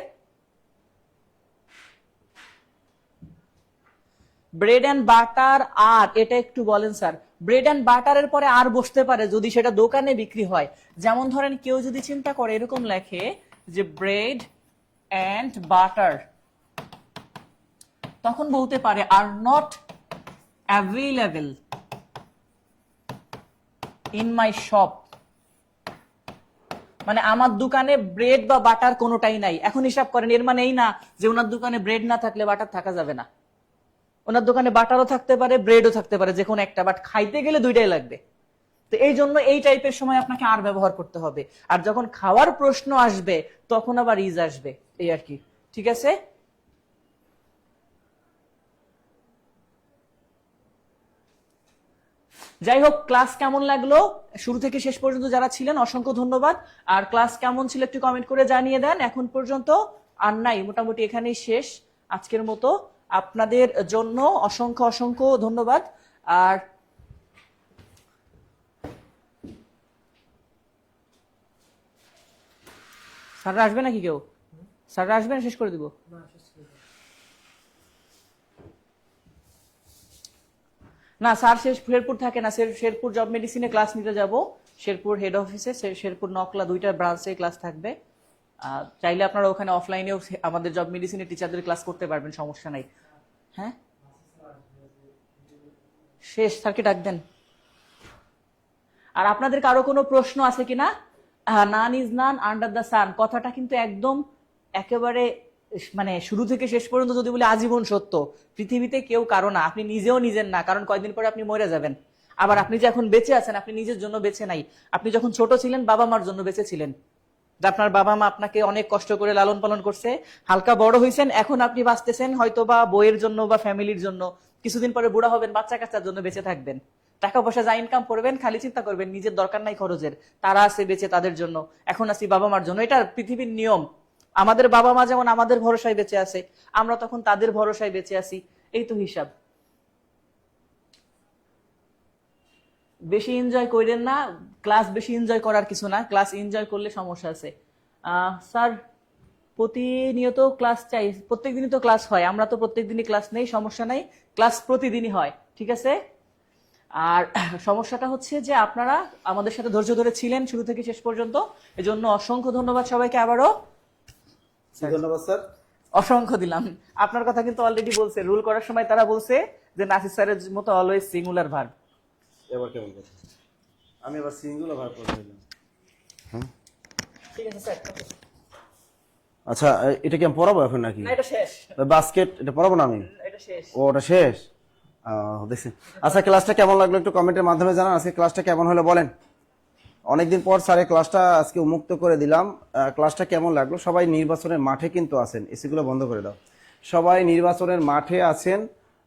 ব্রেড এন্ড বাটার আর, এটা একটু বলেন স্যার। ব্রেড এন্ড বাটারের পরে আর বসতে পারে যদি সেটা দোকানে বিক্রি হয়। যেমন ধরেন কেউ যদি চিন্তা করে এরকম লেখে যে ব্রেড এন্ড বাটার, তখন বলতে পারে are not available in my shop, মানে আমার দোকানে ব্রেড বা বাটার কোনোটাই নাই, এখন হিসাব করেন, এর মানে এই না যে ওনার দোকানে ব্রেড না থাকলে বাটার থাকা যাবে না। ওনার দোকানে বাটারও থাকতে পারে, ব্রেডও থাকতে পারে, যে কোনো একটা, বাট খাইতে গেলে দুইটাই লাগবে। তো এই জন্য এই টাইপের সময় আপনাকে আর ব্যবহার করতে হবে। আর যখন খাওয়ার প্রশ্ন আসবে তখন আবার ইজ আসবে, এই আর কি। ঠিক আছে, যাই হোক, ক্লাস কেমন লাগলো শুরু থেকে শেষ পর্যন্ত যারা ছিলেন অসংখ্য ধন্যবাদ। আর ক্লাস কেমন ছিল একটু কমেন্ট করে জানিয়ে দেন। এখন পর্যন্ত আর নাই, মোটামুটি এখানেই শেষ আজকের মতো। আপনাদের জন্য অসংখ্য অসংখ্য ধন্যবাদ। আর স্যাররা আসবে নাকি কেউ? স্যাররা আসবে না শেষ করে দিব? না স্যার শেরপুর থাকে না, শেরপুর জব মেডিসিনে ক্লাস নিতে যাব, শেরপুর হেড অফিসে, শেরপুর নকলা দুইটা ব্রাঞ্চে ক্লাস থাকবে। চাইলে আপনারা ওখানে অফলাইনেও আমাদের জব মেডিসিনের টিচারদের ক্লাস করতে পারবেন, সমস্যা নাই। হ্যাঁ, শেষ, স্যারকে ডাক দেন। আর আপনাদের কারো কোনো প্রশ্ন আছে কিনা? নান is naan under the sun কথাটা কিন্তু একদম একেবারে মানে শুরু থেকে শেষ পর্যন্ত যদি বলি আজীবন সত্য। পৃথিবীতে কেউ কারো না, আপনি নিজেও নিজের না, কারণ কয়েকদিন পরে আপনি মরে যাবেন। আবার আপনি যে এখন বেঁচে আছেন, আপনি নিজের জন্য বেঁচে নাই। আপনি যখন ছোট ছিলেন বাবা মার জন্য বেঁচে ছিলেন, যে আপনার বাবা মা আপনাকে অনেক কষ্ট করে লালন পালন করছে, হালকা বড় হয়েছেন, এখন আপনি বাঁচতেছেন হয়তো বা বইয়ের জন্য বা ফ্যামিলির জন্য। কিছুদিন পরে বুড়া হবেন, বাচ্চা কাচ্চার জন্য বেঁচে থাকবেন। টাকা পয়সা যা ইনকাম করবেন খালি চিন্তা করবেন নিজের দরকার নাই খরচের, তারা আছে বেঁচে তাদের জন্য, এখন আছি বাবা মার জন্য। এটা পৃথিবীর নিয়ম। আমাদের বাবা মা যেমন আমাদের ভরসায় বেঁচে আছে, আমরা তখন তাদের ভরসায় বেঁচে আছি, এই তো হিসাব। বেশি এনজয় করেন না, ক্লাস বেশি এনজয় করার কিছু না, ক্লাস এনজয় করলে সমস্যা আছে। স্যার প্রতিনিয়ত ক্লাস চাই, প্রত্যেকদিনই তো ক্লাস হয়, আমরা তো প্রত্যেকদিনই ক্লাস নেই, সমস্যা নাই, ক্লাস প্রতিদিনই হয়, ঠিক আছে। আর সমস্যাটা হচ্ছে যে আপনারা আমাদের সাথে ধৈর্য ধরে ছিলেন শুরু থেকে শেষ পর্যন্ত, এজন্য অসংখ্য ধন্যবাদ সবাইকে। আবারও ধন্যবাদ স্যার। অসংখ্য দিলাম। আপনার কথা কিন্তু অলরেডি বলছে, রুল করার সময় তারা বলছে যে নাসির স্যারের মতো অলওয়েজ সিঙ্গুলার ভার্ব। এবার কেমন কথা, আমি এবার সিঙ্গুলার ভার্ব করে দিলাম। ঠিক আছে স্যার। আচ্ছা, এটা কি আমি পড়াবো এখন নাকি? না, এটা শেষ, বাস্কেট এটা পড়াবো না আমি? এটা শেষ। ও, ওটা শেষ। দেখছি। আচ্ছা, ক্লাসটা কেমন লাগলো একটু কমেন্টের মাধ্যমে জানান। আজকে ক্লাসটা কেমন হলো বলেন। অনেকদিন পর স্যারের ক্লাসটা আজকে উন্মুক্ত করে দিলাম। ক্লাসটা কেমন লাগলো? সবাই নির্বাচনের মাঠে কিন্তু আছেন, এসিগুলো বন্ধ করে দাও। সবাই নির্বাচনের মাঠে আছেন,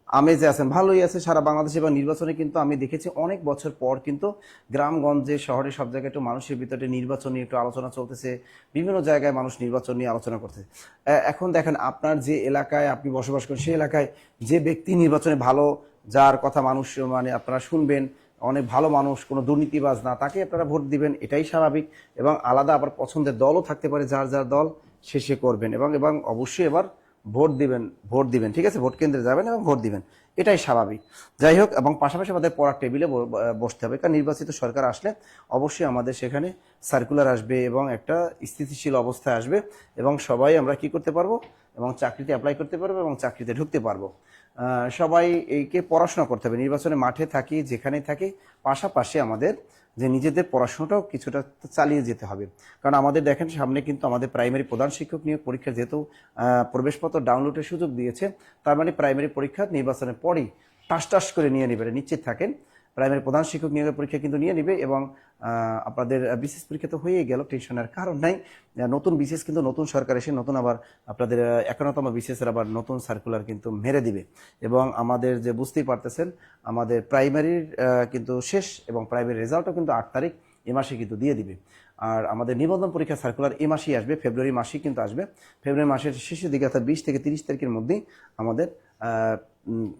আমেজে আছেন, ভালোই আছে সারা বাংলাদেশে। এবং নির্বাচনে কিন্তু আমি দেখেছি অনেক বছর পর কিন্তু গ্রামগঞ্জে শহরে সব জায়গায় একটু মানুষের ভিতরে নির্বাচন নিয়ে একটু আলোচনা চলতেছে, বিভিন্ন জায়গায় মানুষ নির্বাচন নিয়ে আলোচনা করতেছে। এখন দেখেন আপনার যে এলাকায় আপনি বসবাস করেন সেই এলাকায় যে ব্যক্তি নির্বাচনে ভালো, যার কথা মানুষ মানে আপনারা শুনবেন, অনেক ভালো মানুষ, কোনো দুর্নীতিবাজ না, তাকে আপনারা ভোট দিবেন, এটাই স্বাভাবিক। এবং আলাদা আবার পছন্দের দলও থাকতে পারে, যার যার দল শেষে করবেন। এবং অবশ্যই এবার ভোট দিবেন, ঠিক আছে, ভোট কেন্দ্রে যাবেন এবং ভোট দিবেন, এটাই স্বাভাবিক। যাই হোক, এবং পাশাপাশি আমাদের পড়ার টেবিলে বসতে হবে, কারণ নির্বাচিত সরকার আসলে অবশ্যই আমাদের সেখানে সার্কুলার আসবে এবং একটা স্থিতিশীল অবস্থায় আসবে, এবং সবাই আমরা কি করতে পারবো, এবং চাকরিতে অ্যাপ্লাই করতে পারবো এবং চাকরিতে ঢুকতে পারবো। সবাই এইকে পড়াশোনা করতে হবে, নির্বাচনে মাঠে থাকি যেখানে থাকি, পাশাপাশি আমাদের যে নিজেদের পড়াশোনাটাও কিছুটা চালিয়ে যেতে হবে। কারণ আমাদের দেখেন সামনে কিন্তু আমাদের প্রাইমারি প্রধান শিক্ষক নিয়োগ পরীক্ষা যেহেতু প্রবেশপত্র ডাউনলোডের সুযোগ দিয়েছে, তার মানে প্রাইমারি পরীক্ষা নির্বাচনের পরেই টাস করে নিয়ে নেবে, নিশ্চিত থাকেন। প্রাইমারি প্রধান শিক্ষক নিয়োগের পরীক্ষা কিন্তু নিয়ে নেবে, এবং আপনাদের বিশেষ পরীক্ষা তো হয়েই গেল, টেনশনের কারণ নাই। নতুন বিশেষ কিন্তু নতুন সরকার এসে নতুন আবার আপনাদের 51তম বিশেষের আবার নতুন সার্কুলার কিন্তু মেরে দিবে। এবং আমাদের যে বুঝতেই পারতেছেন আমাদের প্রাইমারির কিন্তু শেষ, এবং প্রাইমারি রেজাল্টও কিন্তু 8 তারিখ এ মাসে কিন্তু দিয়ে দিবে। আর আমাদের নিবন্ধন পরীক্ষা সার্কুলার এই মাসেই আসবে, ফেব্রুয়ারি মাসেই কিন্তু আসবে। ফেব্রুয়ারি মাসের শেষের দিকে অর্থাৎ 20 থেকে 30 তারিখের মধ্যেই আমাদের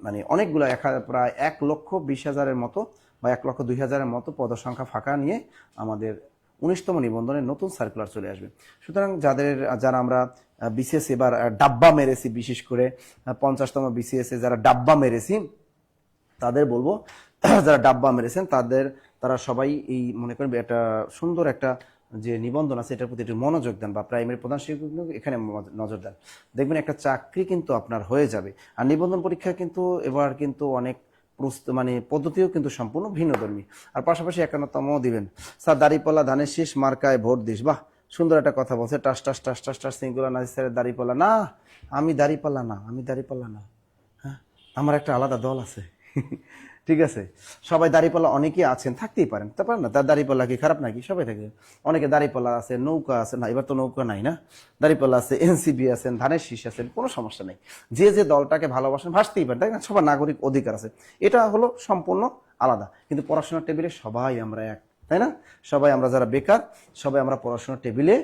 মানে অনেকগুলো প্রায় 1,20,000-এর মতো বা 1,02,000-এর মতো পদসংখ্যা ফাঁকা নিয়ে আমাদের 19তম নিবন্ধনের নতুন সার্কুলার চলে আসবে। সুতরাং যারা আমরা বিসিএস এবার ডাব্বা মেরেছি, বিশেষ করে 50তম বিসিএস এ যারা ডাব্বা মেরেছি তাদের বলবো, যারা ডাব্বা মেরেছেন তারা সবাই এই মনে করেন একটা সুন্দর একটা যে নিবন্ধন আছে এটার প্রতি একটু মনোযোগ দেন, বা প্রাইমারি প্রধান শিক্ষক এখানে নজর দেন, দেখবেন একটা চাকরি কিন্তু আপনার হয়ে যাবে। আর নিবন্ধন পরীক্ষা কিন্তু এবার কিন্তু অনেক মানে পদ্ধতিও কিন্তু সম্পূর্ণ ভিন্নধর্মী। আর পাশাপাশি 51তম দিবেন। স্যার দাড়িপাল্লা ধানের শীষ মার্কায় ভোট দিস। বাহ, সুন্দর একটা কথা বলছে। টাস টাস টাস টাস টাস সিঙ্গুলার নাজির স্যারের দাড়িপাল্লা না, আমি দাড়িপাল্লা না, আমি দাড়িপাল্লা না, হ্যাঁ আমার একটা আলাদা দল আছে। ঠিক আছে, সবাই দাড়িপাল্লা অনেকেই আছেন, থাকতেই পারেন, তা পারেন না, তার দাড়িপাল্লা কি খারাপ নাকি? সবাই থাকে, অনেকে দাড়িপাল্লা আছে, নৌকা আছে, না এবার তো নৌকা নাই না, দাড়িপাল্লা আছে, এনসিপি আছেন, ধানের শীষ আছেন, কোনো সমস্যা নেই। যে যে দলটাকে ভালোবাসেন ভাসতেই পারেন, তাই না? সবার নাগরিক অধিকার আছে, এটা হলো সম্পূর্ণ আলাদা। কিন্তু পড়াশোনার টেবিলে সবাই আমরা এক, তাই না? সবাই আমরা যারা বেকার, সবাই আমরা পড়াশোনার টেবিলে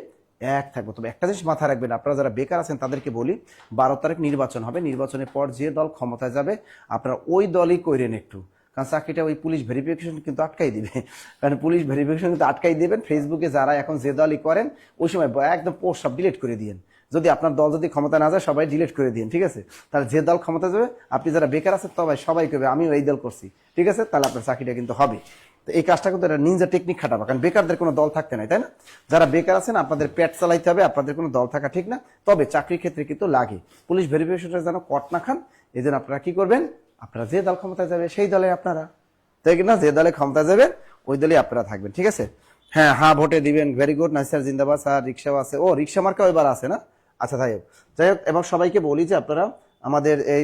এক থাকবো। তবে একটা জিনিস মাথায় রাখবেন, আপনারা যারা বেকার আছেন তাদেরকে বলি, 12 তারিখ নির্বাচন হবে, নির্বাচনের পর যে দল ক্ষমতায় যাবে আপনারা ওই দলই কইরেন একটু, কারণ চাকরিটা ওই পুলিশ ভেরিফিকেশন কিন্তু আটকাই দিবে। কারণ পুলিশ ভেরিফিকেশন কিন্তু আটকাই দিবেন। ফেসবুকে যারা এখন যে দলই করেন ওই সময় একদম পোস্ট সব ডিলিট করে দিয়েন। যদি আপনার দল যদি ক্ষমতা না যায় সবাই ডিলিট করে দিন, ঠিক আছে? তাহলে যে দল ক্ষমতা যাবে, আপনি যারা বেকার আছেন তবে সবাই করবে আমিও এই দল করছি, ঠিক আছে? তাহলে আপনার চাকরিটা কিন্তু হবে। তো এই কাজটা কিন্তু একটা নিনজা টেকনিক খাটাবো, কারণ বেকারদের কোনো দল থাকতে নাই, তাই না? যারা বেকার আছেন আপনাদের পেট চালাইতে হবে, আপনাদের কোনো দল থাকা ঠিক না। তবে চাকরির ক্ষেত্রে কিন্তু লাগে, পুলিশ ভেরিফিকেশনটা যেন কট না খান, এই জন্য আপনারা কি করবেন, আপনারা যে দল ক্ষমতায় যাবে সেই দলে আপনারা, তাই না? যে দলে ক্ষমতা যাবেন ওই দলে আপনারা থাকবেন, ঠিক আছে? হ্যাঁ হ্যাঁ ভোটে দিবেন, ভেরি গুড, নাই স্যার জিন্দাবাদ। স্যার রিক্সাও আছে, ও রিক্সা মার্কা এবার আছে না? আচ্ছা যাই হোক, যাই হোক, এবং সবাইকে বলি যে আপনারা আমাদের এই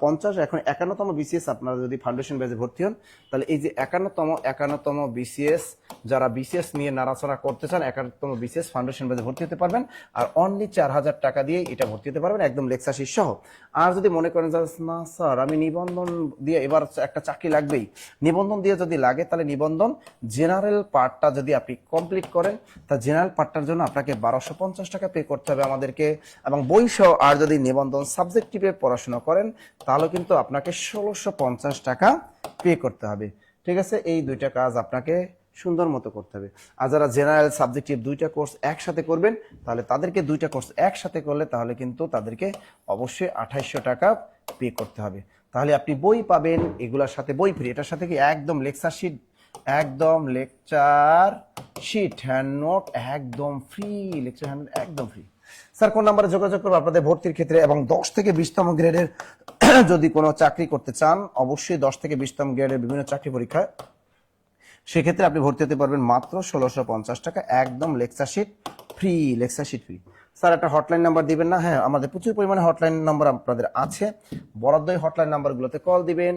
50 এখন 51তম বিসিএস আপনারা যদি ফাউন্ডেশন ব্যাচে ভর্তি হন, তাহলে এই যে 51তম বিসিএস, যারা বিসিএস নিয়ে নাড়াচাড়া করতে চান 51তম বিসিএস ফাউন্ডেশন ব্যাচে ভর্তি হতে পারবেন। আর অনলি 4000 টাকা দিয়ে এটা ভর্তি হতে পারবেন, একদম লেকচার শীট সহ। আর যদি মনে করেন যে না স্যার আমি নিবন্ধন দিয়ে এবার একটা চাকরি লাগবেই, নিবন্ধন দিয়ে যদি লাগে তাহলে নিবন্ধন জেনারেল পার্টটা যদি আপনি কমপ্লিট করেন, তা জেনারেল পার্টটার জন্য আপনাকে 1250 টাকা পে করতে হবে আমাদেরকে, এবং বই সহ। আর যদি নিবন্ধন সাবজেক্টিভে পড়াশোনা করেন তাহলে কিন্তু আপনাকে 1650 টাকা পে করতে হবে, ঠিক আছে? এই দুইটা কাজ আপনাকে সুন্দর মতো করতে হবে। আর যারা জেনারেল সাবজেক্টিভ দুইটা কোর্স একসাথে করবেন, তাহলে তাদেরকে দুইটা কোর্স একসাথে করলে তাহলে কিন্তু তাদেরকে অবশ্যই 2800 টাকা পে করতে হবে। তাহলে আপনি বই পাবেন, এগুলোর সাথে বই ফ্রি, এটার সাথে কি একদম লেকচার শিট, একদম লেকচার শিট, হ্যান্ড নোট একদম ফ্রি, লেকচার হ্যান্ড নোট একদম ফ্রি। স্যার কোন নাম্বারে যোগাযোগ করবো আপনাদের ভর্তির ক্ষেত্রে? এবং 10 থেকে 20তম গ্রেডের যদি কোনো চাকরি করতে চান, অবশ্যই 10 থেকে 20তম গ্রেডের বিভিন্ন চাকরি পরীক্ষায়, সেক্ষেত্রে আপনি ভর্তি হতে পারবেন মাত্র 1650 টাকা, একদম lecture sheet free, lecture sheet free. Sir একটা হটলাইন নাম্বার দিবেন না? হ্যাঁ, আমাদের প্রচুর পরিমাণে হটলাইন নাম্বার আপনাদের আছে, বরাদ্দ হটলাইন নাম্বারগুলোতে কল দিবেন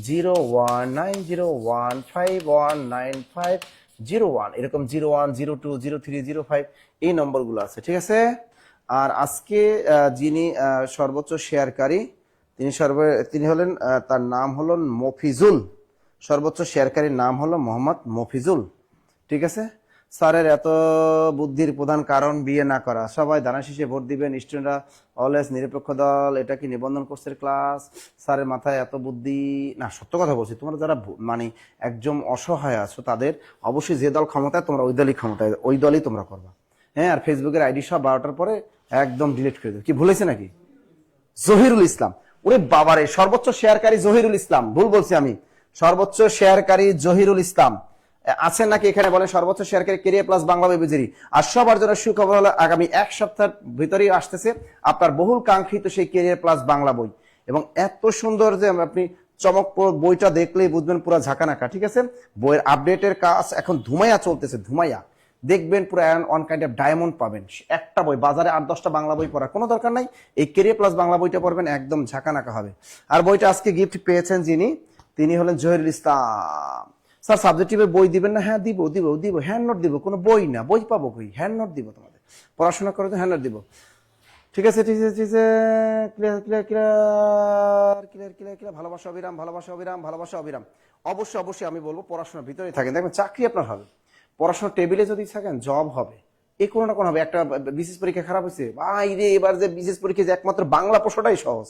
019015195001, এরকম 01020305 এই নম্বরগুলো আছে, ঠিক আছে? আর আজকে যিনি সর্বোচ্চ শেয়ারকারী, তিনি হলেন, তার নাম হলো মফিজুল, সর্বোচ্চ শেয়ারকারীর নাম হলো মোহাম্মদ মফিজুল, ঠিক আছে? স্যারের এত বুদ্ধির প্রধান কারণ বিয়ে না করা। সবাই দানা শীষে ভোট দিবেন, স্টুডেন্টরা অলওয়েজ নিরপেক্ষ দল, এটা কি নিবন্ধন কোর্সের ক্লাস? স্যারের মাথায় এত বুদ্ধি না, সত্য কথা বলছি। তোমরা যারা মানে একদম অসহায় আছো তাদের অবশ্যই যে দল ক্ষমতায় তোমরা ওই দলই ক্ষমতায়, ওই দলই তোমরা করবা। হ্যাঁ, আর ফেসবুকের আইডি সব 12টার পরে একদম ডিলিট করে দেবে। কি ভুলেছে নাকি? জহিরুল ইসলাম, ওরে বাবারে, সর্বোচ্চ শেয়ারকারী জহিরুল ইসলাম, ভুল বলছি আমি, সর্বোচ্চ শেয়ারকারী জহিরুল ইসলাম আছেন নাকি এখানে? বলেন সর্বোচ্চ শেয়ারকারী কেরিয়ার প্লাস বাংলা বইবেজেরি। আর সবার জন্য সুখবর হলো আগামী এক সপ্তাহের ভিতরেই আসতেছে আপনার বহুল কাঙ্ক্ষিত সেই কেরিয়ার প্লাস বাংলা বই, এবং এত সুন্দর যে আপনি চমকপ্রদ বইটা দেখলেই বুঝবেন পুরো ঝাঁকানাকা, ঠিক আছে? বইয়ের আপডেটের কাজ এখন ধুমাইয়া চলতেছে, ধুমাইয়া দেখবেন পুরো অন কাইন্ড অফ ডায়মন্ড পাবেন। একটা বই বাজারে 8-10টা বাংলা বই পড়ার কোনো দরকার নাই, এই কেরিয়ার প্লাস বাংলা বইটা পড়বেন, একদম ঝাঁকানাকা হবে। আর বইটা আজকে গিফট পেয়েছেন যিনি, তিনি হলেন জহিরুল ইসলাম। স্যার সাবজেক্টিভের বই দিবেন না? হ্যাঁ দিব দিব দিব, হ্যান্ড নোট দিব, কোনো বই না, বই পাবো কই, হ্যান্ড নোট দিব, তোমাদের পড়াশোনা করে তো হ্যান্ড নোট দিব, ঠিক আছে? ঠিক আছে, ঠিক আছে, clear clear clear clear clear clear. ভালোবাসা অবিরাম, ভালোবাসা অবিরাম, ভালোবাসা অবিরাম। অবশ্যই অবশ্যই আমি বলবো পড়াশোনার ভিতরেই থাকেন, দেখবেন চাকরি আপনার হবে। পড়াশোনার টেবিলে যদি থাকেন জব হবে, এই কোনো না কোনো হবে। একটা বিশেষ পরীক্ষা খারাপ হয়েছে, ভাই রে, এবার যে বিশেষ পরীক্ষা যে একমাত্র বাংলা প্রশ্নটাই সহজ,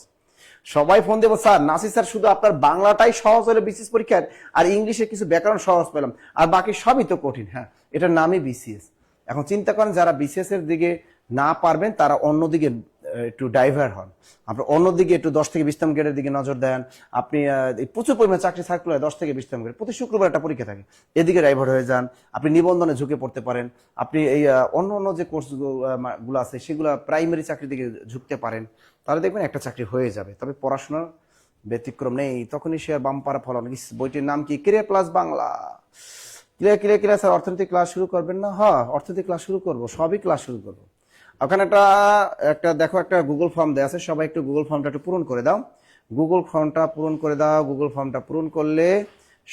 সবাই ফোন দেবো স্যার নাসির স্যার শুধু আপনার বাংলাটাই সহজ হলো বিসিএস পরীক্ষার, আর ইংলিশে কিছু ব্যাকরণ সহজ পেলাম, আর বাকি সবই তো কঠিন। হ্যাঁ, এটার নামই বিসিএস। এখন চিন্তা করেন যারা বিসিএস এর দিকে না পারবেন তারা অন্যদিকে একটু ডাইভার হন, আপনার অন্যদিকে একটু 10 থেকে 20তম গ্রেডের দিকে নজর দেন। আপনি প্রচুর পরিমাণে চাকরি সার্কুলার 10 থেকে 20তম গ্রেড, প্রতি শুক্রবার একটা পরীক্ষা থাকে, এদিকে ডাইভার হয়ে যান। আপনি নিবন্ধনে ঝুঁকে পড়তে পারেন, আপনি এই অন্য অন্য যে কোর্স গুলো আছে সেগুলো প্রাইমারি চাকরির দিকে ঝুঁকতে পারেন, তাহলে দেখবেন একটা চাকরি হয়ে যাবে। তবে পড়াশোনার ব্যতিক্রম নেই, তখনই শেয়ার বাম্পার ফলন। ইস, বইটির নাম কি? Career plus Bangla. Clear clear clear sir, অর্থনৈতিক ক্লাস শুরু করবেন না? হ্যাঁ, অর্থনৈতিক ক্লাস শুরু করব, সবই ক্লাস শুরু করব। ওখানে একটা একটা দেখো, একটা গুগল ফর্ম দেওয়া আছে, সবাই একটু গুগল ফর্মটা একটু পূরণ করে দাও। গুগল ফর্মটা পূরণ করে দাও। গুগল ফর্মটা পূরণ করলে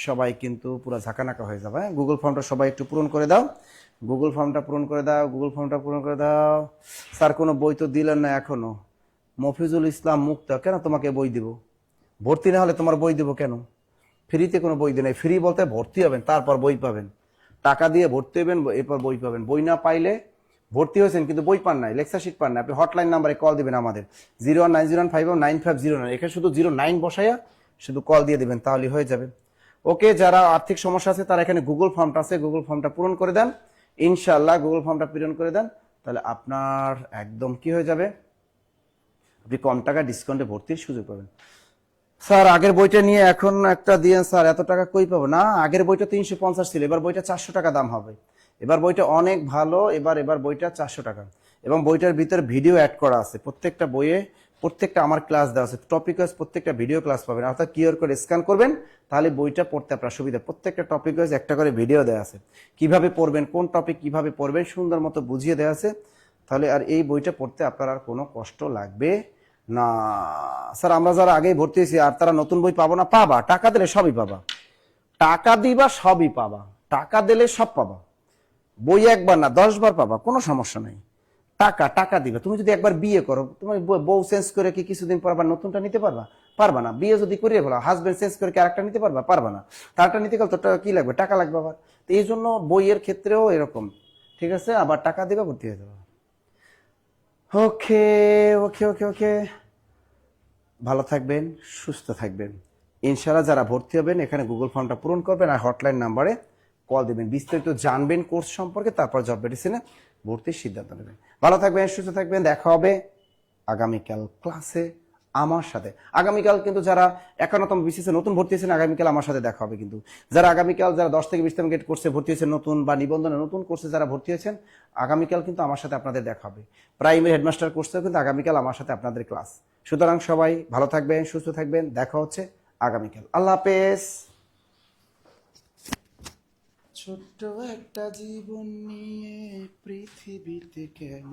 সবাই কিন্তু পুরো ঝাঁকানাকা হয়ে যাবে। গুগল ফর্মটা সবাই একটু পূরণ করে দাও। গুগল ফর্মটা পূরণ করে দাও। গুগল ফর্মটা পূরণ করে দাও। স্যার কোনো বই তো দিলেন না এখনো। মফিজুল ইসলাম মুক্তা, কেন তোমাকে বই দিব? ভর্তি না হলে তোমার বই দিব কেন? ফ্রিতে কোনো বই দেয় নাই। ফ্রি বলতে ভর্তি হবেন, তারপর বই পাবেন। টাকা দিয়ে ভর্তি হবেন, এরপর বই পাবেন। বই না পাইলে, ভর্তি হয়েছেন কিন্তু বই পান নাই, লেকচার শিট পান না, আপনি হটলাইন নাম্বারে কল দিবেন আমাদের 01901519509। এখানে শুধু 09 বসাইয়া শুধু কল দিয়ে দিবেন, তাহলে হয়ে যাবে। ওকে, যারা আর্থিক সমস্যা আছে তারা এখানে গুগল ফর্মটা আছে, গুগল ফর্মটা পূরণ করে দেন। ইনশাআল্লাহ গুগল ফর্মটা পূরণ করে দেন, তাহলে আপনার একদম কি হয়ে যাবে, আপনি কম টাকা ডিসকাউন্টে ভর্তির সুযোগ পাবেন। স্যার আগের বইটা নিয়ে এখন একটা দিয়ে স্যার এত টাকা কই পাবো? না, আগের বইটা 350 ছিল, এবার বইটা 400 টাকা দাম হবে। এবার বইটা অনেক ভালো, এবার বইটা 400 টাকা। এবং বইটার ভিতরে ভিডিও অ্যাড করা আছে, প্রত্যেকটা বইয়ে প্রত্যেকটা আমার ক্লাস দেওয়া আছে, টপিক ওয়াইজ প্রত্যেকটা ভিডিও ক্লাস পাবেন। অর্থাৎ কিউআর কোড স্ক্যান করবেন, তাহলে বইটা পড়তে আপনার সুবিধা। প্রত্যেকটা টপিক ওয়াইজ একটা করে ভিডিও দেওয়া আছে, কিভাবে পড়বেন, কোন টপিক কিভাবে পড়বেন সুন্দর মতো বুঝিয়ে দেওয়া আছে। তাহলে আর এই বইটা পড়তে আপনার আর কোনো কষ্ট লাগবে না। স্যার আমরা যারা আগেই ভর্তি হয়েছি আর তারা নতুন বই পাবো না? পাবা, টাকা দিলে সবই পাবা। টাকা দিবা সবই পাবা, টাকা দিলে সব পাবা। বই একবার না 10 বার পাবা, কোনো সমস্যা নাই। টাকা টাকা দিবে। তুমি যদি একবার বিয়ে করো, তুমি বউ চেঞ্জ করে কি কিছুদিন পর আবার নতুনটা নিতে পারবা? পারবা না। বিয়ে যদি করিয়ে বলো, হাজবেন্ড চেঞ্জ করে কি আরেকটা নিতে পারবা? পারবা না। তারটা নিতে গেলে তো কি লাগবে? টাকা লাগবে আবার। তো এই জন্য বইয়ের ক্ষেত্রেও এরকম, ঠিক আছে? আবার টাকা দিবা, ভর্তি হয়ে যাবা। ওকে ওকে ওকে ওকে, ভালো থাকবেন, সুস্থ থাকবেন। ইনশাআল্লাহ যারা ভর্তি হবেন এখানে গুগল ফর্মটা পূরণ করবেন আর হটলাইন নাম্বারে কল দিবেন, বিস্তারিত জানবেন কোর্স সম্পর্কে, তারপর জব মেডিসিনে ভর্তির সিদ্ধান্ত নেবেন। ভালো থাকবেন, সুস্থ থাকবেন। দেখা হবে আগামীকাল ক্লাসে আমার সাথে। আগামীকাল কিন্তু যারা 51তম বিসিএস নতুন ভর্তি হয়েছেন, আগামীকাল আমার সাথে দেখা হবে। কিন্তু যারা আগামীকাল যারা 10 থেকে 20তম গেট কোর্সে ভর্তি হয়েছেন নতুন, বা নিবন্ধনে নতুন কোর্সে যারা ভর্তি হয়েছেন, আগামীকাল কিন্তু আমার সাথে আপনাদের দেখা হবে। প্রাইমারি হেডমাস্টার কোর্সেও কিন্তু আগামীকাল আমার সাথে আপনাদের ক্লাস। সুতরাং সবাই ভালো থাকবেন, সুস্থ থাকবেন। দেখা হচ্ছে আগামীকাল। আল্লাহ হাফেজ। ছোট্ট একটা জীবন নিয়ে পৃথিবীতে কেন